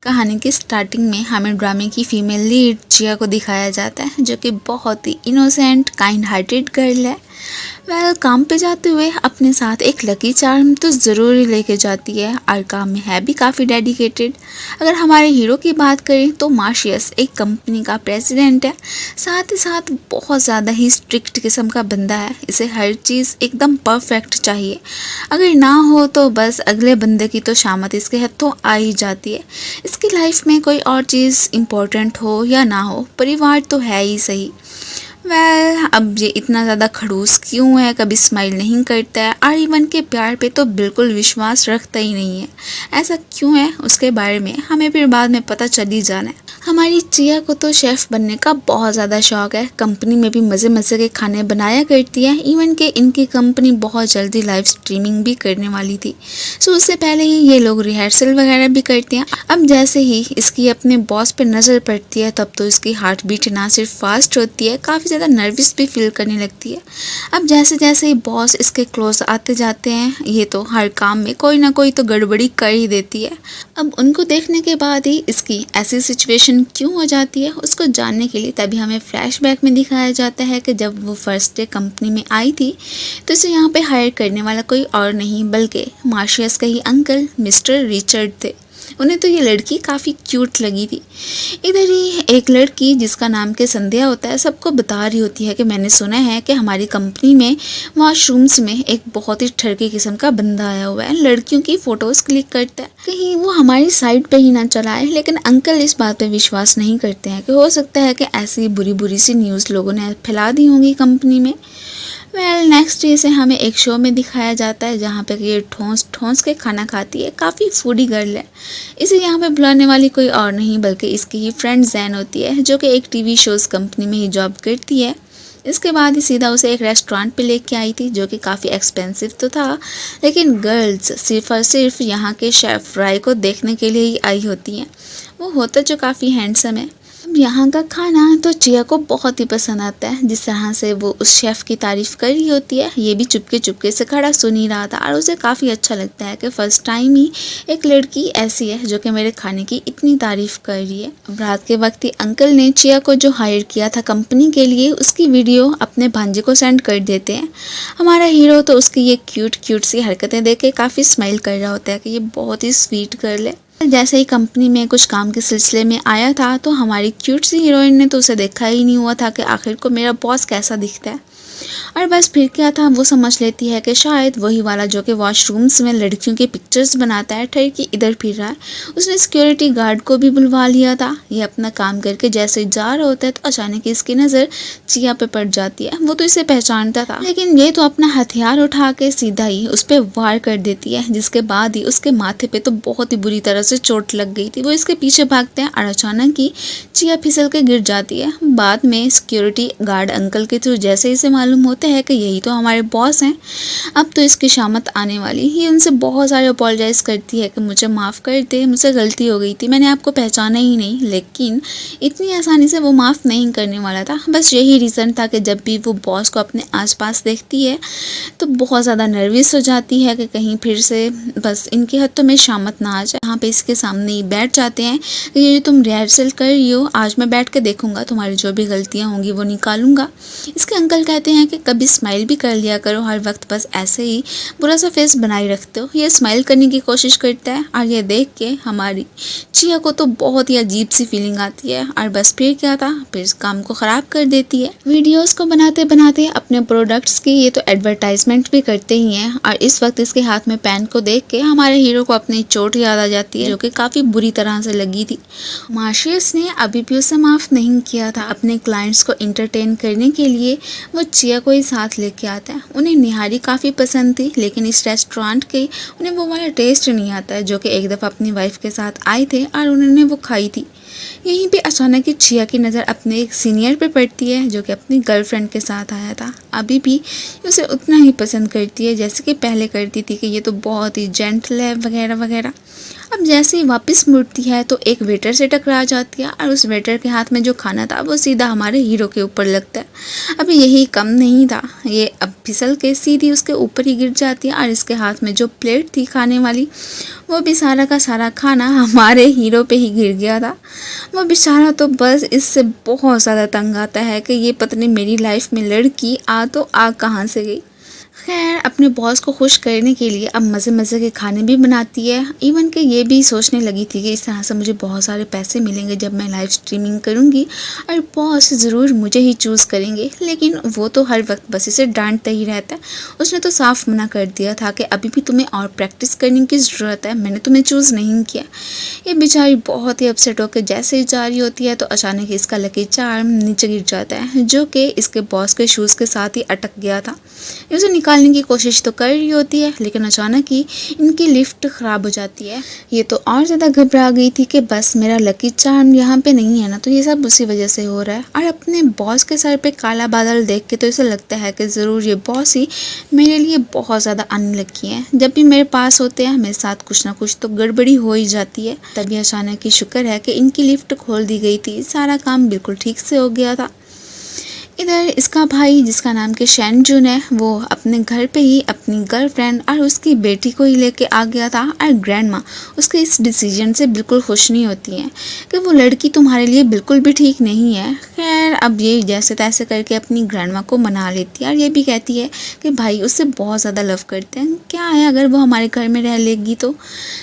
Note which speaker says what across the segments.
Speaker 1: कहानी की स्टार्टिंग में हमें ड्रामे की फीमेल लीड जिया को दिखाया जाता है, जो कि बहुत ही इनोसेंट काइंड हार्टेड गर्ल है। वह काम पे जाते हुए अपने साथ एक लकी चार्म तो ज़रूर ही लेके जाती है और काम में है भी काफ़ी डेडिकेटेड। अगर हमारे हीरो की बात करें तो मार्शियस एक कंपनी का प्रेसिडेंट है, साथ ही साथ बहुत ज़्यादा ही स्ट्रिक्ट किस्म का बंदा है। इसे हर चीज़ एकदम परफेक्ट चाहिए, अगर ना हो तो बस अगले बंदे की तो शामत इसके हाथों आ ही जाती है। इसकी लाइफ में कोई और चीज़ इम्पोर्टेंट हो या ना हो, परिवार तो है ही सही। अब ये इतना ज़्यादा खड़ूस क्यों है, कभी स्माइल नहीं करता है और इवन के प्यार पे तो बिल्कुल विश्वास रखता ही नहीं है। ऐसा क्यों है उसके बारे में हमें फिर बाद में पता चल ही जाना है। हमारी चिया को तो शेफ़ बनने का बहुत ज़्यादा शौक है, कंपनी में भी मज़े मज़े के खाने बनाया करती है। इवन के इनकी कंपनी बहुत जल्दी लाइव स्ट्रीमिंग भी करने वाली थी, सो उससे पहले ही ये लोग रिहर्सल वगैरह भी करते हैं। अब जैसे ही इसकी अपने बॉस पे नज़र पड़ती है, तब तो इसकी हार्ट बीट ना सिर्फ फास्ट होती है, काफ़ी ज़्यादा नर्वस भी फील करने लगती है। अब जैसे जैसे ही बॉस इसके क्लोज आते जाते हैं, ये तो हर काम में कोई ना कोई तो गड़बड़ी कर ही देती है। अब उनको देखने के बाद ही इसकी ऐसी सिचुएशन क्यों हो जाती है, उसको जानने के लिए तभी हमें फ्लैशबैक में दिखाया जाता है कि जब वो फर्स्ट डे कंपनी में आई थी, तो इसे यहाँ पे हायर करने वाला कोई और नहीं बल्कि मार्शियस का ही अंकल मिस्टर रिचर्ड थे। उन्हें तो ये लड़की काफ़ी क्यूट लगी थी। इधर ही एक लड़की जिसका नाम के संध्या होता है, सबको बता रही होती है कि मैंने सुना है कि हमारी कंपनी में वॉशरूम्स में एक बहुत ही ठरकी किस्म का बंदा आया हुआ है, लड़कियों की फ़ोटोज़ क्लिक करता है, कहीं वो हमारी साइड पे ही ना चला है। लेकिन अंकल इस बात पे विश्वास नहीं करते हैं कि हो सकता है कि ऐसी बुरी बुरी सी न्यूज़ लोगों ने फैला दी होंगी कंपनी में। नेक्स्ट डे से हमें एक शो में दिखाया जाता है जहाँ पे ये ठोंस ठोंस के खाना खाती है, काफ़ी फूडी गर्ल है। इसे यहाँ पे बुलाने वाली कोई और नहीं बल्कि इसकी ही फ्रेंड जैन होती है, जो कि एक टीवी शोज़ कंपनी में ही जॉब करती है। इसके बाद ही सीधा उसे एक रेस्टोरेंट पे लेके आई थी, जो कि काफ़ी एक्सपेंसिव तो था, लेकिन गर्ल्स सिर्फ और सिर्फ यहाँ के शेफ़ फ्राई को देखने के लिए ही आई होती हैं। वो होता जो काफ़ी हैंडसम है। यहाँ का खाना तो चिया को बहुत ही पसंद आता है। जिस तरह से वो उस शेफ़ की तारीफ़ कर रही होती है, ये भी चुपके चुपके से खड़ा सुन ही रहा था और उसे काफ़ी अच्छा लगता है कि फ़र्स्ट टाइम ही एक लड़की ऐसी है जो कि मेरे खाने की इतनी तारीफ़ कर रही है। अब रात के वक्त ही अंकल ने चिया को जो हायर किया था कंपनी के लिए, उसकी वीडियो अपने भांजे को सेंड कर देते हैं। हमारा हीरो तो उसकी ये क्यूट क्यूट सी हरकतें देख के काफ़ी स्माइल कर रहा होता है कि ये बहुत ही स्वीट गर्ल है। जैसे ही कंपनी में कुछ काम के सिलसिले में आया था, तो हमारी क्यूट सी हीरोइन ने तो उसे देखा ही नहीं हुआ था कि आखिर को मेरा बॉस कैसा दिखता है। और बस फिर क्या था, वो समझ लेती है कि शायद वही वाला जो कि वॉशरूम्स में लड़कियों की पिक्चर्स बनाता है, ठहर की इधर फिर रहा है। उसने सिक्योरिटी गार्ड को भी बुलवा लिया था। ये अपना काम करके जैसे जा रहा होता है, तो अचानक इसकी नज़र चिया पे पड़ जाती है। वो तो इसे पहचानता था, लेकिन ये तो अपना हथियार उठा के सीधा ही उस पर वार कर देती है, जिसके बाद ही उसके माथे पे तो बहुत ही बुरी तरह से चोट लग गई थी। वो इसके पीछे भागते हैं और अचानक ही चिया फिसल के गिर जाती है। बाद में सिक्योरिटी गार्ड अंकल के थ्रू जैसे इसे मालूम होता है कि यही तो हमारे बॉस हैं, अब तो इसकी शामत आने वाली। ये उनसे बहुत सारे अपोलोजाइज़ करती है कि मुझे माफ़ कर दे, मुझसे गलती हो गई थी, मैंने आपको पहचाना ही नहीं। लेकिन इतनी आसानी से वो माफ़ नहीं करने वाला था। बस यही रीज़न था कि जब भी वो बॉस को अपने आसपास देखती है तो बहुत ज़्यादा नर्वस हो जाती है कि कहीं फिर से बस इनके हाथों में शामत ना आ जाए। यहाँ पे इसके सामने ही बैठ जाते हैं कि ये जो तुम रिहर्सल कर रही हो, आज मैं बैठ के देखूंगा, तुम्हारी जो भी गलतियाँ होंगी वो निकालूंगा। इसके अंकल कहते हैं कि कभी स्माइल भी कर लिया करो, हर वक्त बस ऐसे ही बुरा सा फेस बनाए रखते हो। ये स्माइल करने की कोशिश करता है और ये देख के हमारी चिया को तो बहुत ही अजीब सी फीलिंग आती है और बस फिर क्या था, फिर इस काम को ख़राब कर देती है। वीडियोस को बनाते बनाते अपने प्रोडक्ट्स की ये तो एडवर्टाइजमेंट भी करते ही हैं और इस वक्त इसके हाथ में पेन को देख के हमारे हीरो को अपनी चोट याद आ जाती है, जो कि काफ़ी बुरी तरह से लगी थी। मार्शियस ने अभी भी उसे माफ़ नहीं किया था। अपने क्लाइंट्स को इंटरटेन करने के लिए वो चिया को ही साथ लेके आता है। उन्हें निहारी काफ़ी पसंद थी, लेकिन इस रेस्टोरेंट के उन्हें वो वाला टेस्ट नहीं आता है जो कि एक दफ़ा अपनी वाइफ के साथ आए थे और उन्होंने वो खाई थी। यहीं पे अचानक ही चिया की नज़र अपने एक सीनियर पे पड़ती है, जो कि अपनी गर्लफ्रेंड के साथ आया था। अभी भी उसे उतना ही पसंद करती है जैसे कि पहले करती थी, कि ये तो बहुत ही जेंटल है वगैरह वगैरह। अब जैसे ही वापस मुड़ती है तो एक वेटर से टकरा जाती है और उस वेटर के हाथ में जो खाना था वो सीधा हमारे हीरो के ऊपर लगता है। अब यही कम नहीं था, ये अब फिसल के सीधी उसके ऊपर ही गिर जाती है और इसके हाथ में जो प्लेट थी खाने वाली वो भी सारा का सारा खाना हमारे हीरो पे ही गिर गया था। वो बेचारा तो बस इससे बहुत ज़्यादा तंग आता है कि ये पत्नी मेरी लाइफ में लड़की आ तो आ कहाँ से गई। खैर अपने बॉस को खुश करने के लिए अब मज़े मज़े के खाने भी बनाती है। इवन कि ये भी सोचने लगी थी कि इस तरह से मुझे बहुत सारे पैसे मिलेंगे जब मैं लाइव स्ट्रीमिंग करूँगी और बॉस ज़रूर मुझे ही चूज़ करेंगे, लेकिन वो तो हर वक्त बस इसे डांटता ही रहता है। उसने तो साफ मना कर दिया था कि अभी भी तुम्हें और प्रैक्टिस करने की ज़रूरत है, मैंने तुम्हें चूज़ नहीं किया। ये बेचारी बहुत ही अपसेट होकर जैसे ही जा रही होती है तो अचानक इसका लकी चार्म नीचे गिर जाता है, जो कि इसके बॉस के शूज़ के साथ ही अटक गया था। ये उसे निकालने की कोशिश तो कर रही होती है, लेकिन अचानक ही इनकी लिफ्ट ख़राब हो जाती है। ये तो और ज़्यादा घबरा गई थी कि बस मेरा लकी चार्म यहाँ पे नहीं है ना, तो ये सब उसी वजह से हो रहा है। और अपने बॉस के सर पे काला बादल देख के तो इसे लगता है कि ज़रूर ये बॉस ही मेरे लिए बहुत ज़्यादा अनलकी है। जब भी मेरे पास होते हैं मेरे साथ कुछ ना कुछ तो गड़बड़ी हो ही जाती है। तभी अचानक ही शुक्र है कि इनकी लिफ्ट खोल दी गई थी, सारा काम बिल्कुल ठीक से हो गया था। इधर इसका भाई जिसका नाम के शैनजुन है वो अपने घर पे ही अपनी गर्लफ्रेंड और उसकी बेटी को ही लेके आ गया था और ग्रैंड माँ उसके इस डिसीजन से बिल्कुल खुश नहीं होती हैं कि वो लड़की तुम्हारे लिए बिल्कुल भी ठीक नहीं है। खैर अब ये जैसे तैसे करके अपनी ग्रैंड माँ को मना लेती है और ये भी कहती है कि भाई उससे बहुत ज़्यादा लव करते हैं, क्या है अगर वो हमारे घर में रह लेगी तो।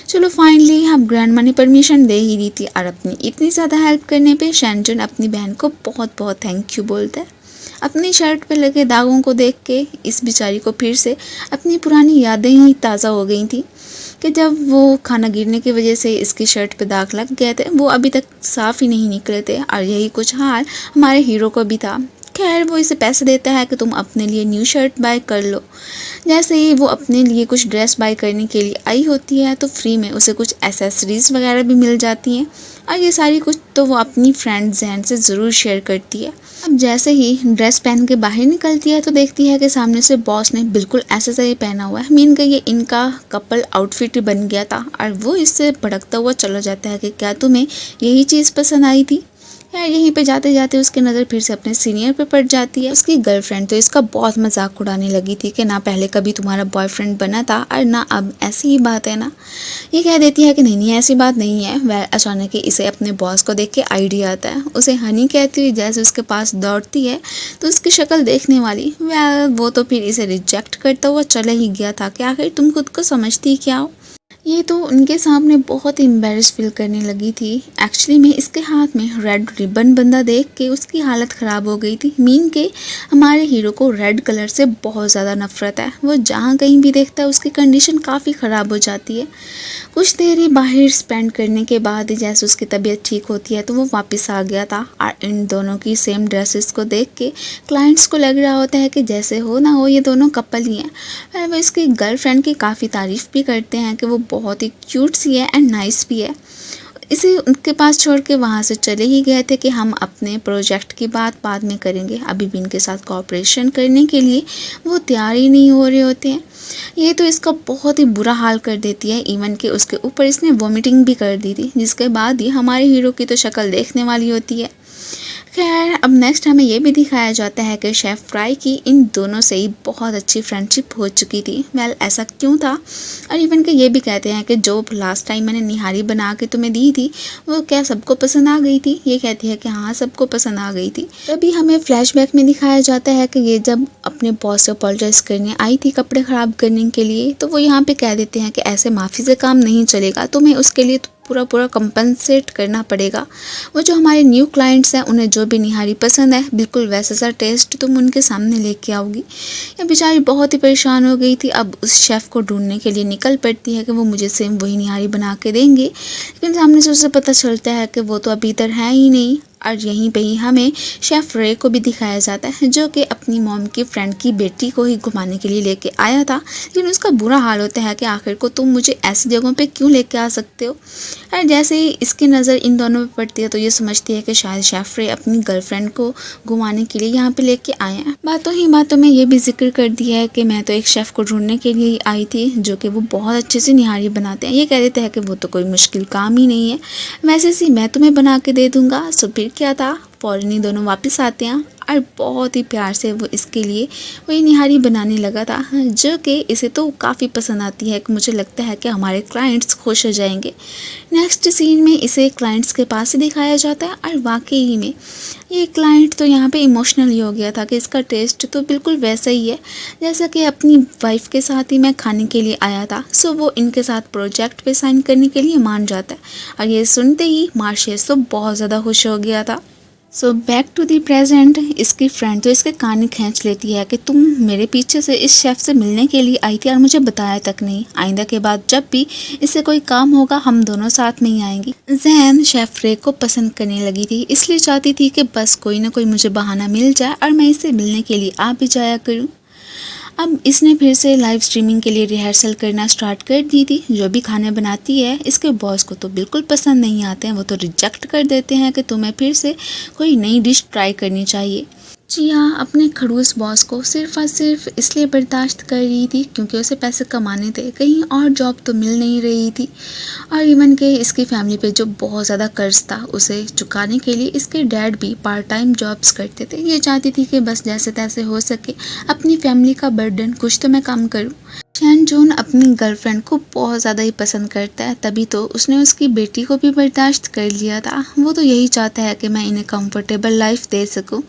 Speaker 1: चलो फाइनली अब ग्रैंड माँ ने परमिशन दे ही दी थी और अपनी इतनी ज़्यादा हेल्प करने पर शैनजुन अपनी बहन को बहुत बहुत थैंक यू बोलता है। अपनी शर्ट पे लगे दागों को देख के इस बेचारी को फिर से अपनी पुरानी यादें ही ताज़ा हो गई थी कि जब वो खाना गिरने की वजह से इसकी शर्ट पे दाग लग गए थे, वो अभी तक साफ़ ही नहीं निकले थे और यही कुछ हाल हमारे हीरो को भी था। खैर वो इसे पैसे देता है कि तुम अपने लिए न्यू शर्ट बाय कर लो। जैसे ही वो अपने लिए कुछ ड्रेस बाय करने के लिए आई होती है तो फ्री में उसे कुछ एसेसरीज़ वगैरह भी मिल जाती हैं और ये सारी कुछ तो वो अपनी फ्रेंड जैन से ज़रूर शेयर करती है। अब जैसे ही ड्रेस पहन के बाहर निकलती है तो देखती है कि सामने से बॉस ने बिल्कुल ऐसा सा ही पहना हुआ है। मीन का ये इनका कपल आउटफिट बन गया था और वो इससे भड़कता हुआ चला जाता है कि क्या तुम्हें यही चीज़ पसंद आई थी। यार यहीं पे जाते जाते उसकी नज़र फिर से अपने सीनियर पे पड़ जाती है। उसकी गर्लफ्रेंड तो इसका बहुत मजाक उड़ाने लगी थी कि ना पहले कभी तुम्हारा बॉयफ्रेंड बना था और ना अब ऐसी ही बात है ना। ये कह देती है कि नहीं नहीं ऐसी बात नहीं है। वह अचानक ही इसे अपने बॉस को देख के आइडिया आता है। उसे हनी कहती हुई जैसे उसके पास दौड़ती है तो उसकी शक्ल देखने वाली वो तो फिर इसे रिजेक्ट करता हुआ चला ही गया था कि आखिर तुम खुद को समझती क्या हो। ये तो उनके सामने बहुत ही एम्बेरस फील करने लगी थी। एक्चुअली में इसके हाथ में रेड रिबन बंदा देख के उसकी हालत ख़राब हो गई थी। मीन के हमारे हीरो को रेड कलर से बहुत ज़्यादा नफरत है। वो जहाँ कहीं भी देखता है उसकी कंडीशन काफ़ी ख़राब हो जाती है। कुछ देर ही बाहर स्पेंड करने के बाद जैसे उसकी तबीयत ठीक होती है तो वो वापस आ गया था और इन दोनों की सेम ड्रेसेस को देख के क्लाइंट्स को लग रहा होता है कि जैसे हो ना हो ये दोनों कपल ही हैं। और वो इसकी गर्लफ्रेंड की काफ़ी तारीफ़ भी करते हैं कि वो बहुत ही क्यूट सी है एंड नाइस भी है। इसे उनके पास छोड़ के वहाँ से चले ही गए थे कि हम अपने प्रोजेक्ट की बात बाद में करेंगे। अभी भी इनके साथ कोऑपरेशन करने के लिए वो तैयार ही नहीं हो रहे होते हैं। ये तो इसका बहुत ही बुरा हाल कर देती है। इवन कि उसके ऊपर इसने वॉमिटिंग भी कर दी थी, जिसके बाद ही हमारे हीरो की तो शक्ल देखने वाली होती है। खैर अब नेक्स्ट हमें ये भी दिखाया जाता है कि शेफ़ फ्राई की इन दोनों से ही बहुत अच्छी फ्रेंडशिप हो चुकी थी। ऐसा क्यों था। और इवन कि ये भी कहते हैं कि जो लास्ट टाइम मैंने निहारी बना के तुम्हें दी थी वो क्या सबको पसंद आ गई थी। ये कहती है कि हाँ सबको पसंद आ गई थी। तभी हमें फ्लैशबैक में दिखाया जाता है कि ये जब अपने बॉस से अपॉलोजाइज़ करने आई थी कपड़े ख़राब करने के लिए तो वो यहाँ पे कह देते हैं कि ऐसे माफ़ी से काम नहीं चलेगा, तुम्हें उसके लिए पूरा कंपनसेट करना पड़ेगा। वो जो हमारे न्यू क्लाइंट्स हैं उन्हें जो भी निहारी पसंद है बिल्कुल वैसा सा टेस्ट तुम उनके सामने लेके आओगी। ये बेचारी बहुत ही परेशान हो गई थी। अब उस शेफ़ को ढूंढने के लिए निकल पड़ती है कि वो मुझे सेम वही निहारी बना के देंगे, लेकिन सामने से उसे पता चलता है कि वो तो अभी इधर है ही नहीं और यहीं पे ही हमें शेफ रे को भी दिखाया जाता है जो कि अपनी मॉम की फ्रेंड की बेटी को ही घुमाने के लिए लेके आया था, लेकिन उसका बुरा हाल होता है कि आखिर को तुम मुझे ऐसी जगहों पे क्यों लेके आ सकते हो। और जैसे ही इसकी नज़र इन दोनों पे पड़ती है तो ये समझती है कि शायद शेफ रे अपनी गर्लफ्रेंड को घुमाने के लिए यहाँ पे लेके आए हैं। बातों ही बातों में ये भी जिक्र कर दिया है कि मैं तो एक शेफ़ को ढूंढने के लिए ही आई थी जो कि वो बहुत अच्छे से निहारी बनाते हैं। ये कह देते हैं कि वो तो कोई मुश्किल काम ही नहीं है, वैसे सी मैं तुम्हें बना के दे दूँगा। सो फिर क्या था, फ़ौरन ही दोनों वापस आते हैं और बहुत ही प्यार से वो इसके लिए वही निहारी बनाने लगा था जो कि इसे तो काफ़ी पसंद आती है। मुझे लगता है कि हमारे क्लाइंट्स खुश हो जाएंगे। नेक्स्ट सीन में इसे क्लाइंट्स के पास ही दिखाया जाता है और वाकई में ये क्लाइंट तो यहाँ पे इमोशनल ही हो गया था कि इसका टेस्ट तो बिल्कुल वैसा ही है जैसा कि अपनी वाइफ के साथ ही मैं खाने के लिए आया था। सो वो इनके साथ प्रोजेक्ट पे साइन करने के लिए मान जाता है और ये सुनते ही मार्शियस तो बहुत ज़्यादा खुश हो गया था। So back to the present, इसकी फ्रेंड तो इसके कान खींच लेती है कि तुम मेरे पीछे से इस शेफ़ से मिलने के लिए आई थी और मुझे बताया तक नहीं। आइंदा के बाद जब भी इससे कोई काम होगा हम दोनों साथ में ही आएंगी। जैन शेफ़ रे को पसंद करने लगी थी, इसलिए चाहती थी कि बस कोई ना कोई मुझे बहाना मिल जाए और मैं इससे मिलने के लिए आ भी जाया करूँ। अब इसने फिर से लाइव स्ट्रीमिंग के लिए रिहर्सल करना स्टार्ट कर दी थी। जो भी खाने बनाती है इसके बॉस को तो बिल्कुल पसंद नहीं आते हैं, वो तो रिजेक्ट कर देते हैं कि तुम्हें फिर से कोई नई डिश ट्राई करनी चाहिए। जी हाँ, अपने खड़ूस बॉस को सिर्फ और सिर्फ इसलिए बर्दाश्त कर रही थी क्योंकि उसे पैसे कमाने थे, कहीं और जॉब तो मिल नहीं रही थी। और इवन के इसकी फैमिली पे जो बहुत ज़्यादा कर्ज था उसे चुकाने के लिए इसके डैड भी पार्ट टाइम जॉब्स करते थे। ये चाहती थी कि बस जैसे तैसे हो सके अपनी फैमिली का बर्डन कुछ तो मैं कम करूँ। चैन जून अपनी गर्लफ्रेंड को बहुत ज़्यादा ही पसंद करता है, तभी तो उसने उसकी बेटी को भी बर्दाश्त कर लिया था। वो तो यही चाहता है कि मैं इन्हें कंफर्टेबल लाइफ दे सकूं।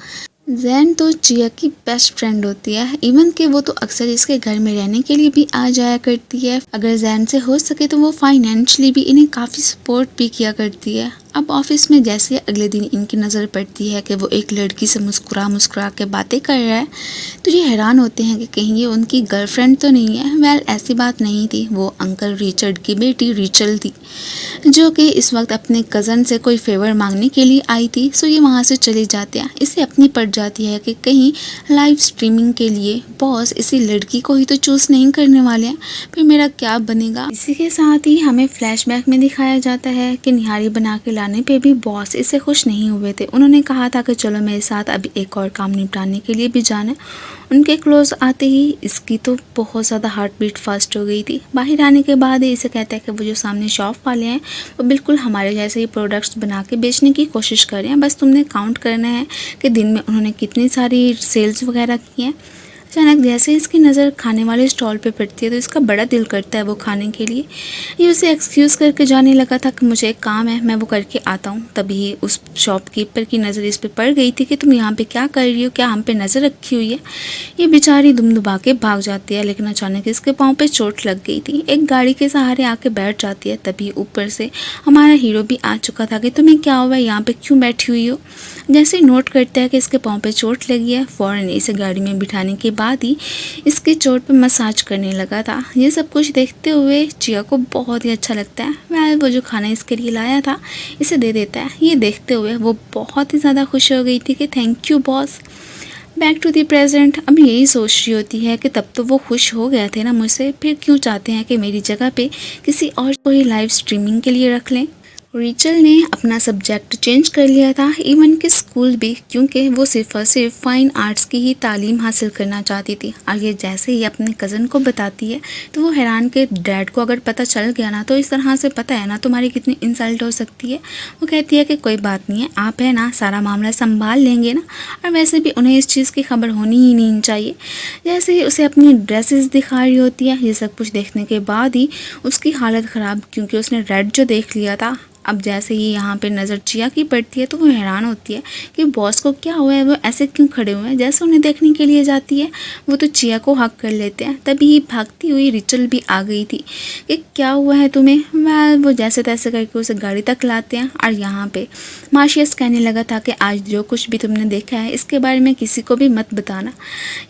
Speaker 1: जैन तो जिया की बेस्ट फ्रेंड होती है, इवन कि वो तो अक्सर इसके घर में रहने के लिए भी आ जाया करती है। अगर जैन से हो सके तो वो फाइनेंशियली भी इन्हें काफ़ी सपोर्ट भी किया करती है। अब ऑफिस में जैसे अगले दिन इनकी नज़र पड़ती है कि वो एक लड़की से मुस्कुरा के बातें कर रहा है तो ये हैरान होते हैं कि कहीं ये उनकी गर्लफ्रेंड तो नहीं है। वेल ऐसी बात नहीं थी, वो अंकल रिचर्ड की बेटी रिचल थी जो कि इस वक्त अपने कज़न से कोई फेवर मांगने के लिए आई थी। सो ये वहाँ से चले जाते हैं। इसे अपनी पड़ जाती है कि कहीं लाइव स्ट्रीमिंग के लिए बॉस इसी लड़की को ही तो चूज़ नहीं करने वाले हैं, फिर मेरा क्या बनेगा। इसी के साथ ही हमें फ्लैशबैक में दिखाया जाता है कि निहारी बना के लाने पे भी बॉस इससे खुश नहीं हुए थे। उन्होंने कहा था कि चलो मेरे साथ अभी एक और काम निपटाने के लिए भी जाना है। उनके क्लोज आते ही इसकी तो बहुत ज़्यादा हार्ट बीट फास्ट हो गई थी। बाहर आने के बाद ही इसे कहता है कि वो जो सामने शॉप वाले हैं वो बिल्कुल हमारे जैसे ही प्रोडक्ट्स बना के बेचने की कोशिश कर रहे हैं, बस तुमने काउंट करना है कि दिन में उन्होंने कितनी सारी सेल्स वगैरह की हैं। अचानक जैसे इसकी नज़र खाने वाले स्टॉल पे पड़ती है तो इसका बड़ा दिल करता है वो खाने के लिए। ये उसे एक्सक्यूज़ करके जाने लगा था कि मुझे एक काम है, मैं वो करके आता हूँ। तभी उस शॉपकीपर की नज़र इस पे पड़ गई थी कि तुम यहाँ पे क्या कर रही हो, क्या हम पे नज़र रखी हुई है। ये बेचारी दुम के भाग जाती है, लेकिन अचानक इसके पाँव पे चोट लग गई थी। एक गाड़ी के सहारे आके बैठ जाती है। तभी ऊपर से हमारा हीरो भी आ चुका था कि तुम्हें क्या हुआ है, यहाँ पे क्यों बैठी हुई हो। जैसे ही नोट करता है कि इसके पाँव पे चोट लगी है, फ़ौरन इसे गाड़ी में बिठाने के बाद ही इसकी चोट पे मसाज करने लगा था। ये सब कुछ देखते हुए जिया को बहुत ही अच्छा लगता है। वह वो जो खाना इसके लिए लाया था इसे दे देता है। ये देखते हुए वो बहुत ही ज़्यादा खुश हो गई थी कि thank you boss. Back to the present, अब यही सोच रही होती है कि तब तो वो खुश हो गए थे ना मुझसे, फिर क्यों चाहते हैं कि मेरी जगह पे किसी और को ही लाइव स्ट्रीमिंग के लिए रख लें। रिचल ने अपना सब्जेक्ट चेंज कर लिया था, इवन कि स्कूल भी, क्योंकि वो सिर्फ और सिर्फ फाइन आर्ट्स की ही तालीम हासिल करना चाहती थी। और ये जैसे ही अपने कज़न को बताती है तो वो हैरान के डैड को अगर पता चल गया ना तो इस तरह से पता है ना तुम्हारी कितनी इंसल्ट हो सकती है। वो कहती है कि कोई बात नहीं है, आप है ना सारा मामला संभाल लेंगे ना, और वैसे भी उन्हें इस चीज़ की खबर होनी ही नहीं चाहिए। जैसे ही उसे अपनी ड्रेसेस दिखा रही होती है, ये सब कुछ देखने के बाद ही उसकी हालत ख़राब, क्योंकि उसने रेड जो देख लिया था। अब जैसे ही यहाँ पे नज़र जिया की पड़ती है तो वो हैरान होती है कि बॉस को क्या हुआ है, वो ऐसे क्यों खड़े हुए हैं। जैसे उन्हें देखने के लिए जाती है वो तो जिया को हक कर लेते हैं। तभी भागती हुई रिचल भी आ गई थी कि क्या हुआ है तुम्हें। वो जैसे तैसे करके उसे गाड़ी तक लाते हैं और यहाँ पे मार्शियस कहने लगा था कि आज जो कुछ भी तुमने देखा है इसके बारे में किसी को भी मत बताना।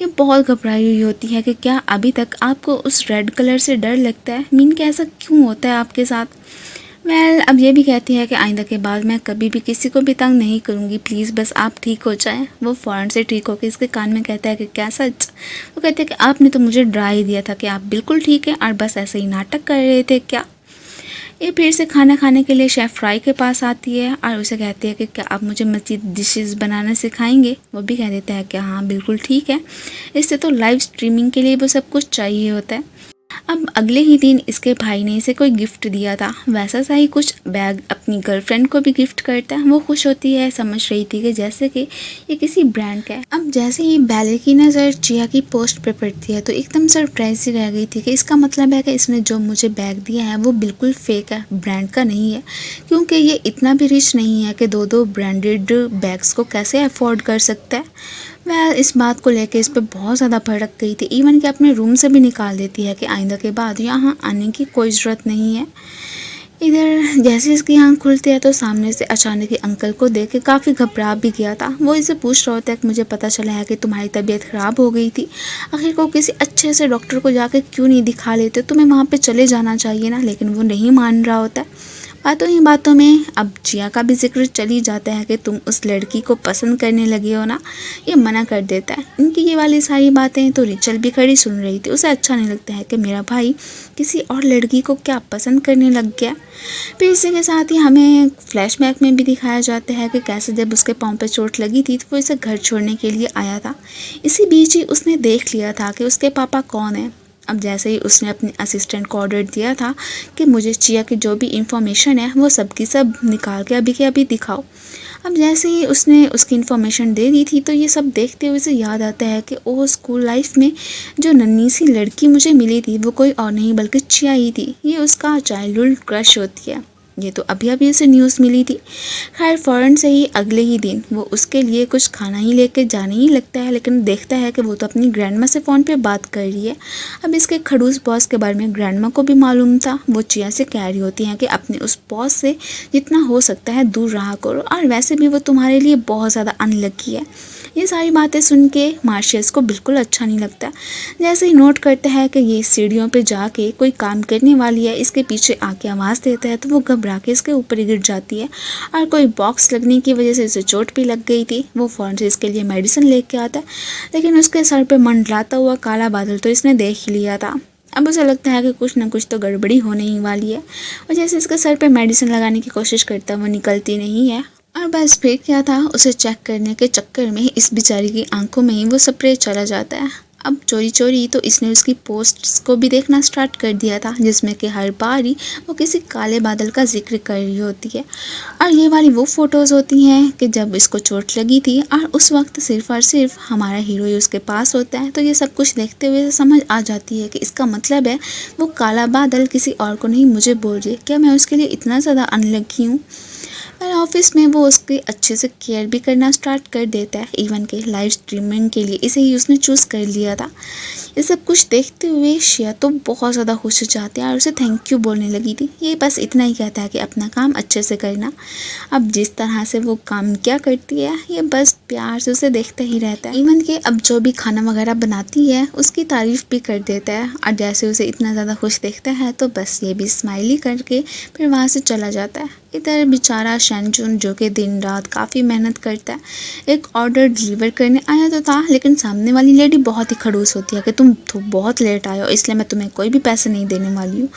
Speaker 1: ये बहुत घबराई हुई होती है कि क्या अभी तक आपको उस रेड कलर से डर लगता है, मीन कि ऐसा क्यों होता है आपके साथ। अब ये भी कहती है कि आइंदा के बाद मैं कभी भी किसी को भी तंग नहीं करूँगी, प्लीज़ बस आप ठीक हो जाएं। वो फ़ौरन से ठीक होकर इसके कान में कहता है कि क्या सच? वो कहते हैं कि आपने तो मुझे डरा ही दिया था कि आप बिल्कुल ठीक हैं और बस ऐसे ही नाटक कर रहे थे क्या? ये फिर से खाना खाने के लिए शेफ़ फ्राई के पास आती है और उसे कहती है कि क्या आप मुझे मज़ीद डिशेस बनाना सिखाएंगे? वो भी कह देता है कि हाँ बिल्कुल ठीक है, इससे तो लाइव स्ट्रीमिंग के लिए वो सब कुछ चाहिए होता है। अब अगले ही दिन इसके भाई ने इसे कोई गिफ्ट दिया था, वैसा सा ही कुछ बैग अपनी गर्लफ्रेंड को भी गिफ्ट करता है। वो खुश होती है, समझ रही थी कि जैसे कि ये किसी ब्रांड का है। अब जैसे ही बैले की नज़र चिया की पोस्ट पे पड़ती है तो एकदम सरप्राइज ही रह गई थी कि इसका मतलब है कि इसने जो मुझे बैग दिया है वो बिल्कुल फेक है, ब्रांड का नहीं है, क्योंकि ये इतना भी रिच नहीं है कि दो ब्रांडेड बैग्स को कैसे अफोर्ड कर सकता है। वह इस बात को लेकर इस पर बहुत ज़्यादा भड़क गई थी, इवन कि अपने रूम से भी निकाल देती है कि आइंदा के बाद यहाँ आने की कोई ज़रूरत नहीं है। इधर जैसे इसकी आँख खुलती है तो सामने से अचानक ही अंकल को देख के काफ़ी घबरा भी गया था। वो इसे पूछ रहा होता है कि मुझे पता चला है कि तुम्हारी तबीयत ख़राब हो गई थी, आखिर को किसी अच्छे से डॉक्टर को जाके क्यों नहीं दिखा लेते, तुम्हें वहाँ पे चले जाना चाहिए ना। लेकिन वो नहीं मान रहा होता है। बातों ही बातों में अब जिया का भी जिक्र चली जाता है कि तुम उस लड़की को पसंद करने लगे हो ना। ये मना कर देता है। इनकी ये वाली सारी बातें तो रिचल भी खड़ी सुन रही थी। उसे अच्छा नहीं लगता है कि मेरा भाई किसी और लड़की को क्या पसंद करने लग गया। फिर इसी के साथ ही हमें फ्लैशबैक में भी दिखाया जाता है कि कैसे जब उसके पाँव पे चोट लगी थी तो वो इसे घर छोड़ने के लिए आया था। इसी बीच ही उसने देख लिया था कि उसके पापा कौन है। अब जैसे ही उसने अपने असिस्टेंट को ऑर्डर दिया था कि मुझे चिया की जो भी इंफॉर्मेशन है वो सब की सब निकाल के अभी के अभी दिखाओ। अब जैसे ही उसने उसकी इन्फॉर्मेशन दे दी थी तो ये सब देखते हुए उसे याद आता है कि ओह स्कूल लाइफ में जो नन्ही सी लड़की मुझे मिली थी वो कोई और नहीं बल्कि चिया ही थी। ये उसका चाइल्डहुड क्रश होती है। ये तो अभी अभी उसे न्यूज़ मिली थी। खैर फ़ौरन से ही अगले ही दिन वो उसके लिए कुछ खाना ही लेके जाने ही लगता है, लेकिन देखता है कि वो तो अपनी ग्रैंडमा से फ़ोन पे बात कर रही है। अब इसके खड़ूस बॉस के बारे में ग्रैंडमा को भी मालूम था। वो चिया से कह रही होती हैं कि अपने उस बॉस से जितना हो सकता है दूर रहा करो, और वैसे भी वो तुम्हारे लिए बहुत ज़्यादा अनलकी है। ये सारी बातें सुन के मार्शियस को बिल्कुल अच्छा नहीं लगता। जैसे ही नोट करता है कि ये सीढ़ियों पे जाके कोई काम करने वाली है, इसके पीछे आके आवाज़ देता है तो वो घबरा के इसके ऊपर ही गिर जाती है और कोई बॉक्स लगने की वजह से इसे चोट भी लग गई थी। वो फ़ौरन से इसके लिए मेडिसिन लेके आता है, लेकिन उसके सर पे मंडराता हुआ काला बादल तो इसने देख ही लिया था। अब उसे लगता है कि कुछ ना कुछ तो गड़बड़ी होने ही वाली है, और जैसे इसके सर पे मेडिसिन लगाने की कोशिश करता है वो निकलती नहीं है। और बस फिर क्या था, उसे चेक करने के चक्कर में इस बेचारी की आंखों में ही वो स्प्रे चला जाता है। अब चोरी चोरी तो इसने उसकी पोस्ट्स को भी देखना स्टार्ट कर दिया था, जिसमें कि हर बार ही वो किसी काले बादल का जिक्र कर रही होती है। और ये वाली वो फ़ोटोज़ होती हैं कि जब इसको चोट लगी थी और उस वक्त सिर्फ़ और सिर्फ हमारा हीरो ही उसके पास होता है। तो ये सब कुछ देखते हुए समझ आ जाती है कि इसका मतलब है वो काला बादल किसी और को नहीं मुझे बोल रही है। क्या मैं उसके लिए इतना ज़्यादा अनलकी हूँ? और ऑफिस में वो उसके अच्छे से केयर भी करना स्टार्ट कर देता है, इवन के लाइव स्ट्रीमिंग के लिए इसे ही उसने चूज़ कर लिया था। ये सब कुछ देखते हुए शिया तो बहुत ज़्यादा खुश हो जाती है और उसे थैंक यू बोलने लगी थी। ये बस इतना ही कहता है कि अपना काम अच्छे से करना। अब जिस तरह से वो काम क्या करती है ये बस प्यार से उसे देखता ही रहता है। इवन के अब जो भी खाना वगैरह बनाती है उसकी तारीफ़ भी कर देता है, और जैसे उसे इतना ज़्यादा खुश देखता है तो बस ये भी स्माइली करके फिर वहाँ से चला जाता है। इधर बेचारा शैनचुन जो कि दिन रात काफ़ी मेहनत करता है, एक ऑर्डर डिलीवर करने आया तो था, लेकिन सामने वाली लेडी बहुत ही खड़ूस होती है कि तुम तो बहुत लेट आए हो इसलिए मैं तुम्हें कोई भी पैसे नहीं देने वाली हूँ।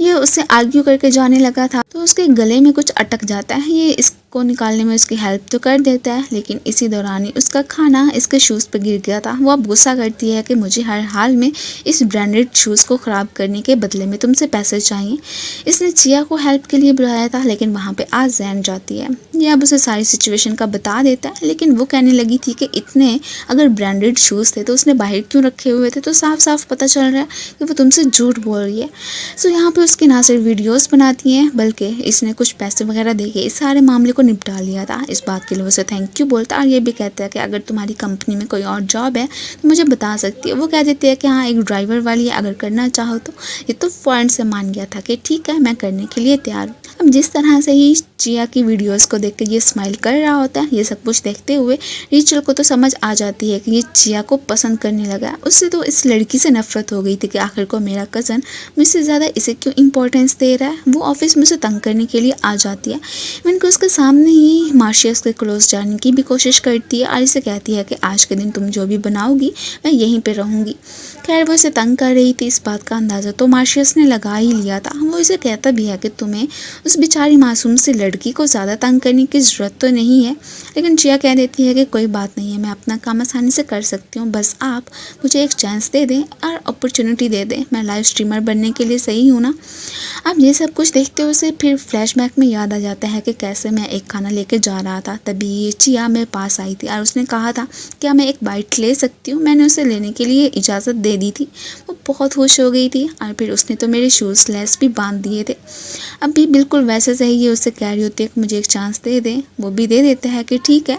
Speaker 1: ये उससे आर्ग्यू करके जाने लगा था तो उसके गले में कुछ अटक जाता है। ये इसको निकालने में उसकी हेल्प तो कर देता है, लेकिन इसी दौरान ही उसका खाना इसके शूज़ पे गिर गया था। वो अब गुस्सा करती है कि मुझे हर हाल में इस ब्रांडेड शूज़ को ख़राब करने के बदले में तुमसे पैसे चाहिए। इसने चिया को हेल्प के लिए बुलाया था, लेकिन वहाँ पे आज जैन जाती है। ये अब उसे सारी सिचुएशन का बता देता है, लेकिन वो कहने लगी थी कि इतने अगर ब्रांडेड शूज़ थे तो उसने बाहर क्यों रखे हुए थे, तो साफ साफ पता चल रहा है कि वो तुमसे झूठ बोल रही है। सो यहाँ पे उसकी ना सिर्फ वीडियोस बनाती हैं बल्कि इसने कुछ पैसे वगैरह दे के इस सारे मामले को निपटा लिया था। इस बात के लिए उसे थैंक यू बोलता है और ये भी कहता है कि अगर तुम्हारी कंपनी में कोई और जॉब है तो मुझे बता सकती है। वो कह देती है कि हाँ एक ड्राइवर वाली है, अगर करना चाहो तो। ये तो फ़ौरन से मान गया था कि ठीक है मैं करने के लिए तैयार हूँ। अब जिस तरह से ही जिया की वीडियोस को देख के ये स्माइल कर रहा होता है, ये सब कुछ देखते हुए रिचल को तो समझ आ जाती है कि ये जिया को पसंद करने लगा है। उससे तो इस लड़की से नफरत हो गई थी कि आखिर को मेरा कज़न मुझसे ज़्यादा इसे क्यों इम्पोर्टेंस दे रहा है। वो ऑफिस में उसे तंग करने के लिए आ जाती है। इवन उसके सामने ही मार्शियस के क्लोज जाने की भी कोशिश करती है और इसे कहती है कि आज के दिन तुम जो भी बनाओगी मैं यहीं पर रहूँगी। खैर वो इसे तंग कर रही थी, इस बात का अंदाज़ा तो मार्शियस ने लगा ही लिया था। वो इसे कहता भी है कि तुम्हें उस बेचारी मासूम सी लड़की को ज़्यादा तंग करने की ज़रूरत तो नहीं है, लेकिन जिया कह देती है कि कोई बात नहीं है, मैं अपना काम आसानी से कर सकती हूँ, बस आप मुझे एक चांस दे दें और अपॉर्चुनिटी दे दें, मैं लाइव स्ट्रीमर बनने के लिए सही हूँ ना। अब ये सब कुछ देखते हुए उसे फिर फ्लैशबैक में याद आ जाता है कि कैसे मैं एक खाना लेके जा रहा था, तभी ये जिया मेरे पास आई थी और उसने कहा था क्या मैं एक बाइट ले सकती हूँ। मैंने उसे लेने के लिए इजाज़त दे दी थी। वो बहुत खुश हो गई थी और फिर उसने तो मेरे शूज़ लेस भी बांध दिए थे। अब भी बिल्कुल वैसे से ही ये उससे कह रही होती है कि मुझे एक चांस दे दें। वो भी दे देता है कि ठीक है।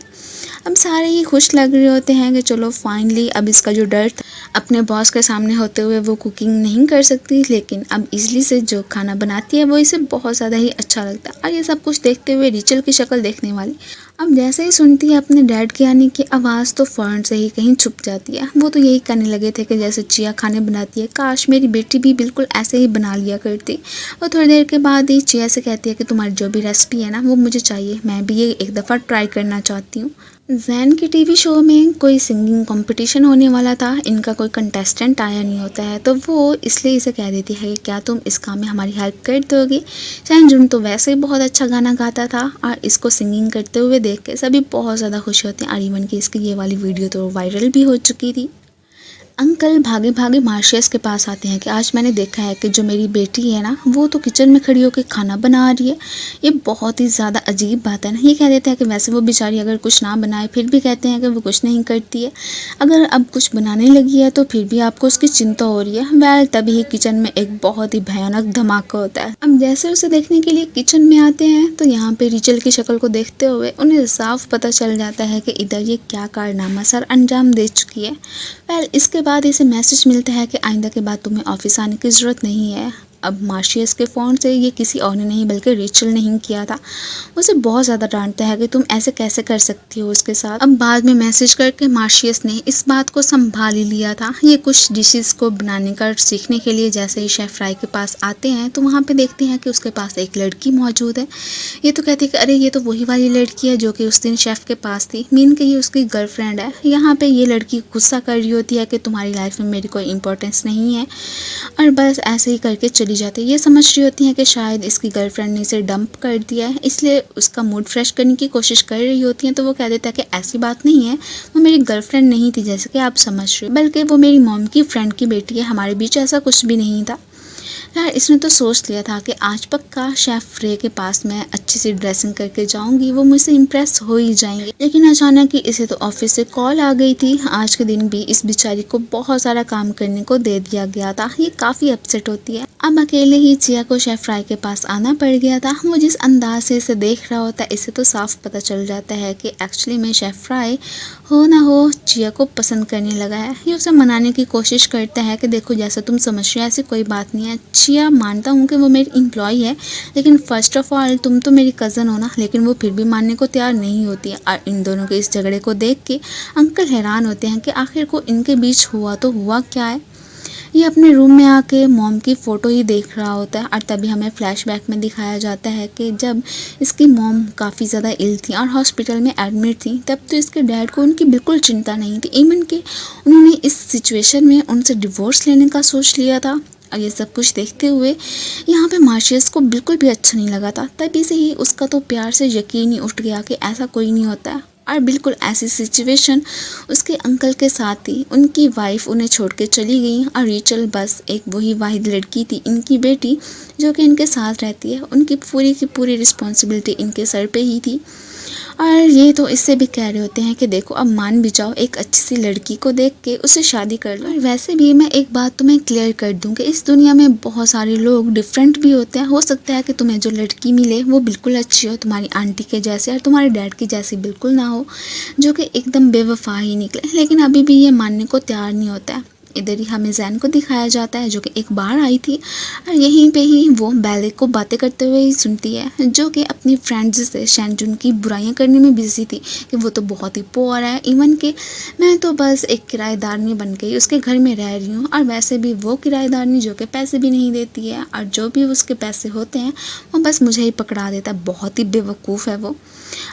Speaker 1: अब सारे ही खुश लग रहे होते हैं कि चलो फाइनली अब इसका जो डर था अपने बॉस के सामने होते हुए वो कुकिंग नहीं कर सकती, लेकिन अब इजली से जो खाना बनाती है वो इसे बहुत ज़्यादा ही अच्छा लगता है। और ये सब कुछ देखते हुए रिचल की शक्ल देखने वाली अब जैसे ही सुनती है अपने डैड के आने की आवाज़ तो फ़ौरन से ही कहीं छुप जाती है। वो तो यही कहने लगे थे कि जैसे जिया खाने बनाती है, काश मेरी बेटी भी बिल्कुल ऐसे ही बना लिया करती। और थोड़ी देर के बाद ही जिया से कहती है कि तुम्हारी जो भी रेसिपी है ना वो मुझे चाहिए, मैं भी ये एक दफ़ा ट्राई करना चाहती हूँ। जैन के टीवी शो में कोई सिंगिंग कंपटीशन होने वाला था, इनका कोई कंटेस्टेंट आया नहीं होता है, तो वो इसलिए इसे कह देती है कि क्या तुम इस काम में हमारी हेल्प कर दोगे। जैन जुन तो वैसे ही बहुत अच्छा गाना गाता था और इसको सिंगिंग करते हुए देख के सभी बहुत ज़्यादा खुश होते हैं और इवन कि इसकी ये वाली वीडियो तो वायरल भी हो चुकी थी। अंकल भागे भागे मार्शियस के पास आते हैं कि आज मैंने देखा है कि जो मेरी बेटी है ना वो तो किचन में खड़ी होकर खाना बना रही है। ये बहुत ही ज़्यादा अजीब बात है ना। ये कह देते हैं कि वैसे वो बेचारी अगर कुछ ना बनाए फिर भी कहते हैं कि वो कुछ नहीं करती है, अगर अब कुछ बनाने लगी है तो फिर भी आपको उसकी चिंता हो रही है। वेल तभी किचन में एक बहुत ही भयानक धमाका होता है। अब जैसे उसे देखने के लिए किचन में आते हैं तो यहाँ पे रिचल की शक्ल को देखते हुए उन्हें साफ पता चल जाता है कि इधर ये क्या कारनामा सर अंजाम दे चुकी है। वेल इसके बाद इसे मैसेज मिलता है कि आइंदा के बाद तुम्हें ऑफिस आने की ज़रूरत नहीं है। अब मार्शियस के फ़ोन से ये किसी और ने नहीं बल्कि रिचल ने ही किया था। उसे बहुत ज़्यादा डांटता है कि तुम ऐसे कैसे कर सकती हो उसके साथ। अब बाद में मैसेज करके मार्शियस ने इस बात को संभाल ही लिया था। ये कुछ डिशेस को बनाने का सीखने के लिए जैसे ही शेफ़ फ्राई के पास आते हैं तो वहाँ पे देखते हैं कि उसके पास एक लड़की मौजूद है। ये तो कहती है कि अरे ये तो वही वाली लड़की है जो कि उस दिन शेफ़ के पास थी, मीन कि ये उसकी गर्लफ्रेंड है। यहाँ पे ये लड़की गुस्सा कर रही होती है कि तुम्हारी लाइफ में मेरी कोई इंपॉर्टेंस नहीं है और बस ऐसे ही करके चली जाती है। ये समझ रही होती है कि शायद इसकी गर्लफ्रेंड ने इसे डंप कर दिया है, इसलिए उसका मूड फ्रेश करने की कोशिश कर रही होती है। तो वो कह देता है कि ऐसी बात नहीं है, वो मेरी गर्लफ्रेंड नहीं थी जैसे कि आप समझ रहे हो, बल्कि वो मेरी मॉम की फ्रेंड की बेटी है, हमारे बीच ऐसा कुछ भी नहीं था। यार इसने तो सोच लिया था कि आज पक्का शेफ़ फ्रे के पास मैं अच्छी सी ड्रेसिंग करके जाऊंगी, वो मुझसे इम्प्रेस हो ही जाएंगे। लेकिन अचानक ही इसे तो ऑफिस से कॉल आ गई थी। आज के दिन भी इस बेचारी को बहुत सारा काम करने को दे दिया गया था। ये काफ़ी अपसेट होती है। अब अकेले ही जिया को शेफ़ फ्राई के पास आना पड़ गया था। वो जिस अंदाज से इसे देख रहा होता है इसे तो साफ पता चल जाता है कि एक्चुअली में शेफ़ फ्राई हो ना हो जिया को पसंद करने लगा है। ये उसे मनाने की कोशिश करता है कि देखो जैसा तुम समझ रहे हो ऐसी कोई बात नहीं है। जिया मानता हूँ कि वो मेरी एम्प्लॉय है, लेकिन फ़र्स्ट ऑफ ऑल तुम तो मेरी कज़न हो ना। लेकिन वो फिर भी मानने को तैयार नहीं होती है और इन दोनों के इस झगड़े को देख के अंकल हैरान होते हैं कि आखिर को इनके बीच हुआ तो हुआ क्या है। ये अपने रूम में आके मॉम की फ़ोटो ही देख रहा होता है और तभी हमें फ्लैशबैक में दिखाया जाता है कि जब इसकी मॉम काफ़ी ज़्यादा इल थी और हॉस्पिटल में एडमिट थी तब तो इसके डैड को उनकी बिल्कुल चिंता नहीं थी। इवन कि उन्होंने इस सिचुएशन में उनसे डिवोर्स लेने का सोच लिया था। और ये सब कुछ देखते हुए यहाँ पे मार्शियस को बिल्कुल भी अच्छा नहीं लगा था। तभी से ही उसका तो प्यार से यकीन ही उठ गया कि ऐसा कोई नहीं होता है। और बिल्कुल ऐसी सिचुएशन उसके अंकल के साथ थी। उनकी वाइफ उन्हें छोड़ के चली गई और रिचल बस एक वही वाहिद लड़की थी, इनकी बेटी, जो कि इनके साथ रहती है। उनकी पूरी की पूरी रिस्पॉन्सिबिलिटी इनके सर पे ही थी। और ये तो इससे भी कह रहे होते हैं कि देखो अब मान भी जाओ, एक अच्छी सी लड़की को देख के उससे शादी कर लो। और वैसे भी मैं एक बात तुम्हें क्लियर कर दूं कि इस दुनिया में बहुत सारे लोग डिफरेंट भी होते हैं। हो सकता है कि तुम्हें जो लड़की मिले वो बिल्कुल अच्छी हो, तुम्हारी आंटी के जैसे और तुम्हारे डैड की जैसी बिल्कुल ना हो, जो कि एकदम बेवफा ही निकले। लेकिन अभी भी ये मानने को तैयार नहीं होता है। इधर ही हमें जैन को दिखाया जाता है जो कि एक बार आई थी और यहीं पे ही वो बैले को बातें करते हुए ही सुनती है, जो कि अपनी फ्रेंड्स से शैनजुन की बुराइयां करने में बिजी थी कि वो तो बहुत ही पुअर है, इवन कि मैं तो बस एक किराएदारनी बन गई उसके घर में रह रही हूँ, और वैसे भी वो किराएदारनी जो कि पैसे भी नहीं देती है और जो भी उसके पैसे होते हैं वो बस मुझे ही पकड़ा देता है। बहुत ही बेवकूफ़ है वो।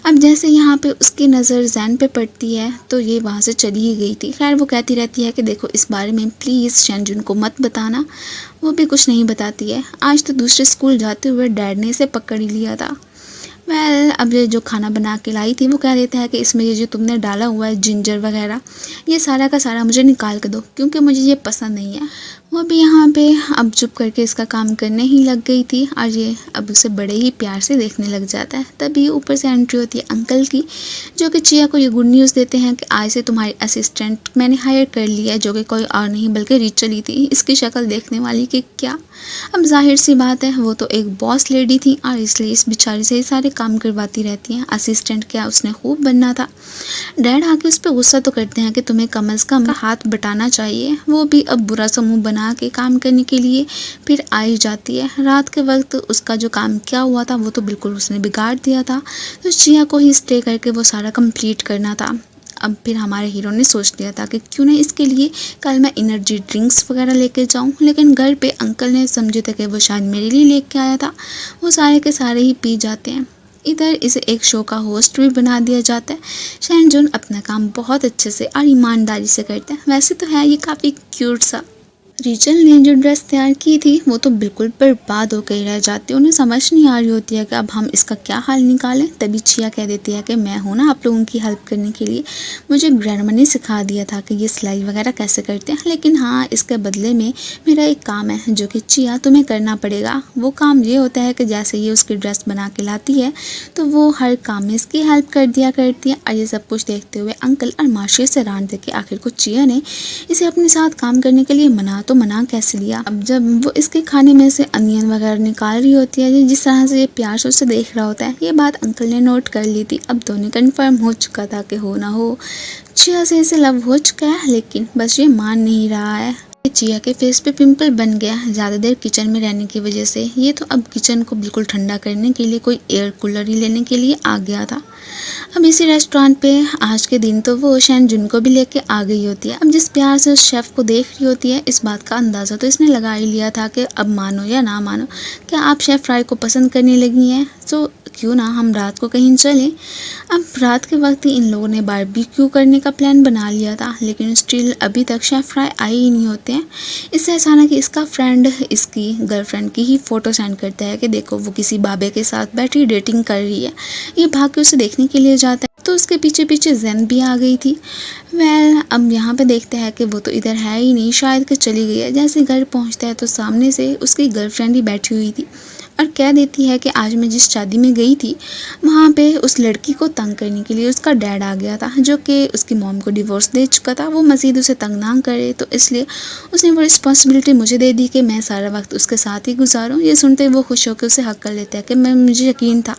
Speaker 1: अब जैसे यहाँ पे उसकी नज़र जैन पे पड़ती है तो ये वहाँ से चली ही गई थी। खैर वो कहती रहती है कि देखो इस बारे में प्लीज़ शैनजुन को मत बताना, वो भी कुछ नहीं बताती है। आज तो दूसरे स्कूल जाते हुए डैड ने इसे पकड़ ही लिया था। अब ये जो खाना बना के लाई थी वो कह देता है कि इसमें ये जो तुमने डाला हुआ है जिंजर वगैरह, ये सारा का सारा मुझे निकाल के दो क्योंकि मुझे ये पसंद नहीं है। वो भी यहाँ पे अब चुप करके इसका काम करने ही लग गई थी और ये अब उसे बड़े ही प्यार से देखने लग जाता है। तभी ऊपर से एंट्री होती है अंकल की, जो कि चिया को ये गुड न्यूज़ देते हैं कि आज से तुम्हारी असिस्टेंट मैंने हायर कर लिया है, जो कि कोई और नहीं बल्कि रिचल ही थी। इसकी शक्ल देखने वाली कि क्या, अब जाहिर सी बात है वो तो एक बॉस लेडी थी और इसलिए इस बेचारी से ही सारे काम करवाती रहती हैं। असिस्टेंट क्या उसने खूब बनना था। डैड आके उस पर गुस्सा तो करते हैं कि तुम्हें कम अज़ कम हाथ बटाना चाहिए। वो भी अब बुरा सा मुँह बना के काम करने के लिए फिर आ ही जाती है। रात के वक्त उसका जो काम क्या हुआ था वो तो बिल्कुल उसने बिगाड़ दिया था, तो चिया को ही स्टे करके वो सारा कंप्लीट करना था। अब फिर हमारे हीरो ने सोच लिया था कि क्यों ना इसके लिए कल मैं एनर्जी ड्रिंक्स वगैरह लेके जाऊं, लेकिन घर पे अंकल ने समझे थे कि वो शायद मेरे लिए लेके आया था। वो सारे के सारे ही पी जाते हैं। इधर इसे एक शो का होस्ट भी बना दिया जाता है। शैनजुन अपना काम बहुत अच्छे से और ईमानदारी से करता है। वैसे तो है ये काफ़ी क्यूट सा। रिचल ने जो ड्रेस तैयार की थी वो तो बिल्कुल बर्बाद होकर ही रह जाती है। उन्हें समझ नहीं आ रही होती है कि अब हम इसका क्या हाल निकालें। तभी चिया कह देती है कि मैं हूँ ना आप लोगों की हेल्प करने के लिए, मुझे ग्रैंडमा ने सिखा दिया था कि ये सिलाई वगैरह कैसे करते हैं, लेकिन हाँ इसके बदले में मेरा एक काम है जो कि चिया तुम्हें करना पड़ेगा। वो काम ये होता है कि जैसे ये उसकी ड्रेस बना के लाती है तो वो हर काम में इसकी हेल्प कर दिया करती है। और ये सब कुछ देखते हुए अंकल और मार्शिया से हैरान थे कि आखिर को चिया ने इसे अपने साथ काम करने के लिए मना कैसे लिया। अब जब वो इसके खाने में से अनियन वगैरह निकाल रही होती है, जिस तरह से ये प्यार से उसे देख रहा होता है, ये बात अंकल ने नोट कर ली थी। अब दोनों कंफर्म हो चुका था कि हो ना हो चिया से इसे लव हो चुका है, लेकिन बस ये मान नहीं रहा है। चिया के फेस पे पिंपल बन गया ज़्यादा देर किचन में रहने की वजह से। ये तो अब किचन को बिल्कुल ठंडा करने के लिए कोई एयर कूलर ही लेने के लिए आ गया था। अब इसी रेस्टोरेंट पे आज के दिन तो वो शैनजुन को भी लेके आ गई होती है। अब जिस प्यार से उस शेफ़ को देख रही होती है, इस बात का अंदाज़ा तो इसने लगा ही लिया था कि अब मानो या ना मानो क्या आप शेफ़ फ्राई को पसंद करने लगी हैं, तो क्यों ना हम रात को कहीं चलें। अब रात के वक्त ही इन लोगों ने बारबेक्यू करने का प्लान बना लिया था, लेकिन स्टिल अभी तक शेफ़ फ्राई आए ही नहीं होते हैं। इससे अचानक इसका फ्रेंड इसकी गर्लफ्रेंड की ही फ़ोटो सेंड करता है कि देखो वो किसी बाबे के साथ बैठी डेटिंग कर रही है। ये भाग के उसे देखने के लिए जाता है तो उसके पीछे पीछे जैन भी आ गई थी। अब यहाँ पे देखते हैं कि वो तो इधर है ही नहीं, शायद कि चली गई है। जैसे घर पहुँचता है तो सामने से उसकी गर्लफ्रेंड ही बैठी हुई थी और कह देती है कि आज मैं जिस शादी में गई थी वहाँ पे उस लड़की को तंग करने के लिए उसका डैड आ गया था, जो कि उसकी मॉम को डिवोर्स दे चुका था। वो मज़ीद उसे तंग ना करे तो इसलिए उसने वो रिस्पॉन्सिबिलिटी मुझे दे दी कि मैं सारा वक्त उसके साथ ही गुजारूँ। ये सुनते वो खुश होकर उसे हक कर लेता है कि मुझे यकीन था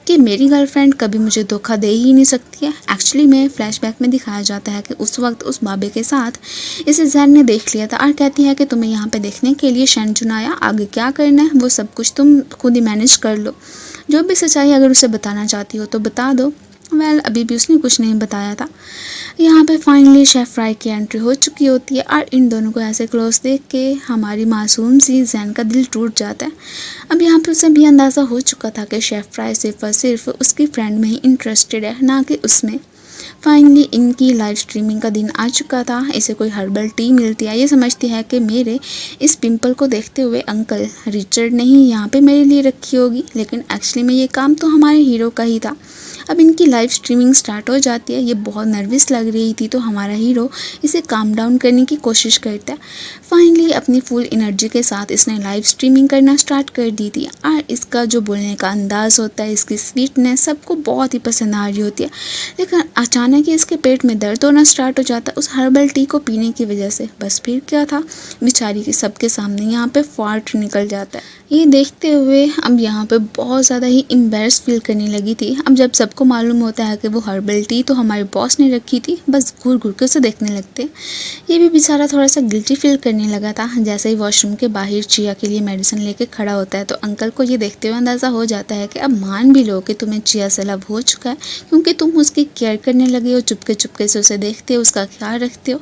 Speaker 1: कि मेरी गर्लफ्रेंड कभी मुझे धोखा दे ही नहीं सकती है। एक्चुअली में फ्लैशबैक में दिखाया जाता है कि उस वक्त उस बाबे के साथ इसे जैन ने देख लिया था और कहती है कि तुम्हें यहाँ पे देखने के लिए शैनजुन आया, आगे क्या करना है वो सब कुछ तुम खुद ही मैनेज कर लो। जो भी सच्चाई अगर उसे बताना चाहती हो तो बता दो। अभी भी उसने कुछ नहीं बताया था। यहाँ पे फाइनली शेफ़ फ्राई की एंट्री हो चुकी होती है और इन दोनों को ऐसे क्लोज देख के हमारी मासूम सी जैन का दिल टूट जाता है। अब यहाँ पे उसे भी अंदाज़ा हो चुका था कि शेफ़ फ्राई सिर्फ और सिर्फ उसकी फ्रेंड में ही इंटरेस्टेड है, ना कि उसमें। फाइनली इनकी लाइव स्ट्रीमिंग का दिन आ चुका था। इसे कोई हर्बल टी मिलती है। ये समझती है कि मेरे इस पिंपल को देखते हुए अंकल रिचर्ड ने ही यहाँ पे मेरे लिए रखी होगी, लेकिन एक्चुअली में ये काम तो हमारे हीरो का ही था। अब इनकी लाइव स्ट्रीमिंग स्टार्ट हो जाती है। ये बहुत नर्वस लग रही थी तो हमारा हीरो इसे काम डाउन करने की कोशिश करता है। फाइनली अपनी फुल एनर्जी के साथ इसने लाइव स्ट्रीमिंग करना स्टार्ट कर दी थी और इसका जो बोलने का अंदाज़ होता है, इसकी स्वीटनेस सबको बहुत ही पसंद आ रही होती है। लेकिन अचानक ही इसके पेट में दर्द होना स्टार्ट हो जाता है उस हर्बल टी को पीने की वजह से। बस फिर क्या था, बेचारी की सबके सामने यहाँ पे फार्ट निकल जाता है। ये देखते हुए अब यहाँ पे बहुत ज़्यादा ही एम्बैरेस फील करने लगी थी। अब जब सबको को मालूम होता है कि वो हर्बल टी तो हमारे बॉस ने रखी थी, बस घूर घूर के उसे देखने लगते। ये भी बेचारा थोड़ा सा गिल्टी फील करने लगा था। जैसे ही वॉशरूम के बाहर चिया के लिए मेडिसिन लेके खड़ा होता है तो अंकल को ये देखते हुए अंदाज़ा हो जाता है कि अब मान भी लो कि तुम्हें चिया से लव हो चुका है, क्योंकि तुम उसकी केयर करने लगे हो, चुपके चुपके से उसे देखते हो, उसका ख्याल रखते हो।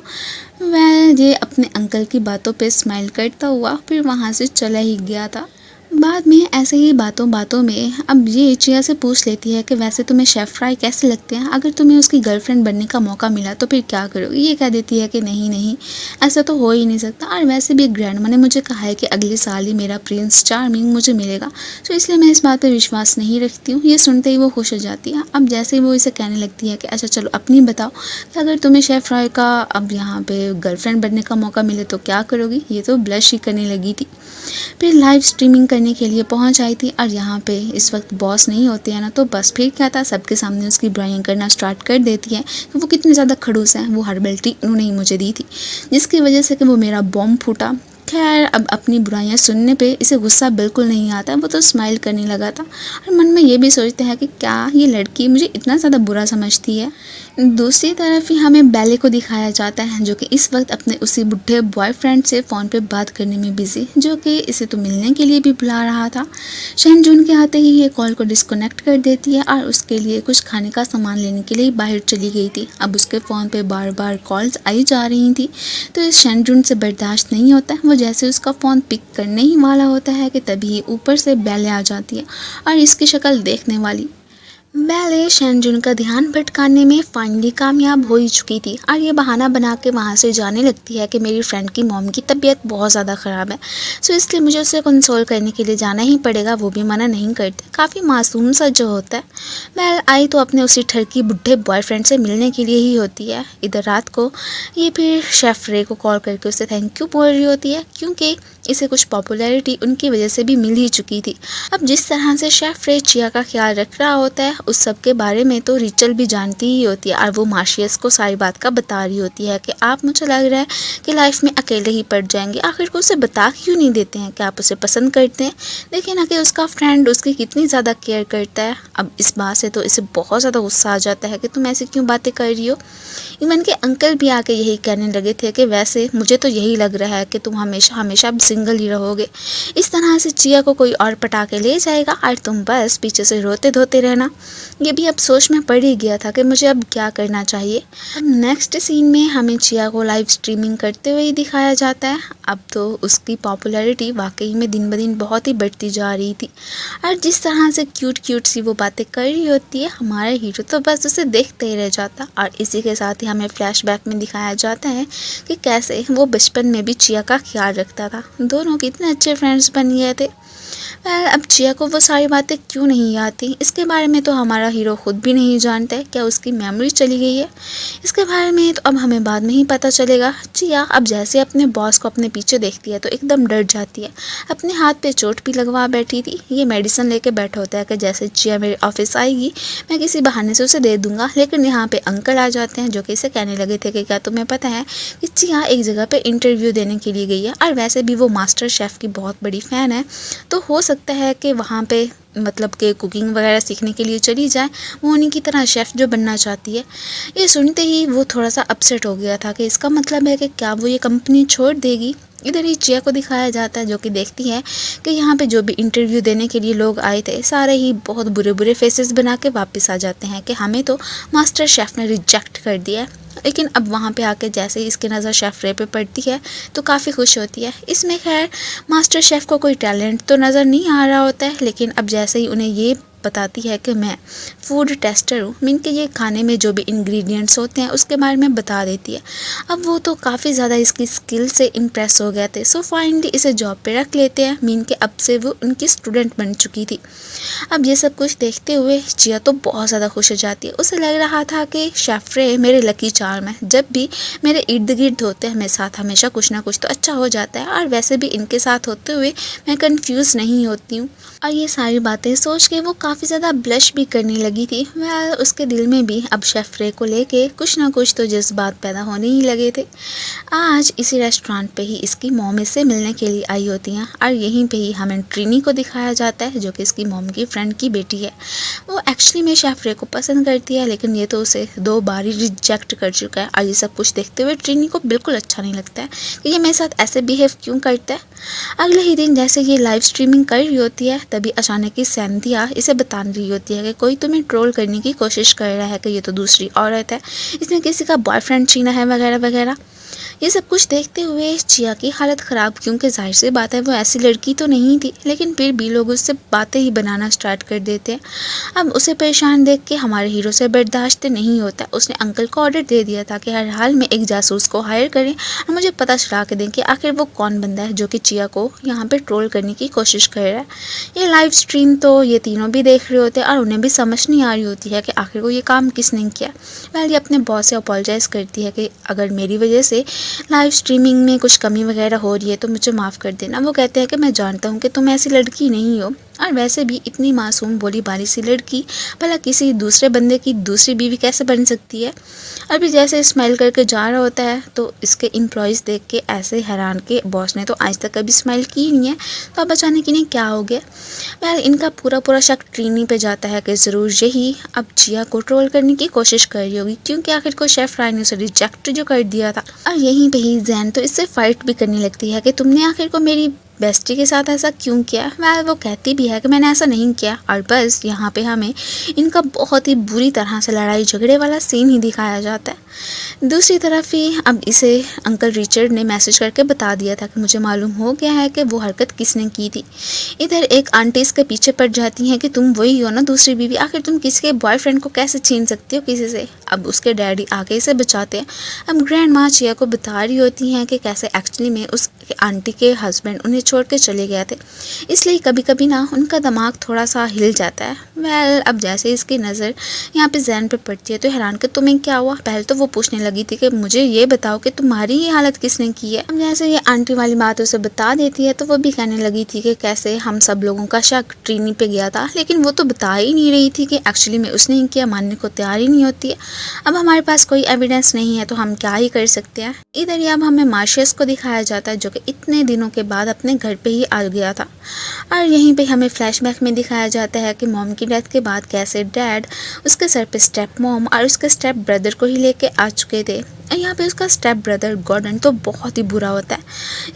Speaker 1: वह ये अपने अंकल की बातों पे स्माइल करता हुआ फिर वहाँ से चला ही गया था। बाद में ऐसे ही बातों बातों में अब ये चिया से पूछ लेती है कि वैसे तुम्हें शेफ फ्राई कैसे लगते हैं, अगर तुम्हें उसकी गर्लफ्रेंड बनने का मौका मिला तो फिर क्या करोगी। ये कह देती है कि नहीं नहीं, ऐसा तो हो ही नहीं सकता, और वैसे भी ग्रैंडमा ने मुझे कहा है कि अगले साल ही मेरा प्रिंस चार्मिंग मुझे मिलेगा, तो इसलिए मैं इस बात पर विश्वास नहीं रखती हूँ। ये सुनते ही वो खुश हो जाती है। अब जैसे ही वो इसे कहने लगती है कि अच्छा चलो अपनी बताओ कि अगर तुम्हें शेफ फ्राई का अब यहाँ पे गर्लफ्रेंड बनने का मौका मिले तो क्या करोगी, ये तो ब्लश ही करने लगी थी। फिर लाइव स्ट्रीमिंग करने के लिए पहुंच आई थी, और यहाँ पे इस वक्त बॉस नहीं होते हैं ना, तो बस फिर क्या था, सबके सामने उसकी बुराइयां करना स्टार्ट कर देती है कि वो कितनी ज़्यादा खड़ूस है, वो हर्बल टी उन्होंने ही मुझे दी थी जिसकी वजह से कि वो मेरा बॉम्ब फूटा। खैर अब अपनी बुराइयां सुनने पे इसे गुस्सा बिल्कुल नहीं आता, वो तो स्माइल करने लगा था और मन में ये भी सोचते हैं कि क्या ये लड़की मुझे इतना ज़्यादा बुरा समझती है। दूसरी तरफ ही हमें बैले को दिखाया जाता है जो कि इस वक्त अपने उसी बुढ़े बॉयफ्रेंड से फ़ोन पे बात करने में बिजी, जो कि इसे तो मिलने के लिए भी बुला रहा था। शन जून के आते ही ये कॉल को डिस्कनेक्ट कर देती है और उसके लिए कुछ खाने का सामान लेने के लिए बाहर चली गई थी। अब उसके फ़ोन पे बार बार कॉल्स आई जा रही थी, तो इस शन जून से बर्दाश्त नहीं होता। वो जैसे उसका फ़ोन पिक करने ही वाला होता है कि तभी ऊपर से बैले आ जाती है और इसकी शक्ल देखने वाली बैले शनजुन का ध्यान भटकाने में फाइनली कामयाब हो ही चुकी थी, और ये बहाना बना के वहाँ से जाने लगती है कि मेरी फ्रेंड की मॉम की तबीयत बहुत ज़्यादा ख़राब है, सो इसलिए मुझे उसे कंसोल करने के लिए जाना ही पड़ेगा। वो भी मना नहीं करते, काफ़ी मासूम सा जो होता है। वेल आई तो अपने उसी ठरकी बुढ़े बॉयफ्रेंड से मिलने के लिए ही होती है। इधर रात को ये फिर शेफ रे को कॉल करके उसे थैंक यू बोल रही होती है, क्योंकि इसे कुछ पॉपुलैरिटी उनकी वजह से भी मिल ही चुकी थी। अब जिस तरह से शेफ रे चिया का ख्याल रख रहा होता है उस सब के बारे में तो रिचल भी जानती ही होती है, और वो मार्शियस को सारी बात का बता रही होती है कि आप, मुझे लग रहा है कि लाइफ में अकेले ही पड़ जाएंगे, आखिर को उसे बता क्यों नहीं देते हैं कि आप उसे पसंद करते हैं। देखिए ना कि उसका फ्रेंड उसकी कितनी ज़्यादा केयर करता है। अब इस बात से तो इसे बहुत ज़्यादा गुस्सा आ जाता है कि तुम ऐसी क्यों बातें कर रही हो। इवन के अंकल भी आके यही कहने लगे थे कि वैसे मुझे तो यही लग रहा है कि तुम हमेशा हमेशा अब सिंगल ही रहोगे, इस तरह से चिया को कोई और पटा के ले जाएगा और तुम बस पीछे से रोते धोते रहना। ये भी अब सोच में पड़ ही गया था कि मुझे अब क्या करना चाहिए। अब नेक्स्ट सीन में हमें चिया को लाइव स्ट्रीमिंग करते हुए ही दिखाया जाता है। अब तो उसकी पॉपुलैरिटी वाकई में दिन ब दिन बहुत ही बढ़ती जा रही थी, और जिस तरह से क्यूट क्यूट सी वो बातें कर रही होती है, हमारा हीरो तो बस उसे देखते ही रह जाता। और इसी के साथ ही हमें फ्लैशबैक में दिखाया जाता है कि कैसे वो बचपन में भी चिया का ख्याल रखता था, दोनों कितने अच्छे फ्रेंड्स बन गए थे। अब चिया को वो सारी बातें क्यों नहीं याद थी, इसके बारे में तो हमारा हीरो खुद भी नहीं जानता है। क्या उसकी मेमोरी चली गई है, इसके बारे में तो अब हमें बाद में ही पता चलेगा। चिया अब जैसे अपने बॉस को अपने पीछे देखती है तो एकदम डर जाती है। अपने हाथ पे चोट भी लगवा बैठी थी। ये मेडिसिन लेके बैठा होता है कि जैसे चिया मेरे ऑफिस आएगी मैं किसी बहाने से उसे दे दूंगा, लेकिन यहाँ पे अंकल आ जाते हैं जो कि इसे कहने लगे थे कि क्या तुम्हें पता है कि चिया एक जगह पे इंटरव्यू देने के लिए गई है, और वैसे भी वो मास्टर शेफ़ की बहुत बड़ी फ़ैन है, तो हो सकता है कि वहाँ पे मतलब कि कुकिंग वगैरह सीखने के लिए चली जाए, वो उन्हीं की तरह शेफ़ जो बनना चाहती है। ये सुनते ही वो थोड़ा सा अपसेट हो गया था कि इसका मतलब है कि क्या वो ये कंपनी छोड़ देगी। इधर ही चिया को दिखाया जाता है जो कि देखती है कि यहाँ पे जो भी इंटरव्यू देने के लिए लोग आए थे सारे ही बहुत बुरे बुरे फेसेस बना के वापस आ जाते हैं कि हमें तो मास्टर शेफ़ ने रिजेक्ट कर दिया है। लेकिन अब वहाँ पे आके जैसे ही इसकी नज़र शेफ़ रे पे पड़ती है तो काफ़ी खुश होती है। इसमें खैर मास्टर शेफ़ को कोई टैलेंट तो नज़र नहीं आ रहा होता है, लेकिन अब जैसे ही उन्हें ये बताती है कि मैं फूड टेस्टर हूँ, मीन के ये खाने में जो भी इंग्रेडिएंट्स होते हैं उसके बारे में बता देती है। अब वो तो काफ़ी ज़्यादा इसकी स्किल से इम्प्रेस हो गए थे, सो फाइनली इसे जॉब पे रख लेते हैं। मीन के अब से वो उनकी स्टूडेंट बन चुकी थी। अब ये सब कुछ देखते हुए चिया तो बहुत ज़्यादा खुश हो जाती है। उसे लग रहा था कि शेफ़ रे मेरे लकी चार्म है, जब भी मेरे इर्द गिर्द होते हैं मेरे साथ हमेशा कुछ ना कुछ तो अच्छा हो जाता है, और वैसे भी इनके साथ होते हुए मैं कंफ्यूज नहीं होती हूँ। और ये सारी बातें सोच के वो काफ़ी ज़्यादा ब्लश भी करने लगी थी। वेल उसके दिल में भी अब शेफ़ रे को लेके कुछ ना कुछ तो जज्बात पैदा होने ही लगे थे। आज इसी रेस्टोरेंट पे ही इसकी मॉम इससे मिलने के लिए आई होती हैं और यहीं पे ही हमें ट्रिनी को दिखाया जाता है, जो कि इसकी मॉम की फ्रेंड की बेटी है। वो एक्चुअली में शेफ़ रे को पसंद करती है, लेकिन ये तो उसे 2 बार ही रिजेक्ट कर चुका है। और ये सब कुछ देखते हुए ट्रिनी को बिल्कुल अच्छा नहीं लगता है कि ये मेरे साथ ऐसे बिहेव क्यों करता है। अगले ही दिन जैसे ये लाइव स्ट्रीमिंग कर रही होती है, तभी अचानक ही सैंथिया इसे बता रही होती है कि कोई तुम्हें ट्रोल करने की कोशिश कर रहा है कि ये तो दूसरी औरत है, इसने किसी का बॉयफ्रेंड छीना है वगैरह वगैरह। ये सब कुछ देखते हुए चिया की हालत ख़राब, क्योंकि जाहिर सी बात है वो ऐसी लड़की तो नहीं थी, लेकिन फिर भी लोग उससे बातें ही बनाना स्टार्ट कर देते हैं। अब उसे परेशान देख के हमारे हीरो से बर्दाश्त नहीं होता। उसने अंकल को ऑर्डर दे दिया था कि हर हाल में एक जासूस को हायर करें और मुझे पता चला के दें कि आखिर वो कौन बंदा है जो कि चिया को यहाँ पे ट्रोल करने की कोशिश कर रहा है। ये लाइव स्ट्रीम तो ये तीनों भी देख रहे होते हैं और उन्हें भी समझ नहीं आ रही होती है कि आखिर वो ये काम किसने किया। वेल ये अपने बॉस से अपोलोजाइज़ करती है कि अगर मेरी वजह से लाइव स्ट्रीमिंग में कुछ कमी वगैरह हो रही है तो मुझे माफ़ कर देना। वो कहते हैं कि मैं जानता हूँ कि तुम ऐसी लड़की नहीं हो, और वैसे भी इतनी मासूम भोली भाली सी लड़की भला किसी दूसरे बंदे की दूसरी बीवी कैसे बन सकती है। अभी जैसे स्माइल करके जा रहा होता है तो इसके एम्प्लॉयज़ देख के ऐसे हैरान के बॉस ने तो आज तक कभी स्माइल की नहीं है, तो अब अचानक इन्हें क्या हो गया। वेल इनका पूरा शक ट्रीनी पे जाता है कि ज़रूर यही अब चिया को ट्रोल करने की कोशिश कर रही होगी, क्योंकि आखिर को शेफ राय ने उसे रिजेक्ट जो कर दिया था। और यहीं पे ही जैन तो इससे फाइट भी करने लगती है कि तुमने आखिर को मेरी बेस्टी के साथ ऐसा क्यों किया। वेल वो कहती भी है कि मैंने ऐसा नहीं किया, और बस यहाँ पे हमें इनका बहुत ही बुरी तरह से लड़ाई झगड़े वाला सीन ही दिखाया जाता है। दूसरी तरफ ही अब इसे अंकल रिचर्ड ने मैसेज करके बता दिया था कि मुझे मालूम हो गया है कि वो हरकत किसने की थी। इधर एक आंटी इसके पीछे पड़ जाती हैं कि तुम वही हो ना दूसरी बीवी, आखिर तुम किसी के बॉयफ्रेंड को कैसे छीन सकती हो किसी से। अब उसके डैडी आके इसे बचाते हैं। अब ग्रैंड माँ चिया को बता रही होती हैं कि कैसे एक्चुअली में उस आंटी के हस्बैंड उन्हें छोड़ के चले गए थे, इसलिए कभी कभी ना उनका दिमाग थोड़ा सा हिल जाता है। वेल अब जैसे इसकी नज़र यहाँ पे जैन पे पड़ती है तो हैरान कि तुम्हें क्या हुआ। पहले तो वो पूछने लगी थी कि मुझे ये बताओ कि तुम्हारी ये हालत किसने की है। अब जैसे ये आंटी वाली बात उसे बता देती है तो वो भी कहने लगी थी कि कैसे हम सब लोगों का शक ट्रीनी पे गया था, लेकिन वो तो बता ही नहीं रही थी कि एक्चुअली में उसने ही किया, मानने को तैयार ही नहीं होती है। अब हमारे पास कोई एविडेंस नहीं है तो हम क्या ही कर सकते हैं। इधर ही अब हमें मार्शियस को दिखाया जाता है जो कि इतने दिनों के बाद अपने घर पे ही आ गया था, और यहीं पे हमें फ्लैशबैक में दिखाया जाता है कि मॉम की डेथ के बाद कैसे डैड उसके सर पे स्टेप मॉम और उसके स्टेप ब्रदर को ही लेके आ चुके थे। यहाँ पे उसका स्टेप ब्रदर गॉर्डन तो बहुत ही बुरा होता है,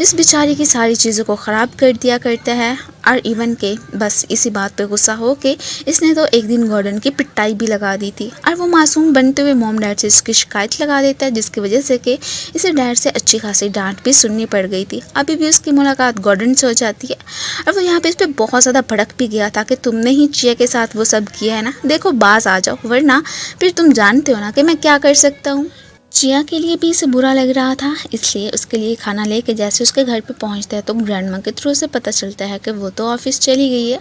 Speaker 1: इस बेचारी की सारी चीज़ों को ख़राब कर दिया करता है, और इवन के बस इसी बात पे गुस्सा हो के इसने तो एक दिन गॉर्डन की पिटाई भी लगा दी थी, और वो मासूम बनते हुए मॉम डैड से इसकी शिकायत लगा देता है, जिसकी वजह से कि इसे डैड से अच्छी खासी डांट भी सुननी पड़ गई थी। अभी भी उसकी मुलाकात गॉर्डन से हो जाती है और वो यहाँ पे इस पर बहुत ज़्यादा भड़क भी गया था कि तुमने ही चिया के साथ वो सब किया है ना, देखो बाज आ जाओ, वरना फिर तुम जानते हो ना कि मैं क्या कर सकता हूँ। चिया के लिए भी इसे बुरा लग रहा था, इसलिए उसके लिए खाना लेके जैसे उसके घर पे पहुंचता है तो ग्रैंडमा के थ्रू से पता चलता है कि वो तो ऑफिस चली गई है।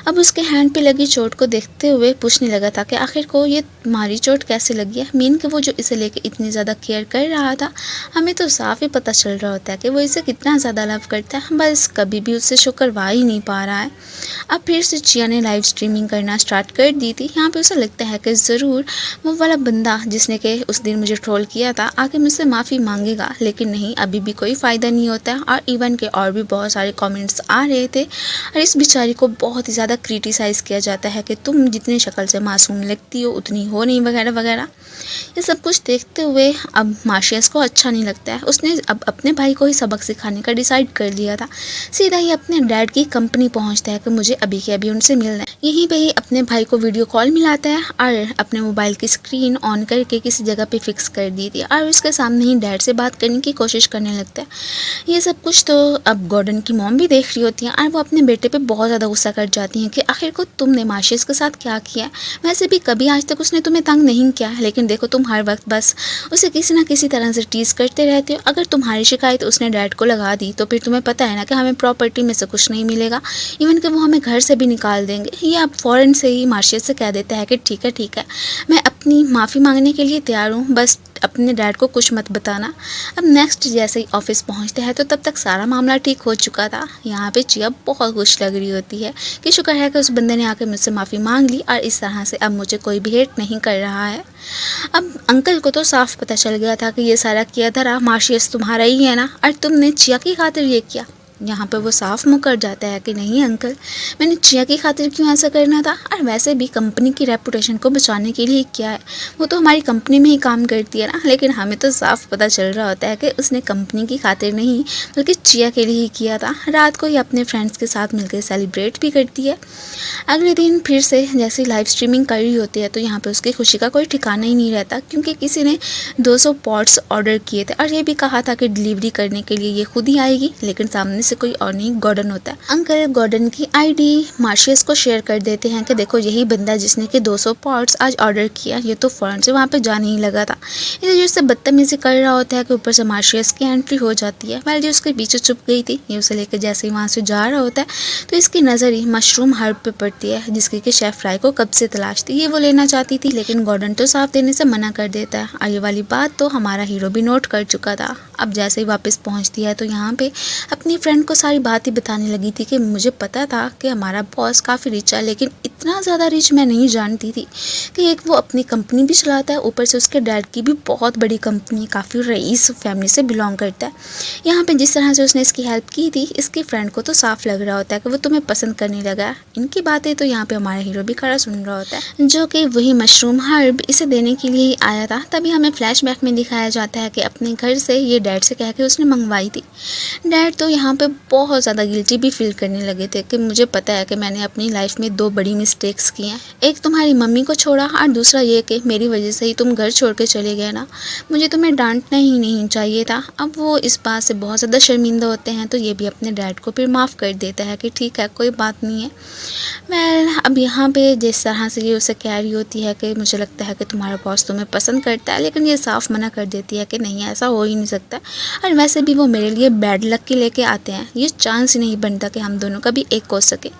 Speaker 1: अब उसके हैंड पे लगी चोट को देखते हुए पूछने लगा था कि आखिर को ये तुम्हारी चोट कैसे लगी है। मीन कि वो जो इसे लेके इतनी ज़्यादा केयर कर रहा था, हमें तो साफ ही पता चल रहा होता है कि वो इसे कितना ज़्यादा लव करता है, बस कभी भी उससे शो करवा ही नहीं पा रहा है। अब फिर से चिया ने लाइव स्ट्रीमिंग करना स्टार्ट कर दी थी। यहाँ पे उसे लगता है कि ज़रूर वो वाला बंदा जिसने कि उस दिन मुझे ट्रोल किया था आके मुझसे माफ़ी मांगेगा, लेकिन नहीं, अभी भी कोई फ़ायदा नहीं होता है। और इवन के और भी बहुत सारे कमेंट्स आ रहे थे और इस बेचारी को बहुत ही ज़्यादा क्रिटिसाइज़ किया जाता है कि तुम जितनी शक्ल से मासूम लगती हो उतनी हो नहीं वगैरह वगैरह। ये सब कुछ देखते हुए अब मार्शियस को अच्छा नहीं लगता है। उसने अब अपने भाई को ही सबक सिखाने का डिसाइड कर लिया था। सीधा ही अपने डैड की कंपनी पहुंचता है कि मुझे अभी के अभी उनसे मिलना है। यहीं पे ही अपने भाई को वीडियो कॉल मिलाता है और अपने मोबाइल की स्क्रीन ऑन करके किसी जगह पे फिक्स कर दी थी और उसके सामने ही डैड से बात करने की कोशिश करने लगता है। ये सब कुछ तो अब गॉर्डन की मॉम भी देख रही होती हैं और वो अपने बेटे पे बहुत ज़्यादा गुस्सा कर जाती हैं कि आखिर को तुमने मार्शियस के साथ क्या किया है। वैसे भी कभी आज तक उसने तुम्हें तंग नहीं किया, लेकिन देखो तुम हर वक्त बस उसे किसी ना किसी तरह से टीज़ करते रहते हो। अगर तुम्हारी शिकायत उसने डैड को लगा दी तो फिर तुम्हें पता है ना कि हमें प्रॉपर्टी में से कुछ नहीं मिलेगा, इवन कि वो हमें घर से भी निकाल देंगे। ये अब फ़ौरन से ही मार्शियस से कह देता है कि ठीक है मैं अपनी माफ़ी मांगने के लिए तैयार हूँ, बस अपने डैड को कुछ मत बताना। अब नेक्स्ट जैसे ही ऑफिस पहुंचते हैं तो तब तक सारा मामला ठीक हो चुका था। यहाँ पे चिया बहुत खुश लग रही होती है कि शुक्र है कि उस बंदे ने आके मुझसे माफ़ी मांग ली और इस तरह से अब मुझे कोई भी हेट नहीं कर रहा है। अब अंकल को तो साफ पता चल गया था कि ये सारा किया धरा मार्शियस तुम्हारा ही है ना, और तुमने चिया की खातिर ये किया। यहाँ पे वो साफ मुकर जाता है कि नहीं अंकल, मैंने चिया की खातिर क्यों ऐसा करना था, और वैसे भी कंपनी की रेपुटेशन को बचाने के लिए किया है। वो तो हमारी कंपनी में ही काम करती है ना। लेकिन हमें तो साफ पता चल रहा होता है कि उसने कंपनी की खातिर नहीं बल्कि चिया के लिए ही किया था। रात को ही अपने फ्रेंड्स के साथ मिलकर सेलिब्रेट भी करती है। अगले दिन फिर से जैसे लाइव स्ट्रीमिंग कर रही होती है तो यहाँ पे उसकी खुशी का कोई ठिकाना ही नहीं रहता, क्योंकि किसी ने 200 पॉट्स ऑर्डर किए थे और ये भी कहा था कि डिलीवरी करने के लिए ये खुद ही आएगी, लेकिन सामने से कोई और नहीं गॉर्डन होता है। अंकल गॉर्डन की आईडी मार्शियस को शेयर कर देते हैं कि देखो यही बंदा जिसने कि 200 पॉट्स आज ऑर्डर किया। ये तो फौरन से वहाँ पे जाने ही लगा था। इसे जिससे बदतमीजी कर रहा होता है कि ऊपर से मार्शियस की एंट्री हो जाती है। वेल जो उसके पीछे छुप गई थी, ये उसे लेकर जैसे ही वहाँ से जा रहा होता है तो इसकी नज़र ही मशरूम हर्ब पे पड़ती है, जिसकी कि शेफ फ्राई को कब से तलाश थी। ये वो लेना चाहती थी, लेकिन गॉर्डन तो साफ देने से मना कर देता है। और ये वाली बात तो हमारा हीरो भी नोट कर चुका था। अब जैसे ही वापस पहुंचती है तो यहाँ पे अपनी फ्रेंड को सारी बात ही बताने लगी थी कि मुझे पता था कि हमारा बॉस काफ़ी रिच है, लेकिन इतना ज़्यादा रिच मैं नहीं जानती थी कि एक वो अपनी कंपनी भी चलाता है, ऊपर से उसके डैड की भी बहुत बड़ी कंपनी, काफ़ी रईस फैमिली से बिलोंग करता है। यहाँ पे जिस तरह से उसने इसकी हेल्प की थी, इसकी फ्रेंड को तो साफ लग रहा होता है कि वो तुम्हें पसंद करने लगा। इनकी बातें तो यहाँ पे हमारा हीरो भी खड़ा सुन रहा होता है, जो कि वही मशरूम हर्ब इसे देने के लिए ही आया था। तभी हमें फ्लैशबैक में दिखाया जाता है कि अपने घर से ये डैड से कह के उसने मंगवाई थी। डैड तो यहाँ पे बहुत ज़्यादा गिल्टी भी फील करने लगे थे कि मुझे पता है कि मैंने अपनी लाइफ में 2 बड़ी मिस्टेक्स की हैं। एक तुम्हारी मम्मी को छोड़ा और दूसरा ये कि मेरी वजह से ही तुम घर छोड़ के चले गए ना, मुझे तुम्हें डांटना ही नहीं चाहिए था। अब वो इस बात से बहुत ज़्यादा शर्मिंदा होते हैं तो ये भी अपने डैड को फिर माफ़ कर देता है कि ठीक है कोई बात नहीं है। वेल अब यहाँ पे जिस तरह से ये उसे कह रही होती है कि मुझे लगता है कि तुम्हारा बॉस तुम्हें पसंद करता है, लेकिन ये साफ मना कर देती है कि नहीं ऐसा हो ही नहीं सकता, और वैसे भी वो मेरे लिए बैड लक के लेके आते हैं, ये चांस ही नहीं बनता कि हम दोनों का भी एक हो सके।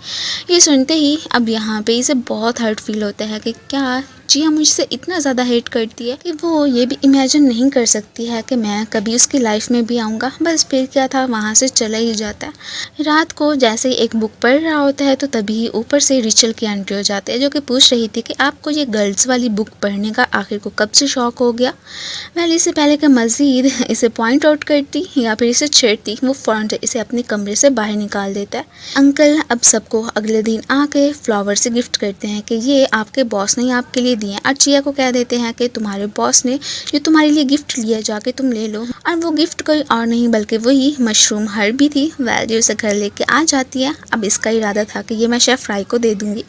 Speaker 1: ये सुनते ही अब यहाँ पे इसे बहुत हर्ट फील होता है कि क्या चिया मुझसे इतना ज़्यादा हेट करती है कि वो ये भी इमेजिन नहीं कर सकती है कि मैं कभी उसकी लाइफ में भी आऊँगा। बस फिर क्या था, वहाँ से चला ही जाता है। रात को जैसे ही एक बुक पढ़ रहा होता है तो तभी ऊपर से रिचल की एंट्री हो जाती है, जो कि पूछ रही थी कि आपको ये गर्ल्स वाली बुक पढ़ने का आखिर को कब से शौक हो गया। वेल इससे पहले कि मज़ीद इसे पॉइंट आउट करती या फिर इसे छेड़ती, वो फ़ौरन इसे अपने कमरे से बाहर निकाल देता है। अंकल अब सबको अगले दिन आके फ्लावर से गिफ्ट करते हैं कि ये आपके बॉस ने आपके लिए दिए, और चिया को कह देते हैं कि तुम्हारे बॉस ने जो तुम्हारे लिए गिफ्ट लिया जाके तुम ले लो। और वो गिफ्ट कोई और नहीं बल्कि वही मशरूम हर्ब भी थी। वेल जो उसे घर लेके आ जाती है। अब इसका इरादा था कि ये मैं शेफ फ्राई को दे दूंगी,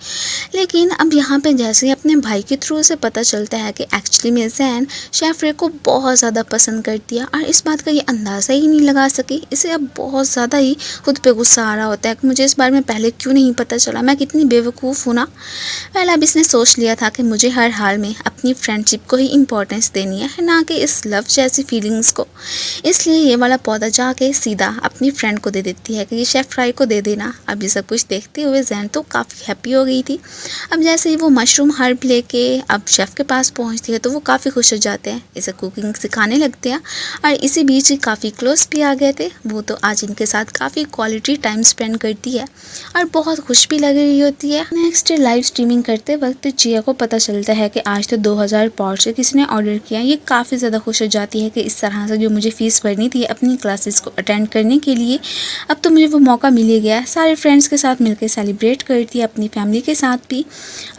Speaker 1: लेकिन अब यहाँ पे जैसे ही अपने भाई के थ्रू से पता चलता है कि एक्चुअली में जैन शेफ फ्राई को बहुत ज़्यादा पसंद करती है, और इस बात का ये अंदाज़ा ही नहीं लगा सकी। इसे अब बहुत ज़्यादा ही खुद पे गुस्सा आ रहा होता है कि मुझे इस बारे में पहले क्यों नहीं पता चला, मैं कितनी बेवकूफ़ हूँ ना। वेल अब इसने सोच लिया था कि मुझे हर हाल में अपनी फ्रेंडशिप को ही इम्पोर्टेंस देनी है, ना कि इस लव जैसी फीलिंग्स को। इसलिए ये वाला पौधा जाके सीधा अपनी फ्रेंड को दे देती है कि ये शेफ फ्राई को दे देना। अब ये सब कुछ देखते हुए जैन तो काफ़ी हैप्पी हो गई थी। अब जैसे ही वो मशरूम हर्ब लेके अब शेफ़ के पास पहुंचती है तो वो काफ़ी खुश हो जाते हैं, इसे कुकिंग सिखाने लगते हैं। और इसी बीच काफ़ी क्लोज भी आ गए थे। वो तो आज इनके साथ काफ़ी क्वालिटी टाइम स्पेंड करती है और बहुत खुश भी लग रही होती है। नेक्स्ट लाइव स्ट्रीमिंग करते वक्त चिया को पता चलता है कि आज तो 2000 पॉट से किसी ने ऑर्डर किया। ये काफ़ी ज़्यादा खुश हो जाती है कि इस तरह से जो मुझे फ़ीस भरनी थी अपनी क्लासेस को अटेंड करने के लिए, अब तो मुझे वो मौका मिल ही गया। सारे फ्रेंड्स के साथ मिलकर सेलिब्रेट करती है, अपनी फैमिली के साथ भी।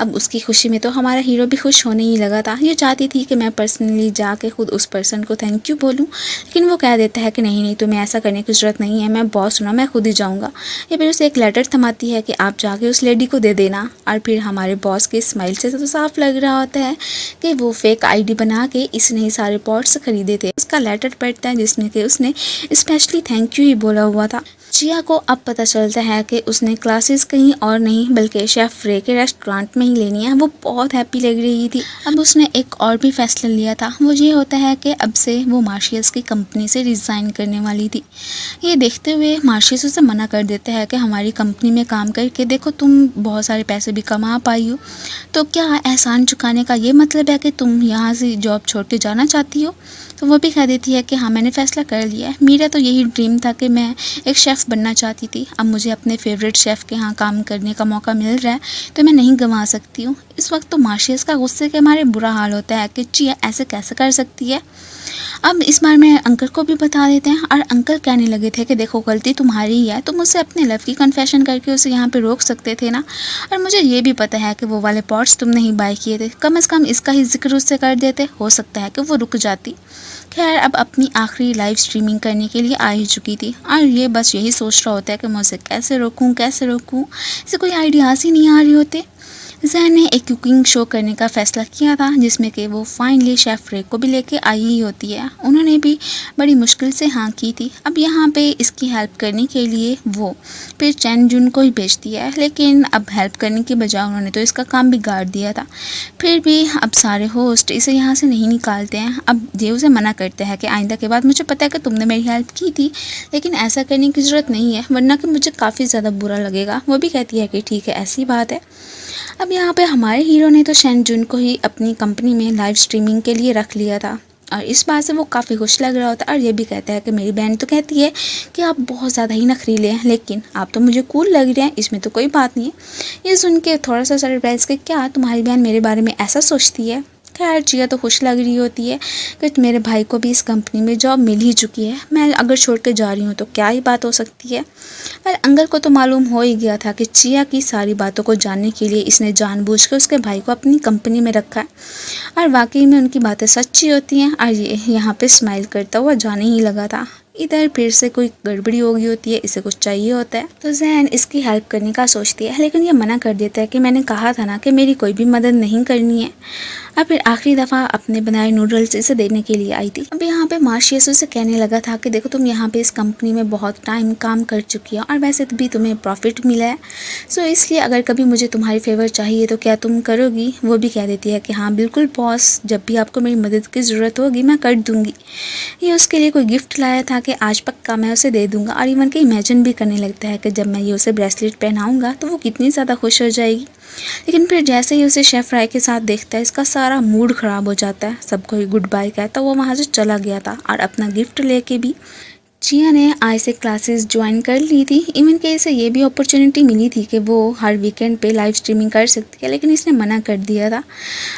Speaker 1: अब उसकी खुशी में तो हमारा हीरो भी खुश होने ही लगा था। ये चाहती थी कि मैं पर्सनली जाके खुद उस पर्सन को थैंक यू बोलूँ, लेकिन वो कह देता है कि नहीं नहीं तुम्हें ऐसा करने की ज़रूरत नहीं है, मैं बॉस हूँ ना, मैं खुद ही जाऊँगा। ये फिर उसे एक लेटर थमाती है कि आप जाके उस लेडी को दे देना। और फिर हमारे बॉस के स्माइल से तो साफ लग रहा होता है कि वो फेक आईडी बना के इसने ही सारे पॉट्स खरीदे थे। उसका लेटर पढ़ पड़ता है जिसमें कि उसने स्पेशली थैंक यू ही बोला हुआ था। जिया को अब पता चलता है कि उसने क्लासेस कहीं और नहीं बल्कि शेफ़ रे के रेस्टोरेंट में ही लेनी है। वो बहुत हैप्पी लग रही थी। अब उसने एक और भी फैसला लिया था, वो ये होता है कि अब से वो मार्शियस की कंपनी से रिज़ाइन करने वाली थी। ये देखते हुए मार्शियस उसे मना कर देता है कि हमारी कंपनी में काम करके देखो तुम बहुत सारे पैसे भी कमा पाई हो, तो क्या एहसान चुकाने का ये मतलब है कि तुम यहाँ से जॉब छोड़ के जाना चाहती हो। तो वो भी कह देती है कि हाँ मैंने फ़ैसला कर लिया है, मेरा तो यही ड्रीम था कि मैं एक शेफ़ बनना चाहती थी। अब मुझे अपने फेवरेट शेफ़ के यहाँ काम करने का मौका मिल रहा है तो मैं नहीं गंवा सकती हूँ। इस वक्त तो मार्शियस का गुस्से के मारे बुरा हाल होता है कि जिया ऐसे कैसे कर सकती है। अब इस बार में अंकल को भी बता देते हैं और अंकल कहने लगे थे कि देखो गलती तुम्हारी ही है, तुम मुझसे अपने लव की कन्फेशन करके उसे यहाँ पे रोक सकते थे ना। और मुझे ये भी पता है कि वो वाले पॉट्स तुमने ही बाय किए थे, कम से कम इसका ही जिक्र उससे कर देते, हो सकता है कि वो रुक जाती। खैर अब अपनी आखिरी लाइव स्ट्रीमिंग करने के लिए आ ही चुकी थी और ये बस यही सोच रहा होता है कि मैं उसे कैसे रोकूं, इसे कोई आइडियाज़ ही नहीं आ रही होते। जैन ने एक कुकिंग शो करने का फ़ैसला किया था जिसमें कि वो फाइनली शेफ़ रे को भी लेके आई ही होती है। उन्होंने भी बड़ी मुश्किल से हाँ की थी। अब यहाँ पे इसकी हेल्प करने के लिए वो फिर चैन जुन को ही भेजती है, लेकिन अब हेल्प करने के बजाय उन्होंने तो इसका काम बिगाड़ दिया था। फिर भी अब सारे होस्ट इसे यहाँ से नहीं निकालते हैं। अब ये उसे मना करते हैं कि आइंदा के बाद मुझे पता है कि तुमने मेरी हेल्प की थी, लेकिन ऐसा करने की ज़रूरत नहीं है वरना कि मुझे काफ़ी ज़्यादा बुरा लगेगा। वो भी कहती है कि ठीक है ऐसी बात है। अब यहाँ पे हमारे हीरो ने तो शैन जुन को ही अपनी कंपनी में लाइव स्ट्रीमिंग के लिए रख लिया था और इस बात से वो काफ़ी खुश लग रहा होता है और ये भी कहता है कि मेरी बहन तो कहती है कि आप बहुत ज़्यादा ही नखरीले हैं, लेकिन आप तो मुझे कूल लग रहे हैं, इसमें तो कोई बात नहीं है। ये सुन के थोड़ा सा सरप्राइज़ कि क्या तुम्हारी बहन मेरे बारे में ऐसा सोचती है। खैर जिया तो खुश लग रही होती है कि मेरे भाई को भी इस कंपनी में जॉब मिल ही चुकी है, मैं अगर छोड़ के जा रही हूँ तो क्या ही बात हो सकती है। पर अंकल को तो मालूम हो ही गया था कि जिया की सारी बातों को जानने के लिए इसने जानबूझकर उसके भाई को अपनी कंपनी में रखा है और वाकई में उनकी बातें सच्ची होती हैं। और ये यहाँ पे स्माइल करता हुआ जाने ही लगा था। इधर फिर से कोई गड़बड़ी हो गई होती है, इसे कुछ चाहिए होता है तो जैन इसकी हेल्प करने का सोचती है, लेकिन ये मना कर देता है कि मैंने कहा था ना कि मेरी कोई भी मदद नहीं करनी है। अब फिर आखिरी दफ़ा अपने बनाए नूडल्स इसे देने के लिए आई थी। अब यहाँ पे मार्शियस उसे कहने लगा था कि देखो तुम यहाँ पे इस कंपनी में बहुत टाइम काम कर चुकी हो और वैसे भी तुम्हें प्रॉफिट मिला है, सो इसलिए अगर कभी मुझे तुम्हारी फेवर चाहिए तो क्या तुम करोगी। वो भी कह देती है कि हाँ बिल्कुल बॉस, जब भी आपको मेरी मदद की ज़रूरत होगी मैं कर दूँगी। ये उसके लिए कोई गिफ्ट लाया था कि आज पक्का मैं उसे दे दूँगा और इवन के इमेजिन भी करने लगता है कि जब मैं ये उसे ब्रेसलेट पहनाऊँगा तो वो कितनी ज़्यादा खुश हो जाएगी। लेकिन फिर जैसे ही उसे शेफ़ राय के साथ देखता है इसका सारा मूड ख़राब हो जाता है। सबको ही गुड बाय कहता वो वहाँ से चला गया था और अपना गिफ्ट लेके भी। जिया ने आज से क्लासेस ज्वाइन कर ली थी। इवन के इसे ये भी अपॉर्चुनिटी मिली थी कि वो हर वीकेंड पे लाइव स्ट्रीमिंग कर सकती है, लेकिन इसने मना कर दिया था।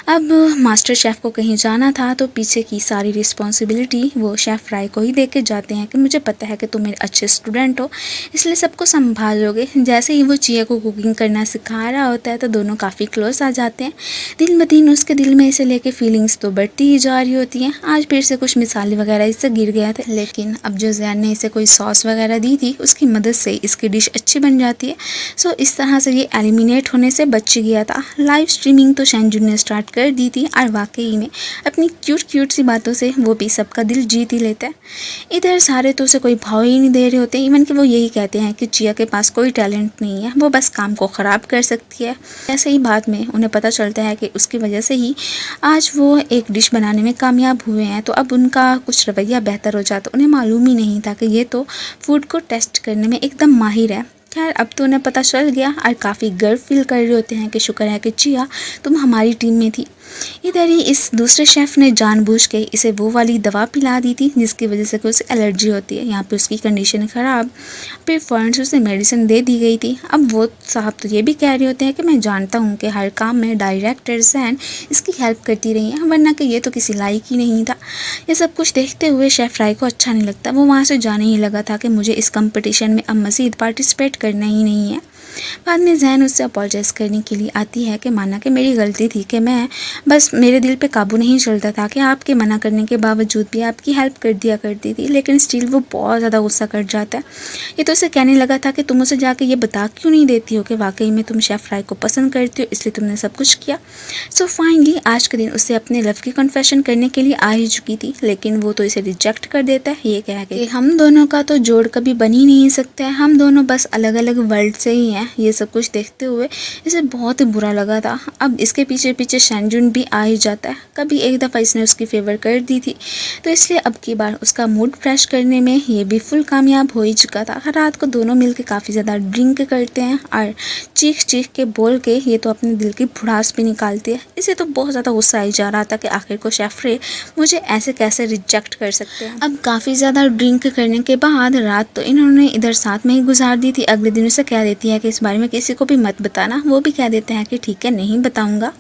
Speaker 1: अब मास्टर शेफ़ को कहीं जाना था तो पीछे की सारी रिस्पॉन्सिबिलिटी वो शेफ़ राय को ही दे के जाते हैं कि मुझे पता है कि तुम मेरे अच्छे स्टूडेंट हो इसलिए सबको संभालोगे। जैसे ही वो जिया को कुकिंग करना सिखा रहा होता है तो दोनों काफ़ी क्लोज आ जाते हैं। दिन ब दिन उसके दिल में इसे लेके फीलिंग्स तो बढ़ती ही जा रही होती हैं। आज फिर से कुछ मिसालें वगैरह इससे गिर गया था, लेकिन अब जो ने इसे कोई सॉस वगैरह दी थी उसकी मदद से इसकी डिश अच्छी बन जाती है। सो इस तरह से ये एलिमिनेट होने से बच गया था। लाइव स्ट्रीमिंग तो शैनजुन ने स्टार्ट कर दी थी और वाकई में अपनी क्यूट सी बातों से वो भी सबका दिल जीत ही लेता है। इधर सारे तो उसे कोई भाव ही नहीं दे रहे होते, इवन कि वो यही कहते हैं कि जिया के पास कोई टैलेंट नहीं है, वो बस काम को ख़राब कर सकती है। ऐसे ही बाद में उन्हें पता चलता है कि उसकी वजह से ही आज वो एक डिश बनाने में कामयाब हुए हैं, तो अब उनका कुछ रवैया बेहतर हो जाता। उन्हें मालूम ही नहीं था कि ये तो फूड को टेस्ट करने में एकदम माहिर है। खैर अब तो उन्हें पता चल गया और काफ़ी गर्व फील कर रहे होते हैं कि शुक्र है कि जिया तुम हमारी टीम में थी। इधर ही इस दूसरे शेफ़ ने जानबूझ के इसे वो वाली दवा पिला दी थी जिसकी वजह से उसे एलर्जी होती है। यहाँ पे उसकी कंडीशन ख़राब, फिर फ़ौरन से उसे मेडिसिन दे दी गई थी। अब वो साहब तो ये भी कह रहे होते हैं कि मैं जानता हूँ कि हर काम में डायरेक्टर जैन इसकी हेल्प करती रही है, वरना कि ये तो किसी लायक ही नहीं था। ये सब कुछ देखते हुए शेफ़ राय को अच्छा नहीं लगता। वो वहाँ से जाने ही लगा था कि मुझे इस कंपटीशन में अब मज़ीद पार्टिसिपेट करना ही नहीं है। बाद में जैन उससे अपोलोजाइज़ करने के लिए आती है कि माना कि मेरी गलती थी कि मैं बस मेरे दिल पे काबू नहीं चलता था कि आपके मना करने के बावजूद भी आपकी हेल्प कर दिया करती थी, लेकिन स्टिल वो बहुत ज़्यादा गुस्सा कर जाता है। ये तो उसे कहने लगा था कि तुम उसे जाके ये बता क्यों नहीं देती हो कि वाकई में तुम शेफ़ फ्राई को पसंद करती हो, इसलिए तुमने सब कुछ किया। सो फाइनली आज के दिन उसे अपने लव की कन्फेशन करने के लिए आ ही चुकी थी, लेकिन वो तो इसे रिजेक्ट कर देता है, ये कह के हम दोनों का तो जोड़ कभी बन ही नहीं सकता है, हम दोनों बस अलग अलग वर्ल्ड से ही हैं। ये सब कुछ देखते हुए इसे बहुत ही बुरा लगा था। अब इसके पीछे पीछे शैनजुन भी आ ही जाता है। कभी एक दफ़ा इसने उसकी फेवर कर दी थी, तो इसलिए अब की बार उसका मूड फ्रेश करने में ये भी फुल कामयाब हो ही चुका था। रात को दोनों मिलकर काफ़ी ज़्यादा ड्रिंक करते हैं और चीख चीख के बोल के ये तो अपने दिल की भड़ास भी निकालती है। इसे तो बहुत ज़्यादा गुस्सा आई जा रहा था कि आखिर को शेफ रे मुझे ऐसे कैसे रिजेक्ट कर सकते हैं। अब काफ़ी ज़्यादा ड्रिंक करने के बाद रात तो इन्होंने इधर साथ में ही गुजार दी थी। अगले दिन उसे कह देती है कि इस बारे में किसी को भी मत बताना। वो भी कह देते हैं कि ठीक है, नहीं बताऊंगा।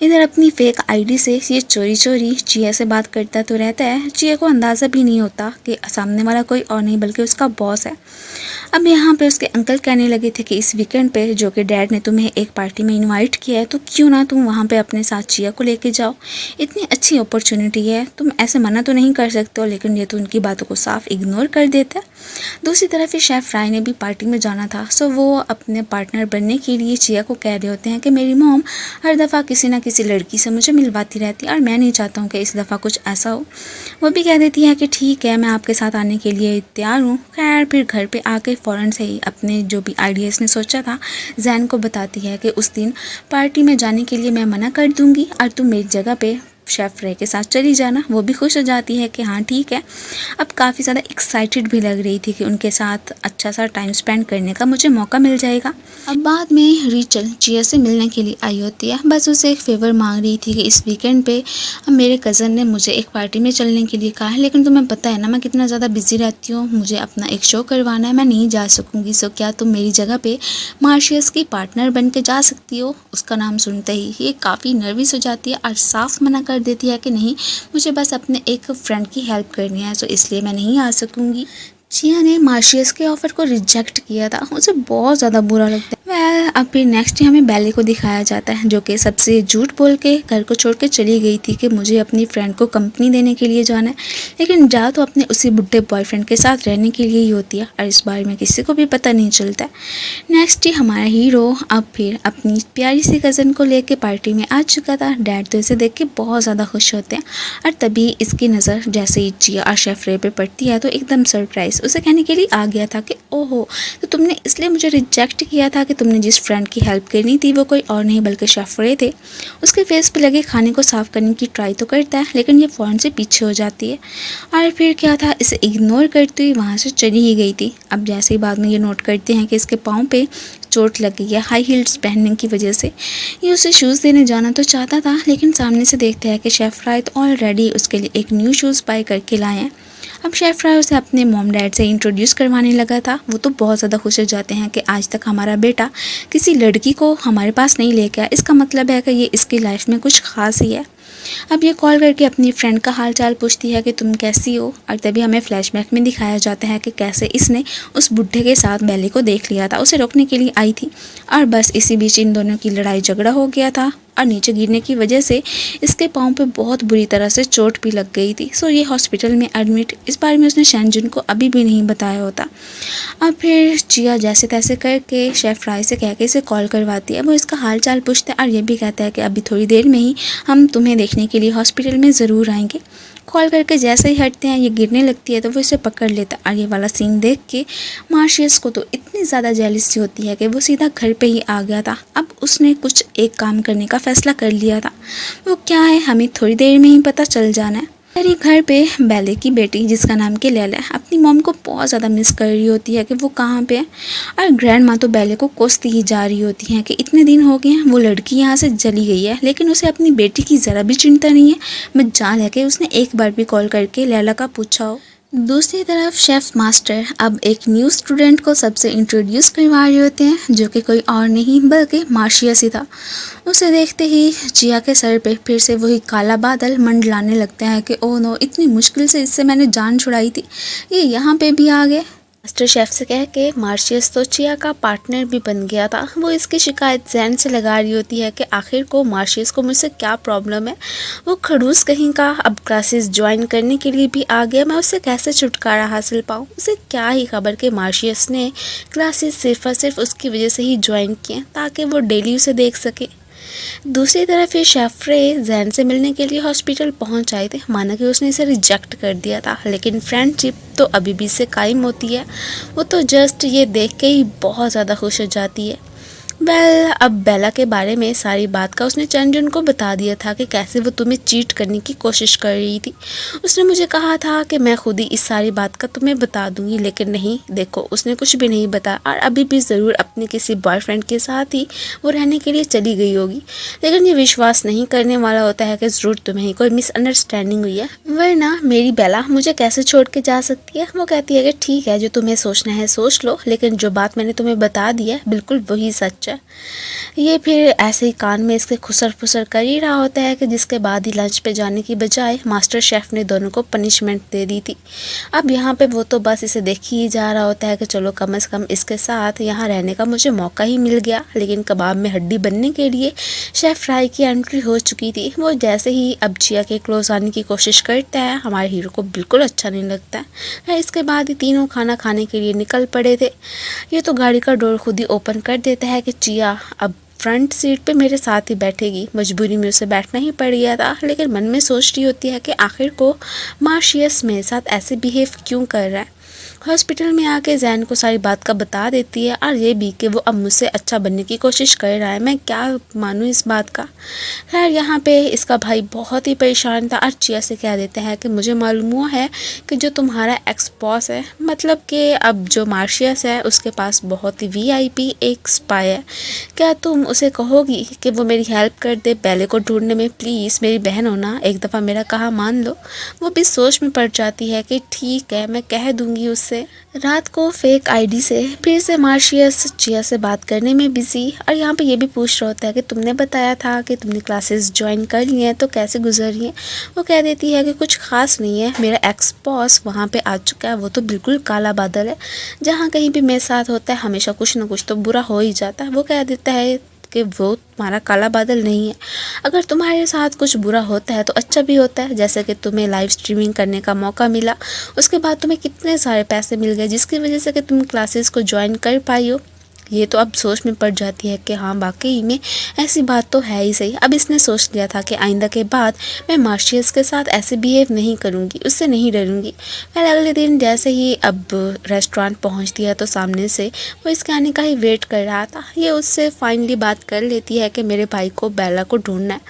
Speaker 1: इधर अपनी फेक आईडी से ये चोरी चोरी चिया से बात करता तो रहता है। चिया को अंदाज़ा भी नहीं होता कि सामने वाला कोई और नहीं बल्कि उसका बॉस है। अब यहाँ पे उसके अंकल कहने लगे थे कि इस वीकेंड पे जो कि डैड ने तुम्हें एक पार्टी में इनवाइट किया है, तो क्यों ना तुम वहाँ पे अपने साथ चिया को लेके जाओ। इतनी अच्छी अपॉर्चुनिटी है, तुम ऐसे मना तो नहीं कर सकते हो। लेकिन ये तो उनकी बातों को साफ इग्नोर कर देता है। दूसरी तरफ ही शेफ फ्राई ने भी पार्टी में जाना था, सो वो अपने पार्टनर बनने के लिए चिया को कह रहे होते हैं कि मेरी मॉम हर दफ़ा किसी ना किसी लड़की से मुझे मिलवाती रहती है और मैं नहीं चाहता हूँ कि इस दफ़ा कुछ ऐसा हो। वो भी कह देती है कि ठीक है, मैं आपके साथ आने के लिए तैयार हूँ। खैर फिर घर पे आके फ़ौरन से ही अपने जो भी आइडियाज़ ने सोचा था जैन को बताती है कि उस दिन पार्टी में जाने के लिए मैं मना कर दूँगी और तुम मेरी जगह पे शेफ रे के साथ चली जाना। वो भी खुश हो जाती है कि हाँ ठीक है। अब काफ़ी ज़्यादा एक्साइटेड भी लग रही थी कि उनके साथ अच्छा सा टाइम स्पेंड करने का मुझे मौका मिल जाएगा। अब बाद में रीचल चिया से मिलने के लिए आई होती है। बस उसे एक फेवर मांग रही थी कि इस वीकेंड पे मेरे कज़न ने मुझे एक पार्टी में चलने के लिए कहा है, लेकिन तुम्हें पता है ना मैं कितना ज़्यादा बिजी रहती हूँ, मुझे अपना एक शो करवाना है, मैं नहीं जा सकूँगी। सो क्या तुम मेरी जगह पे मार्शियस की पार्टनर बन के जा सकती हो। उसका नाम सुनते ही ये काफ़ी नर्वस हो जाती है और साफ मना कर देती है कि नहीं, मुझे बस अपने एक फ्रेंड की हेल्प करनी है, सो इसलिए मैं नहीं आ सकूँगी। चिया ने मार्शियस के ऑफ़र को रिजेक्ट किया था, उसे बहुत ज़्यादा बुरा लगता है। अब फिर नेक्स्ट डे हमें बैले को दिखाया जाता है, जो कि सबसे झूठ बोल के घर को छोड़ के चली गई थी कि मुझे अपनी फ्रेंड को कंपनी देने के लिए जाना है, लेकिन जा तो अपने उसी बुढ़े बॉयफ्रेंड के साथ रहने के लिए ही होती है और इस बारे में किसी को भी पता नहीं चलता है। नेक्स्ट डे हमारा हीरो अब फिर अपनी प्यारी सी कज़न को लेके पार्टी में आ चुका था। डैड तो इसे देख के बहुत ज़्यादा खुश होते हैं और तभी इसकी नज़र जैसे ही चिया और शेफ रे पे पड़ती है तो एकदम सरप्राइज उसे कहने के लिए आ गया था कि ओहो, तो तुमने इसलिए मुझे रिजेक्ट किया था कि तुमने जिस फ्रेंड की हेल्प करनी थी वो कोई और नहीं बल्कि शेफ रे थे। उसके फेस पे लगे खाने को साफ करने की ट्राई तो करता है, लेकिन ये फ़ौरन से पीछे हो जाती है और फिर क्या था, इसे इग्नोर करती हुई वहाँ से चली ही गई थी। अब जैसे ही बाद में ये नोट करते हैं कि इसके पाँव पे चोट लग गई है हाई हील्स पहनने की वजह से। ये उसे शूज़ देने जाना तो चाहता था, लेकिन सामने से देखते हैं कि शेफ फ्राई तो ऑलरेडी उसके लिए एक न्यू शूज़ बाय करके लाए हैं। अब शेफ फ्राई उसे अपने मॉम डैड से इंट्रोड्यूस करवाने लगा था। वो तो बहुत ज़्यादा खुश हो जाते हैं कि आज तक हमारा बेटा किसी लड़की को हमारे पास नहीं लेके आया, इसका मतलब है कि ये इसकी लाइफ में कुछ ख़ास ही है। अब ये कॉल करके अपनी फ्रेंड का हाल चाल पूछती है कि तुम कैसी हो, और तभी हमें फ्लैशबैक में दिखाया जाता है कि कैसे इसने उस बुढ़े के साथ बैले को देख लिया था, उसे रोकने के लिए आई थी और बस इसी बीच इन दोनों की लड़ाई झगड़ा हो गया था और नीचे गिरने की वजह से इसके पाँव पे बहुत बुरी तरह से चोट भी लग गई थी। सो ये हॉस्पिटल में एडमिट, इस बारे में उसने शैनजुन को अभी भी नहीं बताया होता। अब फिर चिया जैसे तैसे करके शेफ फ्राई से कह के इसे कॉल करवाती है। वो इसका हाल चाल पूछता है और ये भी कहता है कि अभी थोड़ी देर में ही हम तुम्हें देखने के लिए हॉस्पिटल में ज़रूर आएंगे। कॉल करके जैसे ही हटते हैं ये गिरने लगती है तो वो इसे पकड़ लेता है और ये वाला सीन देख के मार्शियस को तो इतनी ज़्यादा जेलसी होती है कि वो सीधा घर पे ही आ गया था। अब उसने कुछ एक काम करने का फ़ैसला कर लिया था, वो क्या है हमें थोड़ी देर में ही पता चल जाना है। मेरे घर पे बैले की बेटी जिसका नाम के लैला है अपनी मॉम को बहुत ज़्यादा मिस कर रही होती है कि वो कहाँ पे है, और ग्रैंड माँ तो बैले को कोसती ही जा रही होती हैं कि इतने दिन हो गए हैं वो लड़की यहाँ से चली गई है, लेकिन उसे अपनी बेटी की ज़रा भी चिंता नहीं है। मैं जान है कि उसने एक बार भी कॉल करके लैला का पूछा हो। दूसरी तरफ शेफ़ मास्टर अब एक न्यू स्टूडेंट को सबसे इंट्रोड्यूस करवा रहे होते हैं, जो कि कोई और नहीं बल्कि मार्शियस ही था। उसे देखते ही चिया के सर पे फिर से वही काला बादल मंडलाने लगता है कि ओह नो, इतनी मुश्किल से इससे मैंने जान छुड़ाई थी, ये यहाँ पे भी आ गए। मास्टर शेफ से कह के मार्शियस तो चिया का पार्टनर भी बन गया था। वो इसकी शिकायत जैन से लगा रही होती है कि आखिर को मार्शियस को मुझसे क्या प्रॉब्लम है, वो खड़ूस कहीं का अब क्लासेस ज्वाइन करने के लिए भी आ गया, मैं उससे कैसे छुटकारा हासिल पाऊँ। उसे क्या ही खबर कि मार्शियस ने क्लासेस सिर्फ और सिर्फ उसकी वजह से ही ज्वाइन किए ताकि वो डेली उसे देख सके। दूसरी तरफ ये शेफ्रे जैन से मिलने के लिए हॉस्पिटल पहुंच आए थे। माना कि उसने इसे रिजेक्ट कर दिया था, लेकिन फ्रेंडशिप तो अभी भी इससे कायम होती है। वो तो जस्ट ये देख के ही बहुत ज़्यादा खुश हो जाती है। अब बेला के बारे में सारी बात का उसने चंजन को बता दिया था कि कैसे वो तुम्हें चीट करने की कोशिश कर रही थी। उसने मुझे कहा था कि मैं खुद ही इस सारी बात का तुम्हें बता दूंगी, लेकिन नहीं, देखो उसने कुछ भी नहीं बताया और अभी भी ज़रूर अपने किसी बॉयफ्रेंड के साथ ही वो रहने के लिए चली गई होगी। लेकिन ये विश्वास नहीं करने वाला होता है कि ज़रूर तुम्हें ही कोई मिसअंडरस्टैंडिंग हुई है, वरना मेरी बेला मुझे कैसे छोड़ के जा सकती है। वो कहती है कि ठीक है, जो तुम्हें सोचना है सोच लो, लेकिन जो बात मैंने तुम्हें बता दी है बिल्कुल वही सच है। ये फिर ऐसे ही कान में इसके खुसर फुसर कर ही रहा होता है कि जिसके बाद ही लंच पे जाने की बजाय मास्टर शेफ ने दोनों को पनिशमेंट दे दी थी। अब यहाँ पे वो तो बस इसे देख ही जा रहा होता है कि चलो कम से कम इसके साथ यहाँ रहने का मुझे मौका ही मिल गया। लेकिन कबाब में हड्डी बनने के लिए शेफ फ्राई की एंट्री हो चुकी थी। वो जैसे ही अब चिया के क्लोज आने की कोशिश करता है, हमारे हीरो को बिल्कुल अच्छा नहीं लगता है। इसके बाद ही तीनों खाना खाने के लिए निकल पड़े थे। ये तो गाड़ी का डोर खुद ही ओपन कर देता है कि चिया अब फ्रंट सीट पे मेरे साथ ही बैठेगी। मजबूरी में उसे बैठना ही पड़ गया था, लेकिन मन में सोच रही होती है कि आखिर को मार्शियस मेरे साथ ऐसे बिहेव क्यों कर रहा है। हॉस्पिटल में आके जैन को सारी बात का बता देती है और ये भी कि वो अब मुझसे अच्छा बनने की कोशिश कर रहा है। मैं क्या मानूँ इस बात का। खैर यहाँ पे इसका भाई बहुत ही परेशान था और चिया से कह देता है कि मुझे मालूम हुआ है कि जो तुम्हारा एक्स बॉस है, मतलब कि अब जो मार्शियस है, उसके पास बहुत ही वीआईपी एक स्पाई है। क्या तुम उसे कहोगी कि वो मेरी हेल्प कर दे बेले को ढूंढने में? प्लीज़ मेरी बहन हो ना, एक दफ़ा मेरा कहा मान लो। वो भी सोच में पड़ जाती है कि ठीक है, मैं कह दूंगी उससे। रात को फेक आईडी से फिर से मार्शियस चिया से बात करने में बिजी और यहाँ पे ये भी पूछ रहा होता है कि तुमने बताया था कि तुमने क्लासेस ज्वाइन कर ली हैं, तो कैसे गुजर रही हैं? वो कह देती है कि कुछ खास नहीं है, मेरा एक्स बॉस वहाँ पे आ चुका है। वो तो बिल्कुल काला बादल है, जहाँ कहीं भी मेरे साथ होता है हमेशा कुछ ना कुछ तो बुरा हो ही जाता है। वो कह देता है कि वो तुम्हारा काला बादल नहीं है, अगर तुम्हारे साथ कुछ बुरा होता है तो अच्छा भी होता है। जैसे कि तुम्हें लाइव स्ट्रीमिंग करने का मौका मिला, उसके बाद तुम्हें कितने सारे पैसे मिल गए जिसकी वजह से कि तुम क्लासेस को ज्वाइन कर पाई हो। ये तो अब सोच में पड़ जाती है कि हाँ वाकई में ऐसी बात तो है ही सही। अब इसने सोच लिया था कि आइंदा के बाद मैं मार्शियस के साथ ऐसे बिहेव नहीं करूँगी, उससे नहीं डरूँगी। फिर अगले दिन जैसे ही अब रेस्टोरेंट पहुँचती है तो सामने से वो इसके आने का ही वेट कर रहा था। ये उससे फाइनली बात कर लेती है कि मेरे भाई को बेला को ढूंढना है,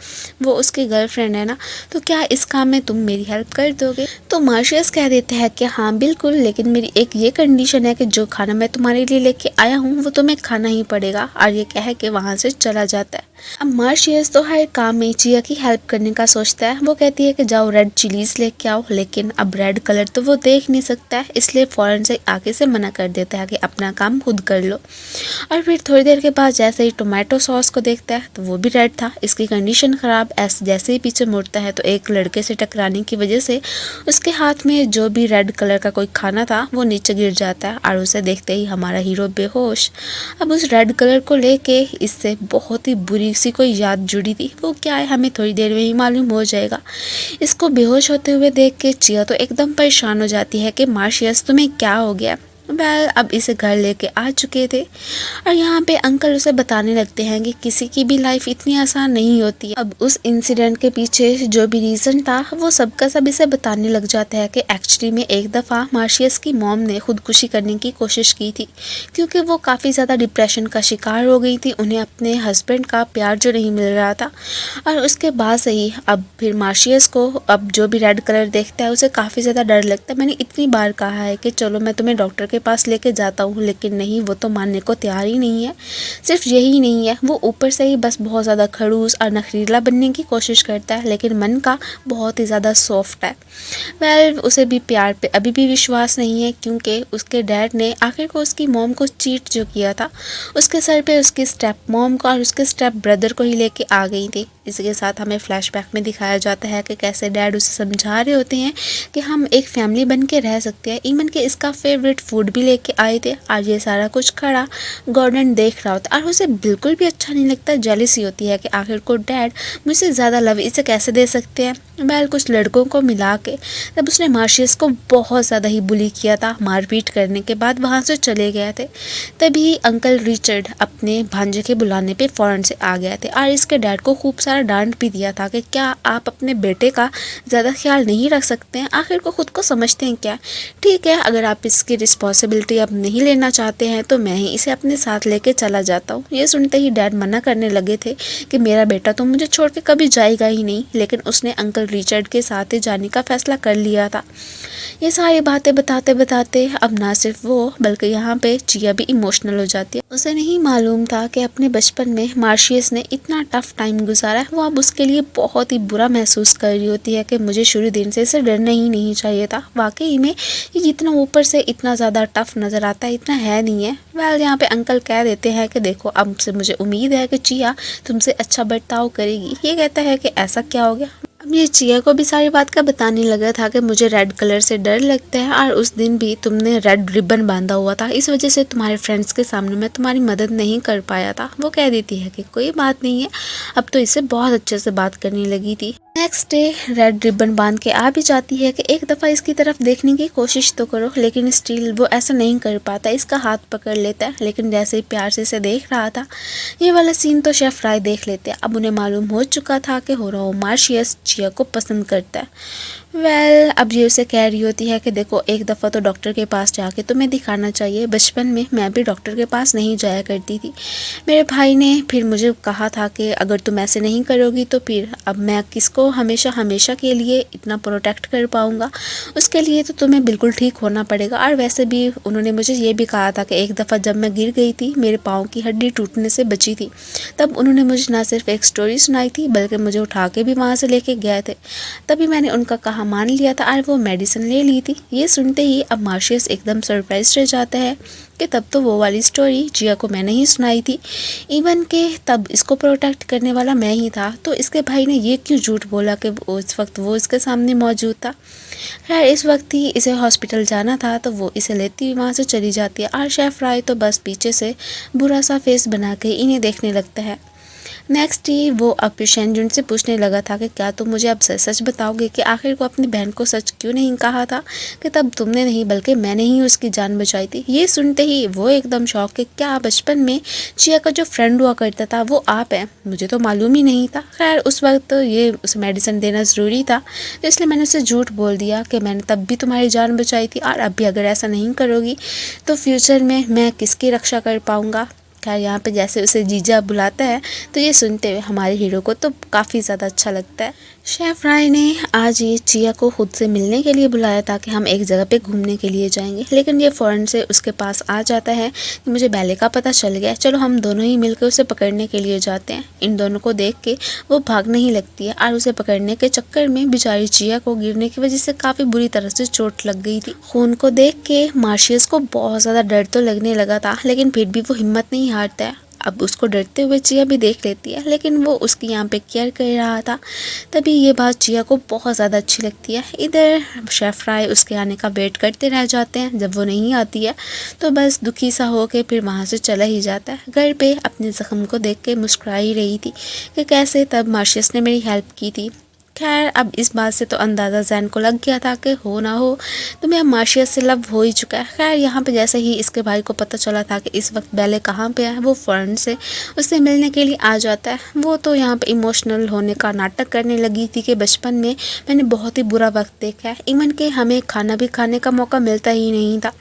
Speaker 1: वो उसकी गर्लफ्रेंड है ना, तो क्या इस काम में तुम मेरी हेल्प कर दोगे? तो मार्शियस कह देते हैं कि हाँ बिल्कुल, लेकिन मेरी एक ये कंडीशन है कि जो खाना मैं तुम्हारे लिए लेके आया हूँ वो तुम्हें खाना ही पड़ेगा। और ये कह के वहाँ से चला जाता है। अब मार्शियस तो हर काम में चिया की हेल्प करने का सोचता है। वो कहती है कि जाओ रेड चिलीज लेके आओ, लेकिन अब रेड कलर तो वो देख नहीं सकता है, इसलिए फ़ौरन से आगे से मना कर देता है कि अपना काम खुद कर लो। और फिर थोड़ी देर के बाद जैसे ही टोमेटो सॉस को देखता है तो वो भी रेड था, इसकी कंडीशन ख़राब। ऐसे जैसे ही पीछे मुड़ता है तो एक लड़के से टकराने की वजह से उसके हाथ में जो भी रेड कलर का कोई खाना था वो नीचे गिर जाता है और उसे देखते ही हमारा हीरो बेहोश। अब उस रेड कलर को लेके इससे बहुत ही बुरी सी कोई याद जुड़ी थी। वो क्या है हमें थोड़ी देर में ही मालूम हो जाएगा। इसको बेहोश होते हुए देख के चिया तो एकदम परेशान हो जाती है कि मार्शियस तुम्हें क्या हो गया। अब इसे घर लेके आ चुके थे और यहाँ पे अंकल उसे बताने लगते हैं कि किसी की भी लाइफ इतनी आसान नहीं होती है। अब उस इंसिडेंट के पीछे जो भी रीज़न था वो सबका सब इसे बताने लग जाता है कि एक्चुअली में एक दफ़ा मार्शियस की मॉम ने खुदकुशी करने की कोशिश की थी, क्योंकि वो काफ़ी ज़्यादा डिप्रेशन का शिकार हो गई थी। उन्हें अपने हस्बैंड का प्यार जो नहीं मिल रहा था और उसके बाद से ही अब फिर मार्शियस को अब जो भी रेड कलर देखता है उसे काफ़ी ज़्यादा डर लगता है। मैंने इतनी बार कहा है कि चलो मैं तुम्हें डॉक्टर के पास लेके जाता हूँ, लेकिन नहीं, वो तो मानने को तैयार ही नहीं है। सिर्फ यही नहीं है, वो ऊपर से ही बस बहुत ज़्यादा खड़ूस और नखरीला बनने की कोशिश करता है, लेकिन मन का बहुत ही ज़्यादा सॉफ्ट है। उसे भी प्यार पे अभी भी विश्वास नहीं है, क्योंकि उसके डैड ने आखिर को उसकी मॉम को चीट जो किया था उसके सर पे उसकी स्टेप मॉम को और उसके स्टेप ब्रदर को ही लेके आ गई थी। इसके साथ हमें फ्लैशबैक में दिखाया जाता है कि कैसे डैड उसे समझा रहे होते हैं कि हम एक फैमिली बन के रह सकते हैं। इवन कि इसका फेवरेट फूड भी लेके आए थे। आज ये सारा कुछ खड़ा गॉर्डन देख रहा होता और उसे बिल्कुल भी अच्छा नहीं लगता। जेलिसी होती है कि आखिर को डैड मुझसे ज़्यादा लव इसे कैसे दे सकते हैं। वेल कुछ लड़कों को मिला के तब उसने मार्शियस को बहुत ज़्यादा ही बुली किया था। मारपीट करने के बाद वहाँ से चले गए थे। तभी अंकल रिचर्ड अपने भांजे के बुलाने पे फ़ौरन से आ गए थे और इसके डैड को खूब सारा डांट भी दिया था कि क्या आप अपने बेटे का ज़्यादा ख्याल नहीं रख सकते हैं, आखिर को खुद को समझते हैं क्या। ठीक है, अगर आप इसकी रिस्पॉन्सिबिलिटी अब नहीं लेना चाहते हैं तो मैं ही इसे अपने साथ लेके चला जाता हूँ। ये सुनते ही डैड मना करने लगे थे कि मेरा बेटा तो मुझे छोड़ के कभी जाएगा ही नहीं, लेकिन उसने अंकल रिचर्ड के साथ ही जाने का फैसला कर लिया था। ये सारी बातें बताते बताते अब ना सिर्फ वो बल्कि यहाँ पे चिया भी इमोशनल हो जाती है। उसे नहीं मालूम था कि अपने बचपन में मार्शियस ने इतना टफ टाइम गुजारा है। वो अब उसके लिए बहुत ही बुरा महसूस कर रही होती है कि मुझे शुरू दिन से इसे डरना ही नहीं चाहिए था। वाकई में ये जितना ऊपर से इतना ज़्यादा टफ नज़र आता है इतना है नहीं है। वेल यहाँ पे अंकल कह देते हैं कि देखो अब से मुझे उम्मीद है कि चिया तुमसे अच्छा बर्ताव करेगी। ये कहता है कि ऐसा क्या हो गया। अब ये चिया को भी सारी बात का बताने लगा था कि मुझे रेड कलर से डर लगता है और उस दिन भी तुमने रेड रिबन बांधा हुआ था, इस वजह से तुम्हारे फ्रेंड्स के सामने मैं तुम्हारी मदद नहीं कर पाया था। वो कह देती है कि कोई बात नहीं है। अब तो इससे बहुत अच्छे से बात करने लगी थी। नेक्स्ट डे रेड रिबन बांध के आ भी जाती है कि एक दफ़ा इसकी तरफ देखने की कोशिश तो करो, लेकिन स्टिल वो ऐसा नहीं कर पाता। इसका हाथ पकड़ लेता है, लेकिन जैसे ही प्यार से इसे देख रहा था। ये वाला सीन तो शेफ फ्राई देख लेते हैं। अब उन्हें मालूम हो चुका था कि होराओ मार्शियस चिया को पसंद करता है। वेल अब ये उसे कह रही होती है कि देखो एक दफ़ा तो डॉक्टर के पास जाके तुम्हें दिखाना चाहिए। बचपन में मैं भी डॉक्टर के पास नहीं जाया करती थी। मेरे भाई ने फिर मुझे कहा था कि अगर तुम ऐसे नहीं करोगी तो फिर अब मैं किसको हमेशा हमेशा के लिए इतना प्रोटेक्ट कर पाऊँगा। उसके लिए तो तुम्हें बिल्कुल ठीक होना पड़ेगा। और वैसे भी उन्होंने मुझे ये भी कहा था कि एक दफ़ा जब मैं गिर गई थी, मेरे पाँव की हड्डी टूटने से बची थी, तब उन्होंने मुझे ना सिर्फ एक स्टोरी सुनाई थी बल्कि मुझे उठा के भी वहाँ से लेके गए थे। तभी मैंने उनका कहा मान लिया था और वो मेडिसिन ले ली थी। ये सुनते ही अब मार्शियस एकदम सरप्राइज रह जाता है कि तब तो वो वाली स्टोरी जिया को मैंने ही सुनाई थी। इवन के तब इसको प्रोटेक्ट करने वाला मैं ही था, तो इसके भाई ने ये क्यों झूठ बोला कि उस वक्त वो इसके सामने मौजूद था। खैर इस वक्त ही इसे हॉस्पिटल जाना था तो वो इसे लेती हुई वहाँ से चली जाती है और शेफ फ्राई तो बस पीछे से बुरा सा फेस बना के इन्हें देखने लगता है। नेक्स्ट ही वो अब शेनजुन से पूछने लगा था कि क्या तुम मुझे अब सच बताओगे कि आखिर को अपनी बहन को सच क्यों नहीं कहा था कि तब तुमने नहीं बल्कि मैंने ही उसकी जान बचाई थी। ये सुनते ही वो एकदम शॉक कि क्या बचपन में चिया का जो फ्रेंड हुआ करता था वो आप हैं, मुझे तो मालूम ही नहीं था। खैर उस वक्त तो ये उसे मेडिसिन देना ज़रूरी था, तो इसलिए मैंने उसे झूठ बोल दिया कि मैंने तब भी तुम्हारी जान बचाई थी और अब भी अगर ऐसा नहीं करोगी तो फ्यूचर में मैं किसकी रक्षा कर पाऊँगा। खैर यहाँ पे जैसे उसे जीजा बुलाता है तो ये सुनते हुए हमारे हीरो को तो काफ़ी ज़्यादा अच्छा लगता है। शेफ फ्राई ने आज ये चिया को खुद से मिलने के लिए बुलाया था कि हम एक जगह पे घूमने के लिए जाएंगे, लेकिन ये फ़ौरन से उसके पास आ जाता है कि मुझे बैले का पता चल गया, चलो हम दोनों ही मिलकर उसे पकड़ने के लिए जाते हैं। इन दोनों को देख के वो भागने ही लगती है और उसे पकड़ने के चक्कर में बेचारी चिया को गिरने की वजह से काफ़ी बुरी तरह से चोट लग गई थी। खून को देख के मार्शियस को बहुत ज़्यादा डर तो लगने लगा था, लेकिन फिर भी वो हिम्मत नहीं हारता है। अब उसको डरते हुए चिया भी देख लेती है, लेकिन वो उसकी यहाँ पे केयर कर रहा था। तभी ये बात चिया को बहुत ज़्यादा अच्छी लगती है। इधर शेफ फ्राई उसके आने का वेट करते रह जाते हैं। जब वो नहीं आती है तो बस दुखी सा हो के फिर वहाँ से चला ही जाता है। घर पे अपने ज़ख्म को देख के मुस्कुरा ही रही थी कि कैसे तब मार्शियस ने मेरी हेल्प की थी। खैर अब इस बात से तो अंदाज़ा जैन को लग गया था कि हो ना हो तो मैं मार्शियस से लव हो ही चुका है। खैर यहाँ पे जैसे ही इसके भाई को पता चला था कि इस वक्त बैले कहाँ पे है, वो फ़ौरन से उससे मिलने के लिए आ जाता है। वो तो यहाँ पे इमोशनल होने का नाटक करने लगी थी कि बचपन में मैंने बहुत ही बुरा वक्त देखा है, इवन कि हमें खाना भी खाने का मौका मिलता ही नहीं था,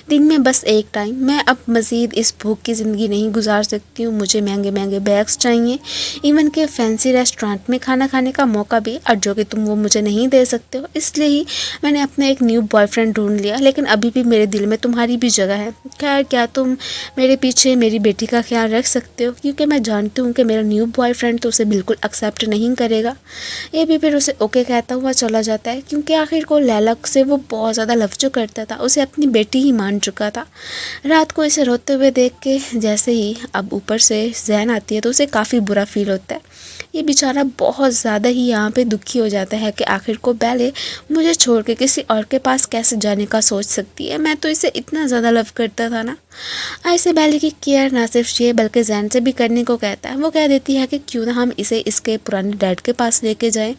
Speaker 1: दिन में बस एक टाइम। मैं अब मज़ीद इस भूख की ज़िंदगी नहीं गुजार सकती हूँ, मुझे महंगे महंगे बैग्स चाहिए, इवन के फैंसी रेस्टोरेंट में खाना खाने का मौका भी, और जो कि तुम वो मुझे नहीं दे सकते हो। इसलिए ही मैंने अपना एक न्यू बॉयफ्रेंड ढूंढ लिया, लेकिन अभी भी मेरे दिल में तुम्हारी भी जगह है। खैर क्या तुम मेरे पीछे मेरी बेटी का ख्याल रख सकते हो, क्योंकि मैं जानती हूँ कि मेरा न्यू बॉयफ्रेंड तो उसे बिल्कुल एक्सेप्ट नहीं करेगा। ये भी फिर उसे ओके कहता हुआ चला जाता है, क्योंकि आखिर को लैला से वो बहुत ज़्यादा लव जो करता था, उसे अपनी बेटी ही मान बन चुका था। रात को इसे रोते हुए देख के जैसे ही अब ऊपर से जैन आती है तो उसे काफ़ी बुरा फील होता है। ये बेचारा बहुत ज़्यादा ही यहाँ पे दुखी हो जाता है कि आखिर को बेले मुझे छोड़ के किसी और के पास कैसे जाने का सोच सकती है, मैं तो इसे इतना ज़्यादा लव करता था ना। ऐसे बेले की केयर ना सिर्फ ये बल्कि जैन से भी करने को कहता है। वो कह देती है कि क्यों ना हम इसे इसके पुराने डैड के पास लेके जाएं।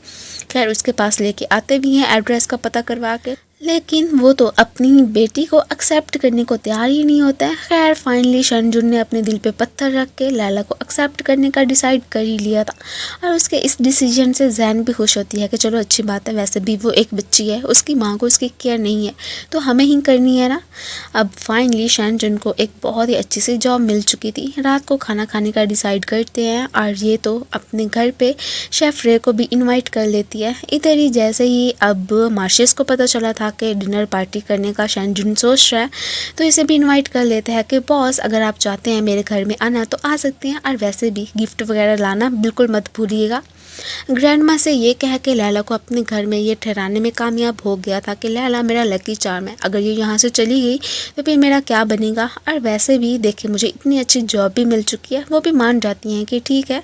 Speaker 1: खैर उसके पास लेके आते भी हैं एड्रेस का पता करवा के, लेकिन वो तो अपनी बेटी को एक्सेप्ट करने को तैयार ही नहीं होता है। खैर फाइनली शनजुन ने अपने दिल पे पत्थर रख के लैला को एक्सेप्ट करने का डिसाइड कर ही लिया था और उसके इस डिसीजन से जैन भी खुश होती है कि चलो अच्छी बात है, वैसे भी वो एक बच्ची है, उसकी माँ को उसकी केयर नहीं है तो हमें ही करनी है ना। अब फाइनली शनजुन को एक बहुत ही अच्छी सी जॉब मिल चुकी थी। रात को खाना खाने का डिसाइड करते हैं और ये तो अपने घर पे शेफ़ रे को भी इन्वाइट कर लेती है। इधर ही जैसे ही अब मार्शियस को पता चला था कि डिनर पार्टी करने का शनजुन सोच रहा है तो इसे भी इनवाइट कर लेते हैं कि बॉस अगर आप चाहते हैं मेरे घर में आना तो आ सकते हैं, और वैसे भी गिफ्ट वगैरह लाना बिल्कुल मत भूलिएगा। ग्रैंड माँ से ये कह के लैला को अपने घर में ये ठहराने में कामयाब हो गया था कि लैला मेरा लकी चार्म है, अगर ये यहाँ से चली गई तो फिर मेरा क्या बनेगा। और वैसे भी देखिए मुझे इतनी अच्छी जॉब भी मिल चुकी है, वो भी मान जाती हैं कि ठीक है।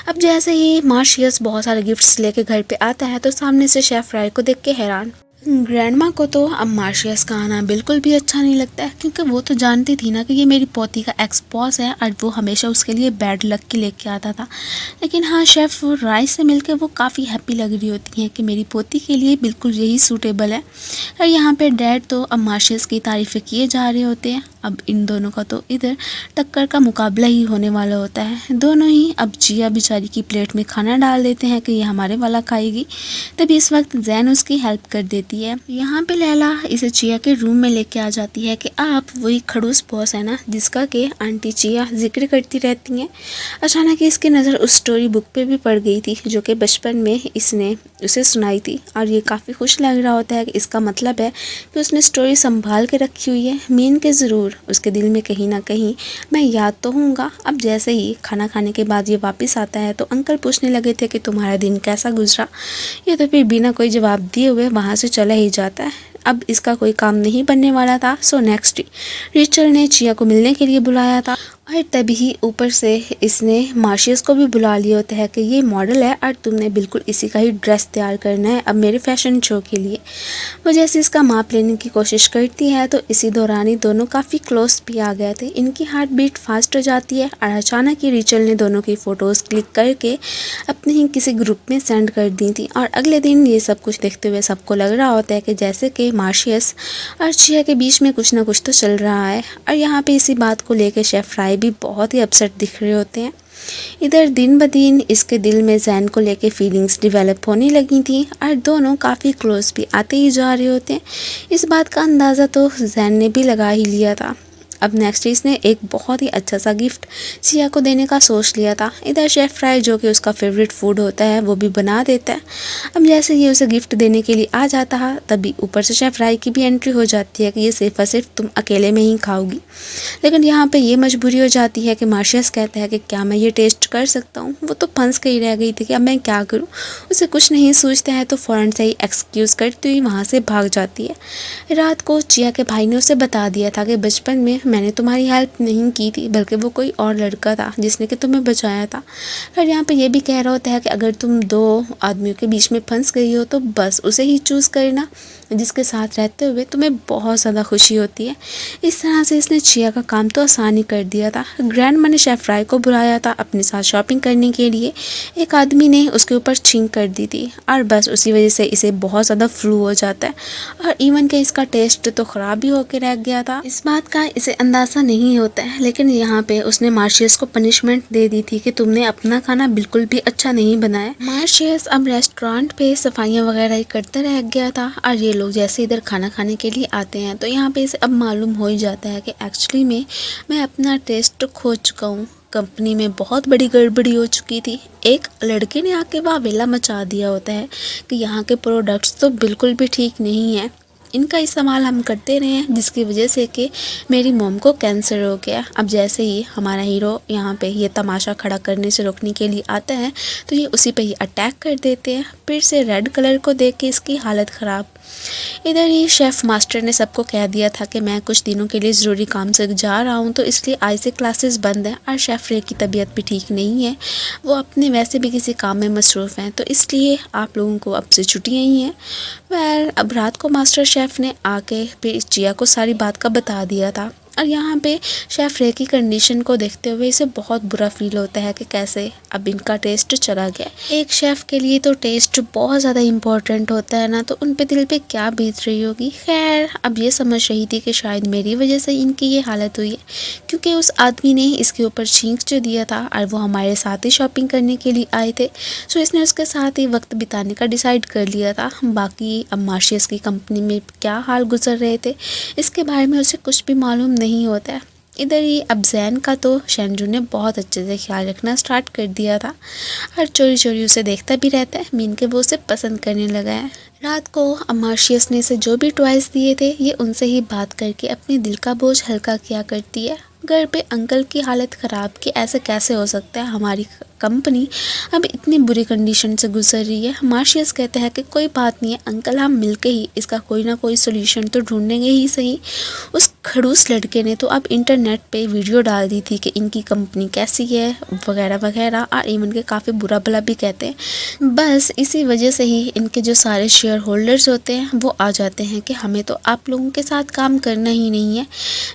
Speaker 1: अब जैसे ही मार्शियस बहुत सारे गिफ्ट्स लेके घर पे आता है तो सामने से शेफ़ राय को देख के हैरान। ग्रैंडमा को तो अब मार्शियस का आना बिल्कुल भी अच्छा नहीं लगता है, क्योंकि वो तो जानती थी ना कि ये मेरी पोती का एक्स बॉस है और वो हमेशा उसके लिए बैड लक की लेके आता था। लेकिन हाँ शेफ़ राय से मिलकर वो काफ़ी हैप्पी लग रही होती हैं कि मेरी पोती के लिए बिल्कुल यही सूटेबल है। और यहाँ पे डैड तो अब मार्शियस की तारीफ़ें किए जा रहे होते हैं। अब इन दोनों का तो इधर टक्कर का मुकाबला ही होने वाला होता है। दोनों ही अब जिया बेचारी की प्लेट में खाना डाल देते हैं कि ये हमारे वाला खाएगी, तभी इस वक्त जैन उसकी हेल्प कर देती है। यहाँ पे लैला इसे चिया के रूम में लेके आ जाती है कि आप वही खड़ूस बॉस है ना जिसका कि आंटी चिया जिक्र करती रहती हैं। अचानक ही इसकी नज़र उस स्टोरी बुक पे भी पड़ गई थी जो कि बचपन में इसने उसे सुनाई थी, और ये काफ़ी खुश लग रहा होता है कि इसका मतलब है कि उसने स्टोरी संभाल के रखी हुई है। मीन के ज़रूर उसके दिल में कहीं ना कहीं मैं याद तो हूँगा। अब जैसे ही खाना खाने के बाद ये वापस आता है तो अंकल पूछने लगे थे कि तुम्हारा दिन कैसा गुजरा। ये तो फिर बिना कोई जवाब दिए हुए वहाँ से चला ही जाता है। अब इसका कोई काम नहीं बनने वाला था। सो नेक्स्ट रिचल ने चिया को मिलने के लिए बुलाया था और तभी ऊपर से इसने मार्शियस को भी बुला लिया होता है कि ये मॉडल है और तुमने बिल्कुल इसी का ही ड्रेस तैयार करना है अब मेरे फैशन शो के लिए। वो जैसे इसका माप लेने की कोशिश करती है तो इसी दौरान ही दोनों काफ़ी क्लोज भी आ गए थे। इनकी हार्ट बीट फास्ट हो जाती है और अचानक ही रिचल ने दोनों की फ़ोटोज़ क्लिक करके अपने ही किसी ग्रुप में सेंड कर दी थी। और अगले दिन ये सब कुछ देखते हुए सबको लग रहा होता है कि जैसे कि मार्शियस और चिया के बीच में कुछ ना कुछ तो चल रहा है। और यहाँ पे इसी बात को लेकर शेफ़ राय भी बहुत ही अपसेट दिख रहे होते हैं। इधर दिन ब दिन इसके दिल में जैन को लेके फीलिंग्स डेवलप होने लगी थी और दोनों काफ़ी क्लोज भी आते ही जा रहे होते हैं। इस बात का अंदाज़ा तो जैन ने भी लगा ही लिया था। अब नेक्स्ट इसने एक बहुत ही अच्छा सा गिफ्ट चिया को देने का सोच लिया था। इधर शेफ़ फ्राई जो कि उसका फेवरेट फूड होता है वो भी बना देता है। अब जैसे ये उसे गिफ्ट देने के लिए आ जाता है तभी ऊपर से शेफ़ फ्राई की भी एंट्री हो जाती है कि ये सिर्फ और सिर्फ तुम अकेले में ही खाओगी। लेकिन यहाँ पे ये मजबूरी हो जाती है कि मार्शियस कहता है कि क्या मैं ये टेस्ट कर सकता हूँ। वो तो फंस के ही रह गई थी कि अब मैं क्या करूँ। उसे कुछ नहीं सूझता है तो फ़ौरन से ही एक्सक्यूज़ करती हुई वहाँ से भाग जाती है। रात को चिया के भाई ने उसे बता दिया था कि बचपन में मैंने तुम्हारी हेल्प नहीं की थी बल्कि वो कोई और लड़का था जिसने कि तुम्हें बचाया था। फिर यहाँ पे ये भी कह रहा होता है कि अगर तुम दो आदमियों के बीच में फंस गई हो तो बस उसे ही चूज़ करना जिसके साथ रहते हुए तुम्हें बहुत ज़्यादा खुशी होती है। इस तरह से इसने चिया का काम तो आसान ही कर दिया था। ग्रैंड माँ ने शेफ़ राय को बुलाया था अपने साथ शॉपिंग करने के लिए। एक आदमी ने उसके ऊपर छींक कर दी थी और बस उसी वजह से इसे बहुत ज़्यादा फ्लू हो जाता है और इवन के इसका टेस्ट तो ख़राब ही होकर रह गया था। इस बात का इसे अंदाज़ा नहीं होता है, लेकिन यहाँ पे उसने मार्शियस को पनिशमेंट दे दी थी कि तुमने अपना खाना बिल्कुल भी अच्छा नहीं बनाया। मार्शियस अब रेस्टोरेंट पे सफाइयाँ वगैरह ही करता रह गया था और ये लोग जैसे इधर खाना खाने के लिए आते हैं तो यहाँ पे इसे अब मालूम हो ही जाता है कि एक्चुअली में मैं अपना टेस्ट खो चुका हूँ। कंपनी में बहुत बड़ी गड़बड़ी हो चुकी थी। एक लड़के ने आके वावेला मचा दिया होता है कि यहाँ के प्रोडक्ट्स तो बिल्कुल भी ठीक नहीं है, इनका इस्तेमाल हम करते रहे हैं जिसकी वजह से कि मेरी मॉम को कैंसर हो गया। अब जैसे ही हमारा हीरो यहाँ पे ये तमाशा खड़ा करने से रोकने के लिए आता है तो ये उसी पे ही अटैक कर देते हैं। फिर से रेड कलर को देख के इसकी हालत ख़राब। इधर ही शेफ़ मास्टर ने सबको कह दिया था कि मैं कुछ दिनों के लिए ज़रूरी काम से जा रहा हूँ, तो इसलिए आज से क्लासेस बंद हैं। और शेफ़ रे की तबीयत भी ठीक नहीं है, वो अपने वैसे भी किसी काम में मसरूफ़ हैं, तो इसलिए आप लोगों को अब से छुट्टियाँ ही हैं। अब रात को मास्टर शेफ़ ने आके फिर जिया को सारी बात का बता दिया था। और यहाँ पे शेफ़ रे की कंडीशन को देखते हुए इसे बहुत बुरा फील होता है कि कैसे अब इनका टेस्ट चला गया। एक शेफ़ के लिए तो टेस्ट बहुत ज़्यादा इम्पोर्टेंट होता है ना, तो उन पे दिल पे क्या बीत रही होगी। खैर अब ये समझ रही थी कि शायद मेरी वजह से इनकी ये हालत हुई है, क्योंकि उस आदमी ने इसके ऊपर छींक जो दिया था और वो हमारे साथ ही शॉपिंग करने के लिए आए थे, सो इसने उसके साथ ही वक्त बिताने का डिसाइड कर लिया था। बाकी अब मार्शियस की कंपनी में क्या हाल गुजर रहे थे इसके बारे में उसे कुछ भी मालूम नहीं होता है। इधर ही अब जैन का तो शेंजू ने बहुत अच्छे से ख्याल रखना स्टार्ट कर दिया था और चोरी चोरी उसे देखता भी रहता है, मीन के वो उसे पसंद करने लगा है। रात को अब मार्शियस ने इसे जो भी टॉयज़ दिए थे ये उनसे ही बात करके अपने दिल का बोझ हल्का किया करती है। घर पे अंकल की हालत ख़राब कि ऐसे कैसे हो सकता है, हमारी कंपनी अब इतनी बुरी कंडीशन से गुजर रही है। मार्शियस कहते हैं कि कोई बात नहीं है अंकल, हम मिलके ही इसका कोई ना कोई सोल्यूशन तो ढूंढेंगे ही सही। उस खड़ूस लड़के ने तो अब इंटरनेट पे वीडियो डाल दी थी कि इनकी कंपनी कैसी है वगैरह वगैरह, और इवन के काफ़ी बुरा भला भी कहते हैं। बस इसी वजह से ही इनके जो सारे शेयर होल्डर्स होते हैं वो आ जाते हैं कि हमें तो आप लोगों के साथ काम करना ही नहीं है।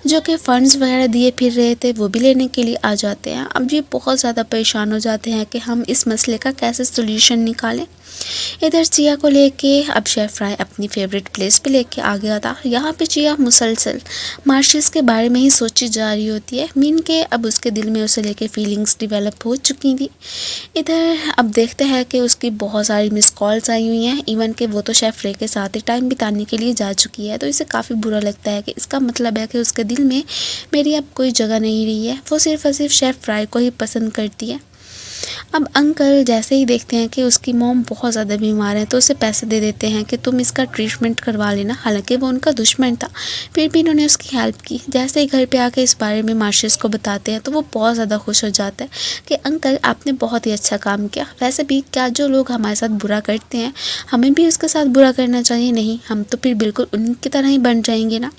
Speaker 1: जो कि फ़ंड्स वगैरह दिए फिर रहे थे वो भी लेने के लिए आ जाते हैं। अब ये बहुत ज़्यादा परेशान हो जाते हैं कि हम इस मसले का कैसे सोल्यूशन निकालें। इधर चिया को लेके अब शेफ़ फ्राई अपनी फेवरेट प्लेस पे लेके आ गया था। यहाँ पे चिया मुसलसल मार्शियस के बारे में ही सोची जा रही होती है, मीन के अब उसके दिल में उसे लेके फीलिंग्स डेवलप हो चुकी थी। इधर अब देखते हैं कि उसकी बहुत सारी मिस कॉल्स आई हुई हैं, इवन के वो तो शेफ़ रे के साथ ही टाइम बिताने के लिए जा चुकी है, तो इसे काफ़ी बुरा लगता है कि इसका मतलब है कि उसके दिल में मेरी अब कोई जगह नहीं रही है, वो सिर्फ़ और सिर्फ शेफ़ फ्राई को ही पसंद करती है। अब अंकल जैसे ही देखते हैं कि उसकी मॉम बहुत ज़्यादा बीमार है तो उसे पैसे दे देते हैं कि तुम इसका ट्रीटमेंट करवा लेना। हालांकि वो उनका दुश्मन था, फिर भी इन्होंने उसकी हेल्प की। जैसे ही घर पे आके इस बारे में मार्शियस को बताते हैं तो वो बहुत ज़्यादा खुश हो जाता है कि अंकल आपने बहुत ही अच्छा काम किया। वैसे भी क्या जो लोग हमारे साथ बुरा करते हैं हमें भी उसके साथ बुरा करना चाहिए, नहीं हम तो फिर बिल्कुल उनकी तरह ही बन जाएंगे ना।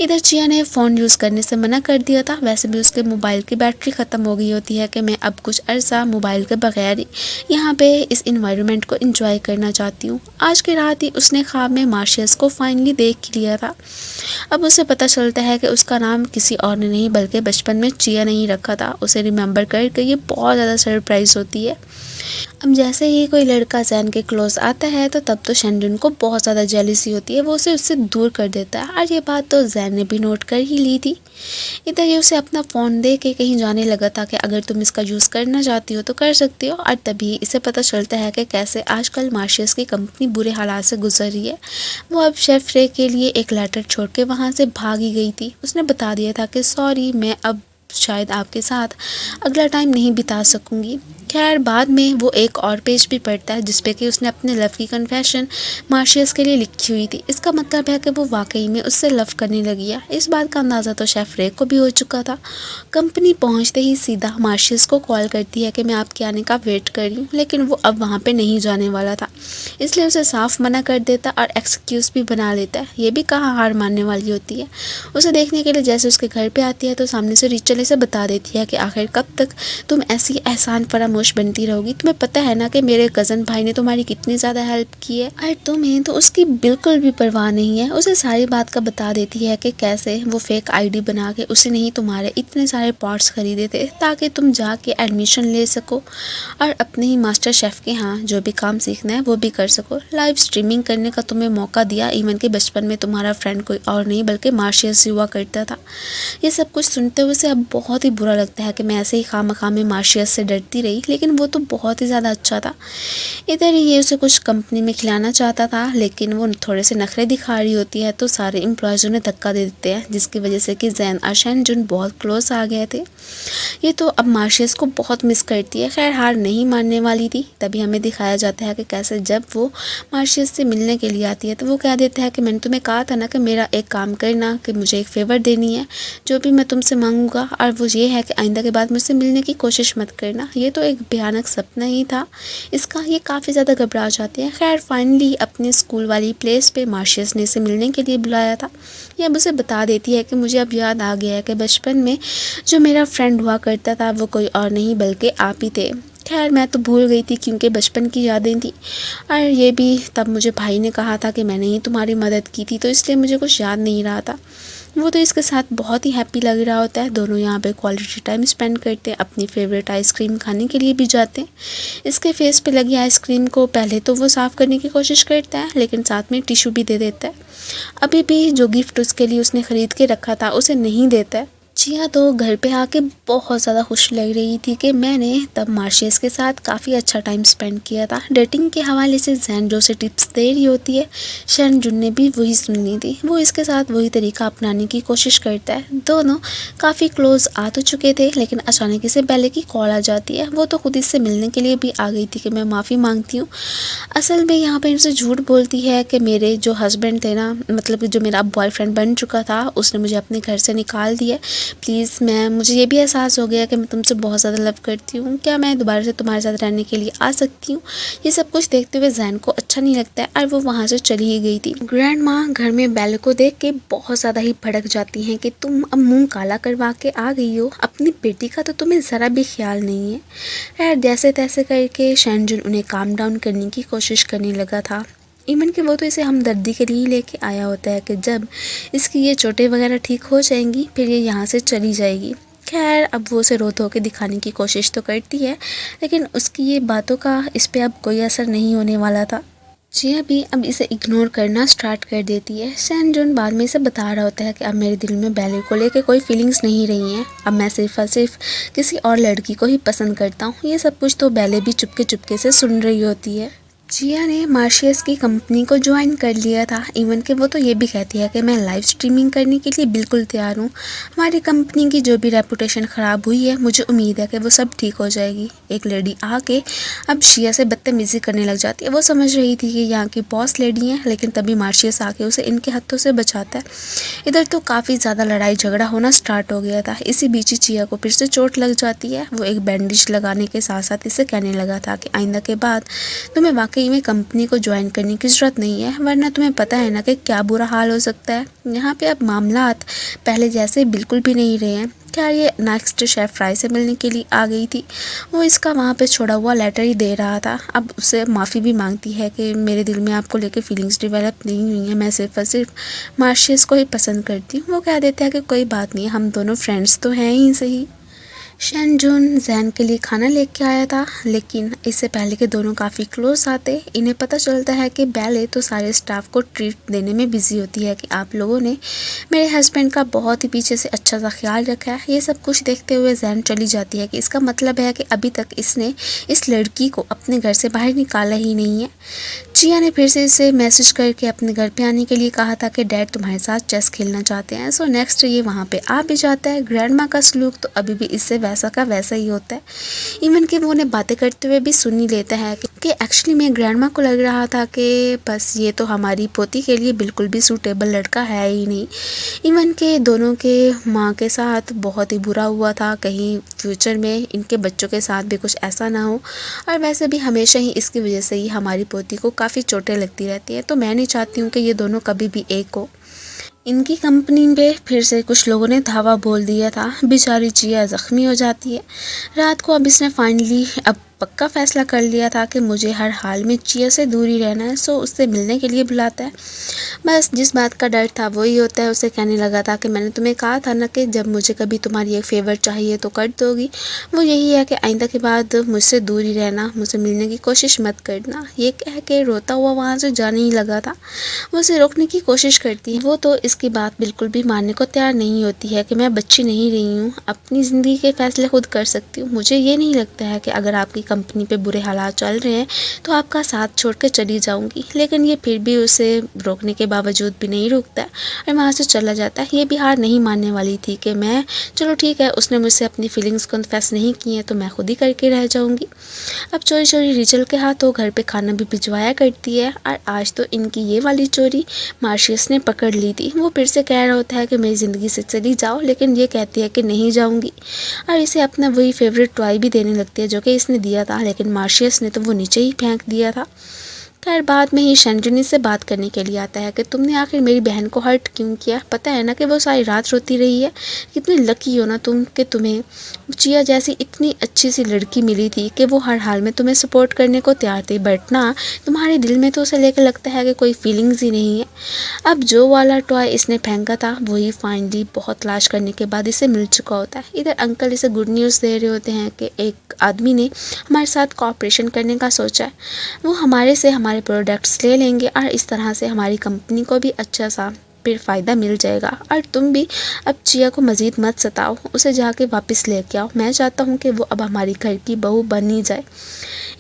Speaker 1: इधर चिया ने फ़ोन यूज़ करने से मना कर दिया था, वैसे भी उसके मोबाइल की बैटरी ख़त्म हो गई होती है कि मैं अब कुछ अर्सा मोबाइल के बगैर ही यहाँ पे इस इन्वायरमेंट को एंजॉय करना चाहती हूँ। आज की रात ही उसने ख्वाब में मार्शियस को फाइनली देख लिया था। अब उसे पता चलता है कि उसका नाम किसी और ने नहीं बल्कि बचपन में चिया ने ही रखा था। उसे रिमेंबर करके ये बहुत ज़्यादा सरप्राइज़ होती है। अब जैसे ही कोई लड़का जैन के क्लोज आता है तो तब तो शेंडन को बहुत ज़्यादा जेलसी होती है, वो उसे उससे दूर कर देता है और ये बात तो जैन ने भी नोट कर ही ली थी। इधर ये उसे अपना फ़ोन दे के कहीं जाने लगा था कि अगर तुम इसका यूज़ करना चाहती हो तो कर सकती हो। और तभी इसे पता चलता है कि कैसे आजकल मार्शियस की कंपनी बुरे हालात से गुजर रही है। वो अब शेफ़ रे के लिए एक लेटर छोड़ के वहाँ से भागी गई थी। उसने बता दिया था कि सॉरी मैं अब शायद आपके साथ अगला टाइम नहीं बिता सकूंगी। खैर बाद में वो एक और पेज भी पढ़ता है जिसपे कि उसने अपने लव की कन्फेशन मार्शियस के लिए लिखी हुई थी। इसका मतलब है कि वो वाकई में उससे लव करने लगी है। इस बात का अंदाज़ा तो शेफ़ रे को भी हो चुका था। कंपनी पहुंचते ही सीधा मार्शियस को कॉल करती है कि मैं आपके आने का वेट कर रही हूँ, लेकिन वो अब वहाँ पे नहीं जाने वाला था, इसलिए उसे साफ मना कर देता और एक्सक्यूज़ भी बना लेता है। ये भी कहाँ हार मानने वाली होती है। उसे देखने के लिए जैसे उसके घर पर आती है तो सामने से रिचल इसे बता देती है कि आखिर कब तक तुम ऐसी एहसान फरामोश बनती रहोगी। तुम्हें पता है ना कि मेरे कज़न भाई ने तुम्हारी कितनी ज़्यादा हेल्प की है और तुम्हें तो उसकी बिल्कुल भी परवाह नहीं है। उसे सारी बात का बता देती है कि कैसे वो फेक आईडी बना के उसे नहीं तुम्हारे इतने सारे पार्ट्स खरीदे थे ताकि तुम जाके एडमिशन ले सको और अपने ही मास्टर शेफ़ के यहाँ जो भी काम सीखना है वो भी कर सको। लाइव स्ट्रीमिंग करने का तुम्हें मौका दिया, इवन के बचपन में तुम्हारा फ्रेंड कोई और नहीं बल्कि मार्शियस हुआ करता था। ये सब कुछ सुनते हुए उसे अब बहुत ही बुरा लगता है कि मैं ऐसे ही खामखा में मार्शियस से डरती रही, लेकिन वो तो बहुत ही ज़्यादा अच्छा था। इधर ये उसे कुछ कंपनी में खिलाना चाहता था लेकिन वो थोड़े से नखरे दिखा रही होती है तो सारे एम्प्लॉयज़ उन्हें धक्का दे देते हैं, जिसकी वजह से कि जैन और शेंजुन बहुत क्लोज आ गए थे। ये तो अब मार्शियस को बहुत मिस करती है। खैर हार नहीं मानने वाली थी। तभी हमें दिखाया जाता है कि कैसे जब वो मार्शियस से मिलने के लिए आती है तो वो कह देता है कि मैंने तुम्हें कहा था ना कि मेरा एक काम करना कि मुझे एक फ़ेवर देनी है, जो भी मैं तुमसे मांगूंगा और वो ये है कि आइंदा के बाद मुझसे मिलने की कोशिश मत करना। ये तो एक भयानक सपना ही था इसका। ये काफ़ी ज़्यादा घबरा जाती है। खैर फाइनली अपने स्कूल वाली प्लेस पे मार्शियस ने इसे मिलने के लिए बुलाया था। ये अब उसे बता देती है कि मुझे अब याद आ गया है कि बचपन में जो मेरा फ्रेंड हुआ करता था वो कोई और नहीं बल्कि आप ही थे। खैर मैं तो भूल गई थी क्योंकि बचपन की यादें थी, और ये भी तब मुझे भाई ने कहा था कि मैंने ही तुम्हारी मदद की थी, तो इसलिए मुझे कुछ याद नहीं रहा था। वो तो इसके साथ बहुत ही हैप्पी लग रहा होता है। दोनों यहाँ पे क्वालिटी टाइम स्पेंड करते हैं, अपनी फेवरेट आइसक्रीम खाने के लिए भी जाते हैं। इसके फेस पे लगी आइसक्रीम को पहले तो वो साफ़ करने की कोशिश करता है, लेकिन साथ में टिश्यू भी दे देता है। अभी भी जो गिफ्ट उसके लिए उसने ख़रीद के रखा था उसे नहीं देता है। जिया तो घर पे आके बहुत ज़्यादा खुश लग रही थी कि मैंने तब मार्शियस के साथ काफ़ी अच्छा टाइम स्पेंड किया था। डेटिंग के हवाले से जैन जो से टिप्स दे रही होती है, शन जुन ने भी वही सुननी थी। वो इसके साथ वही तरीका अपनाने की कोशिश करता है। दोनों काफ़ी क्लोज आ तो चुके थे, लेकिन अचानक से बेले की कॉल आ जाती है। वो तो खुद इससे मिलने के लिए भी आ गई थी कि मैं माफ़ी मांगती हूँ। असल में यहाँ पर इनसे झूठ बोलती है कि मेरे जो हस्बैंड थे ना, मतलब जो मेरा बॉयफ्रेंड बन चुका था, उसने मुझे अपने घर से निकाल दिया। प्लीज़ मुझे ये भी एहसास हो गया कि मैं तुमसे बहुत ज़्यादा लव करती हूँ, क्या मैं दोबारा से तुम्हारे साथ रहने के लिए आ सकती हूँ। ये सब कुछ देखते हुए जैन को अच्छा नहीं लगता है और वो वहाँ से चली ही गई थी। ग्रैंड माँ घर में बेल को देख के बहुत ज़्यादा ही भड़क जाती हैं कि तुम अब मुँह काला करवा के आ गई हो, अपनी बेटी का तो तुम्हें ज़रा भी ख्याल नहीं है। खैर जैसे तैसे करके शैनजुन उन्हें काम डाउन करने की कोशिश करने लगा था। इवन कि वो तो इसे हमदर्दी के लिए लेके आया होता है कि जब इसकी ये चोटें वगैरह ठीक हो जाएंगी फिर ये यहाँ से चली जाएगी। खैर अब वो उसे रो धो के दिखाने की कोशिश तो करती है, लेकिन उसकी ये बातों का इस पे अब कोई असर नहीं होने वाला था। जिया भी अब इसे इग्नोर करना स्टार्ट कर देती है। शैनजुन बाद में इसे बता रहा होता है कि अब मेरे दिल में बेले को लेके कोई फीलिंग्स नहीं रही हैं, अब मैं सिर्फ और सिर्फ किसी और लड़की को ही पसंद करता हूँ। ये सब कुछ तो बेले भी चुपके चुपके से सुन रही होती है। जिया ने मार्शियस की कंपनी को ज्वाइन कर लिया था। इवन कि वो तो ये भी कहती है कि मैं लाइव स्ट्रीमिंग करने के लिए बिल्कुल तैयार हूँ। हमारी कंपनी की जो भी रेपुटेशन ख़राब हुई है, मुझे उम्मीद है कि वो सब ठीक हो जाएगी। एक लेडी आके अब शिया से बदतमीज़ी करने लग जाती है। वो समझ रही थी कि यहाँ की बॉस लेडी हैं, लेकिन तभी मार्शियस आके उसे इनके हाथों से बचाता है। इधर तो काफ़ी ज़्यादा लड़ाई झगड़ा होना स्टार्ट हो गया था। इसी बीच ही चिया को फिर से चोट लग जाती है। वो एक बैंडेज लगाने के साथ साथ इसे कहने लगा था कि आइंदा के बाद तुम्हें वाकई में कंपनी को ज्वाइन करने की ज़रूरत नहीं है, वरना तुम्हें पता है ना कि क्या बुरा हाल हो सकता है। यहाँ पे अब मामलात पहले जैसे बिल्कुल भी नहीं रहे हैं। क्या ये नेक्स्ट शेफ फ्राई से मिलने के लिए आ गई थी। वो इसका वहाँ पे छोड़ा हुआ लेटर ही दे रहा था। अब उससे माफ़ी भी मांगती है कि मेरे दिल में आपको लेके फीलिंग्स डेवलप नहीं हुई हैं, मैं सिर्फ और सिर्फ मार्शियस को ही पसंद करती हूँ। वो कह देता है कि कोई बात नहीं, हम दोनों फ्रेंड्स तो हैं ही सही। शैनजुन जैन के लिए खाना लेके आया था, लेकिन इससे पहले के दोनों काफ़ी क्लोज आते इन्हें पता चलता है कि बेले तो सारे स्टाफ को ट्रीट देने में बिजी होती है कि आप लोगों ने मेरे हस्बैंड का बहुत ही पीछे से अच्छा सा ख्याल रखा है। ये सब कुछ देखते हुए जैन चली जाती है कि इसका मतलब है कि अभी तक इसने इस लड़की को अपने घर से बाहर निकाला ही नहीं है। जिया ने फिर से इसे मैसेज करके अपने घर पे आने के लिए कहा था कि डैड तुम्हारे साथ चेस खेलना चाहते हैं। सो नेक्स्ट ये वहाँ पे आ भी जाता है। ग्रैंड माँ का सलूक तो अभी भी इससे वैसा का वैसा ही होता है। इवन कि वो उन्हें बातें करते हुए भी सुन ही लेता है कि एक्चुअली में ग्रैंड माँ को लग रहा था कि बस ये तो हमारी पोती के लिए बिल्कुल भी सूटेबल लड़का है ही नहीं। इवन के दोनों के माँ के साथ बहुत ही बुरा हुआ था, कहीं फ्यूचर में इनके बच्चों के साथ भी कुछ ऐसा ना हो। और वैसे भी हमेशा ही इसकी वजह से ही हमारी पोती को काफ़ी चोटें लगती रहती है, तो मैं नहीं चाहती हूँ कि ये दोनों कभी भी एक हो। इनकी कंपनी पे फिर से कुछ लोगों ने धावा बोल दिया था। बेचारी जिया ज़ख्मी हो जाती है। रात को अब इसने फाइनली अब पक्का फ़ैसला कर लिया था कि मुझे हर हाल में चिया से दूर ही रहना है। सो उससे मिलने के लिए बुलाता है। बस जिस बात का डर था वही होता है। उसे कहने लगा था कि मैंने तुम्हें कहा था ना कि जब मुझे कभी तुम्हारी एक फेवर चाहिए तो कर दोगी। वो यही है कि आइंदा के बाद मुझसे दूर ही रहना, मुझसे मिलने की कोशिश मत करना। ये कह के रोता हुआ वहाँ से जाने ही लगा था। वो उसे रोकने की कोशिश करती है। वो तो इसकी बात बिल्कुल भी मानने को तैयार नहीं होती है कि मैं बच्ची नहीं रही हूँ, अपनी ज़िंदगी के फ़ैसले खुद कर सकती हूँ। मुझे ये नहीं लगता है कि अगर आपकी कंपनी पे बुरे हालात चल रहे हैं तो आपका साथ छोड़ कर चली जाऊंगी। लेकिन ये फिर भी उसे रोकने के बावजूद भी नहीं रुकता है और वहाँ से चला जाता है। ये भी हार नहीं मानने वाली थी कि मैं चलो ठीक है, उसने मुझसे अपनी फीलिंग्स कन्फेस नहीं की है तो मैं खुद ही करके रह जाऊँगी। अब चोरी चोरी रिचल के हाथों घर पे खाना भी भिजवाया करती है और आज तो इनकी ये वाली चोरी मार्शियस ने पकड़ ली थी। वो फिर से कह रहा होता है कि मेरी ज़िंदगी से चली जाओ, लेकिन ये कहती है कि नहीं जाऊँगी और इसे अपना वही फेवरेट टॉय भी देने लगती है जो कि इसने दिया था, लेकिन मार्शियस ने तो वो नीचे ही फेंक दिया था। खैर बाद में ही शंजुनी से बात करने के लिए आता है कि तुमने आखिर मेरी बहन को हर्ट क्यों किया, पता है ना कि वो सारी रात रोती रही है। कितनी लकी हो ना तुम कि तुम्हें चिया जैसी इतनी अच्छी सी लड़की मिली थी कि वो हर हाल में तुम्हें सपोर्ट करने को तैयार थी, बट ना तुम्हारे दिल में तो उसे लेकर लगता है कि कोई फीलिंग्स ही नहीं है। अब जो वाला टॉय इसने फेंका था वही फाइनली बहुत तलाश करने के बाद इसे मिल चुका होता है। इधर अंकल इसे गुड न्यूज़ दे रहे होते हैं कि एक आदमी ने हमारे साथ कोऑपरेशन करने का सोचा है, वो हमारे से हमारे प्रोडक्ट्स ले लेंगे और इस तरह से हमारी कंपनी को भी अच्छा सा फिर फ़ायदा मिल जाएगा। और तुम भी अब चिया को मज़ीद मत सताओ, उसे जाके वापस लेके आओ। मैं चाहता हूँ कि वो अब हमारी घर की बहू बन ही जाए।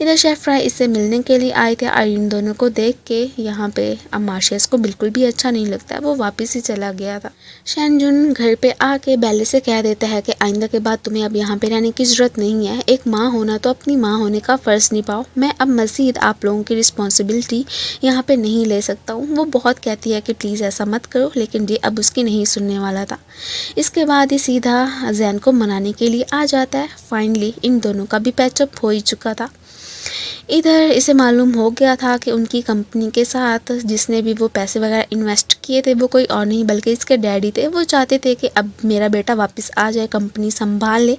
Speaker 1: इधर शेफ फ्राई इससे मिलने के लिए आए थे और इन दोनों को देख के यहाँ पे अब मार्शियस को बिल्कुल भी अच्छा नहीं लगता है, वो वापस ही चला गया था। शैनजुन घर पे आके बेले से कह देता है कि आइंदा के बाद तुम्हें अब यहाँ पे रहने की ज़रूरत नहीं है, एक माँ होना तो अपनी माँ होने का फ़र्ज़ निभाओ। मैं अब मज़ीद आप लोगों की रिस्पॉन्सिबिलिटी यहाँ पे नहीं ले सकता हूँ। वो बहुत कहती है कि प्लीज़ ऐसा मत करो, लेकिन ये अब उसकी नहीं सुनने वाला था। इसके बाद ही सीधा जैन को मनाने के लिए आ जाता है। फाइनली इन दोनों का भी पैचअप हो ही चुका था। इधर इसे मालूम हो गया था कि उनकी कंपनी के साथ जिसने भी वो पैसे वगैरह इन्वेस्ट किए थे वो कोई और नहीं बल्कि इसके डैडी थे। वो चाहते थे कि अब मेरा बेटा वापस आ जाए, कंपनी संभाल ले,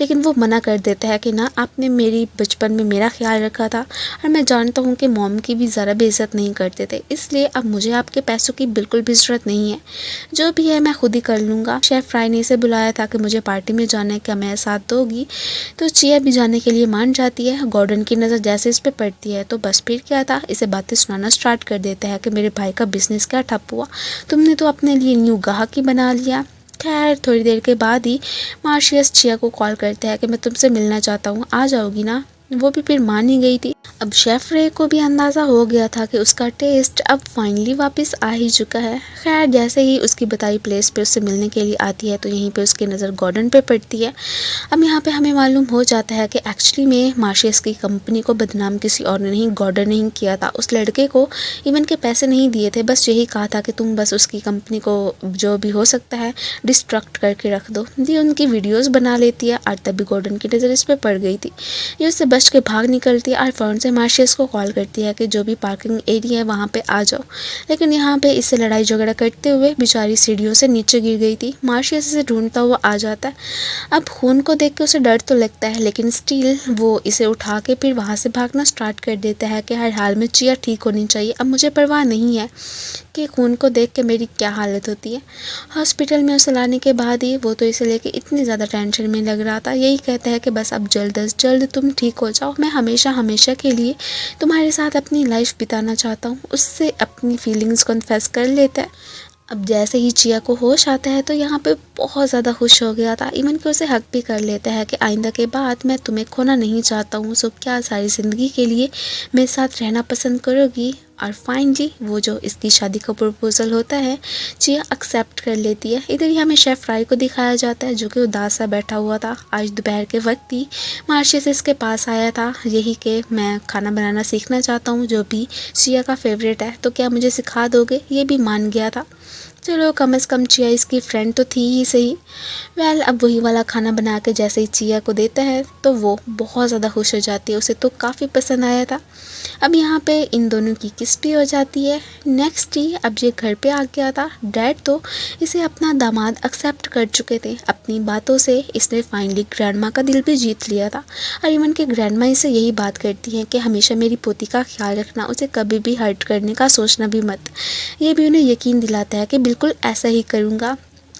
Speaker 1: लेकिन वो मना कर देता है कि ना, आपने मेरी बचपन में मेरा ख्याल रखा था और मैं जानता हूँ कि मॉम की भी ज़रा बेइज्जत नहीं करते थे, इसलिए अब मुझे आपके पैसों की बिल्कुल भी ज़रूरत नहीं है, जो भी है मैं खुद ही कर लूँगा। शेफ़ फ्राई ने इसे बुलाया था कि मुझे पार्टी में जाना है, क्या मैं साथ दोगी? तो चिया भी जाने के लिए मान जाती है। गॉर्डन की नज़र जैसे इस पे पड़ती है तो बस फिर क्या था, इसे बातें सुनाना स्टार्ट कर देता है कि मेरे भाई का बिजनेस क्या ठप हुआ, तुमने तो अपने लिए न्यू गाहक ही बना लिया। खैर थोड़ी देर के बाद ही मार्शियस चिया को कॉल करता है कि मैं तुमसे मिलना चाहता हूँ, आ जाओगी ना? वो भी फिर मान ही गई थी। अब शेफ रे को भी अंदाज़ा हो गया था कि उसका टेस्ट अब फाइनली वापस आ ही चुका है। खैर जैसे ही उसकी बताई प्लेस पे उससे मिलने के लिए आती है तो यहीं पे उसकी नज़र गॉर्डन पे पड़ती है। अब यहाँ पे हमें मालूम हो जाता है कि एक्चुअली में मार्शियस की कंपनी को बदनाम किसी और ने नहीं, गॉर्डन नहीं किया था। उस लड़के को इवन के पैसे नहीं दिए थे, बस यही कहा था कि तुम बस उसकी कंपनी को जो भी हो सकता है डिस्ट्रक्ट करके रख दो। ये उनकी वीडियोज़ बना लेती है और तभी गॉर्डन की नज़र इस पर पड़ गई थी। ये उससे बच के भाग निकलती है और फ़ौरन से मार्शियस को कॉल करती है कि जो भी पार्किंग एरिया है वहाँ पे आ जाओ, लेकिन यहाँ पे इससे लड़ाई झगड़ा करते हुए बेचारी सीढ़ियों से नीचे गिर गई थी। मार्शियस इसे ढूंढता हुआ आ जाता है। अब खून को देख के उसे डर तो लगता है, लेकिन स्टिल वो इसे उठा के फिर वहाँ से भागना स्टार्ट कर देता है कि हर हाल में चिया ठीक होनी चाहिए। अब मुझे परवाह नहीं है कि खून को देख के मेरी क्या हालत होती है। हॉस्पिटल में उसे लाने के बाद ही वो तो इसे लेके इतनी ज़्यादा टेंशन में लग रहा था, यही कहता है कि बस अब जल्द अज जल्द तुम ठीक हो जाओ, मैं हमेशा हमेशा के लिए तुम्हारे साथ अपनी लाइफ बिताना चाहता हूँ। उससे अपनी फीलिंग्स कन्फेस कर लेता है। अब जैसे ही चिया को होश आता है तो यहाँ पे बहुत ज़्यादा खुश हो गया था, इवन कि उसे हक भी कर लेता है कि आइंदा के बाद मैं तुम्हें खोना नहीं चाहता हूँ, सो क्या सारी ज़िंदगी के लिए मेरे साथ रहना पसंद करोगी? और फाइनली वो जो इसकी शादी का प्रपोज़ल होता है चिया एक्सेप्ट कर लेती है। इधर ही हमें शेफ़ फ्राई को दिखाया जाता है जो कि उदास सा बैठा हुआ था। आज दोपहर के वक्त ही मार्शियस इसके पास आया था, यही कि मैं खाना बनाना सीखना चाहता हूँ जो भी चिया का फेवरेट है, तो क्या मुझे सिखा दोगे? ये भी मान गया था। चलो कम से कम चिया इसकी फ्रेंड तो थी ही सही। वेल अब वही वाला खाना बना के जैसे ही चिया को देता है तो वो बहुत ज़्यादा खुश हो जाती है, उसे तो काफ़ी पसंद आया था। अब यहाँ पे इन दोनों की किस भी हो जाती है। नेक्स्ट ही अब ये घर पे आ गया था। डैड तो इसे अपना दामाद एक्सेप्ट कर चुके थे, अपनी बातों से इसने फाइनली ग्रैंडमा का दिल भी जीत लिया था। और इवन के ग्रैंडमा इसे यही बात करती हैं कि हमेशा मेरी पोती का ख्याल रखना, उसे कभी भी हर्ट करने का सोचना भी मत। ये भी उन्हें यकीन दिलाता है कि बिल्कुल ऐसा ही करूँगा।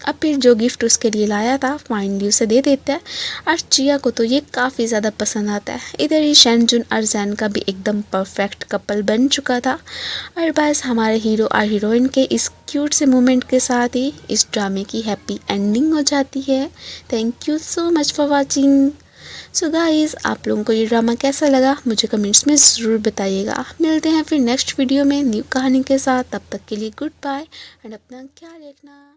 Speaker 1: अब फिर जो गिफ्ट उसके लिए लाया था फाइनली उसे दे देता है और चिया को तो ये काफ़ी ज़्यादा पसंद आता है। इधर ही शैनजुन और जैन का भी एकदम परफेक्ट कपल बन चुका था और बस हमारे हीरो और हीरोइन के इस क्यूट से मोमेंट के साथ ही इस ड्रामे की हैप्पी एंडिंग हो जाती है। Thank you so much for watching. So guys, आप लोगों को ये ड्रामा कैसा लगा मुझे कमेंट्स में ज़रूर बताइएगा। मिलते हैं फिर नेक्स्ट वीडियो में न्यू कहानी के साथ। तब तक के लिए गुड बाय एंड अपना ख्याल रखना।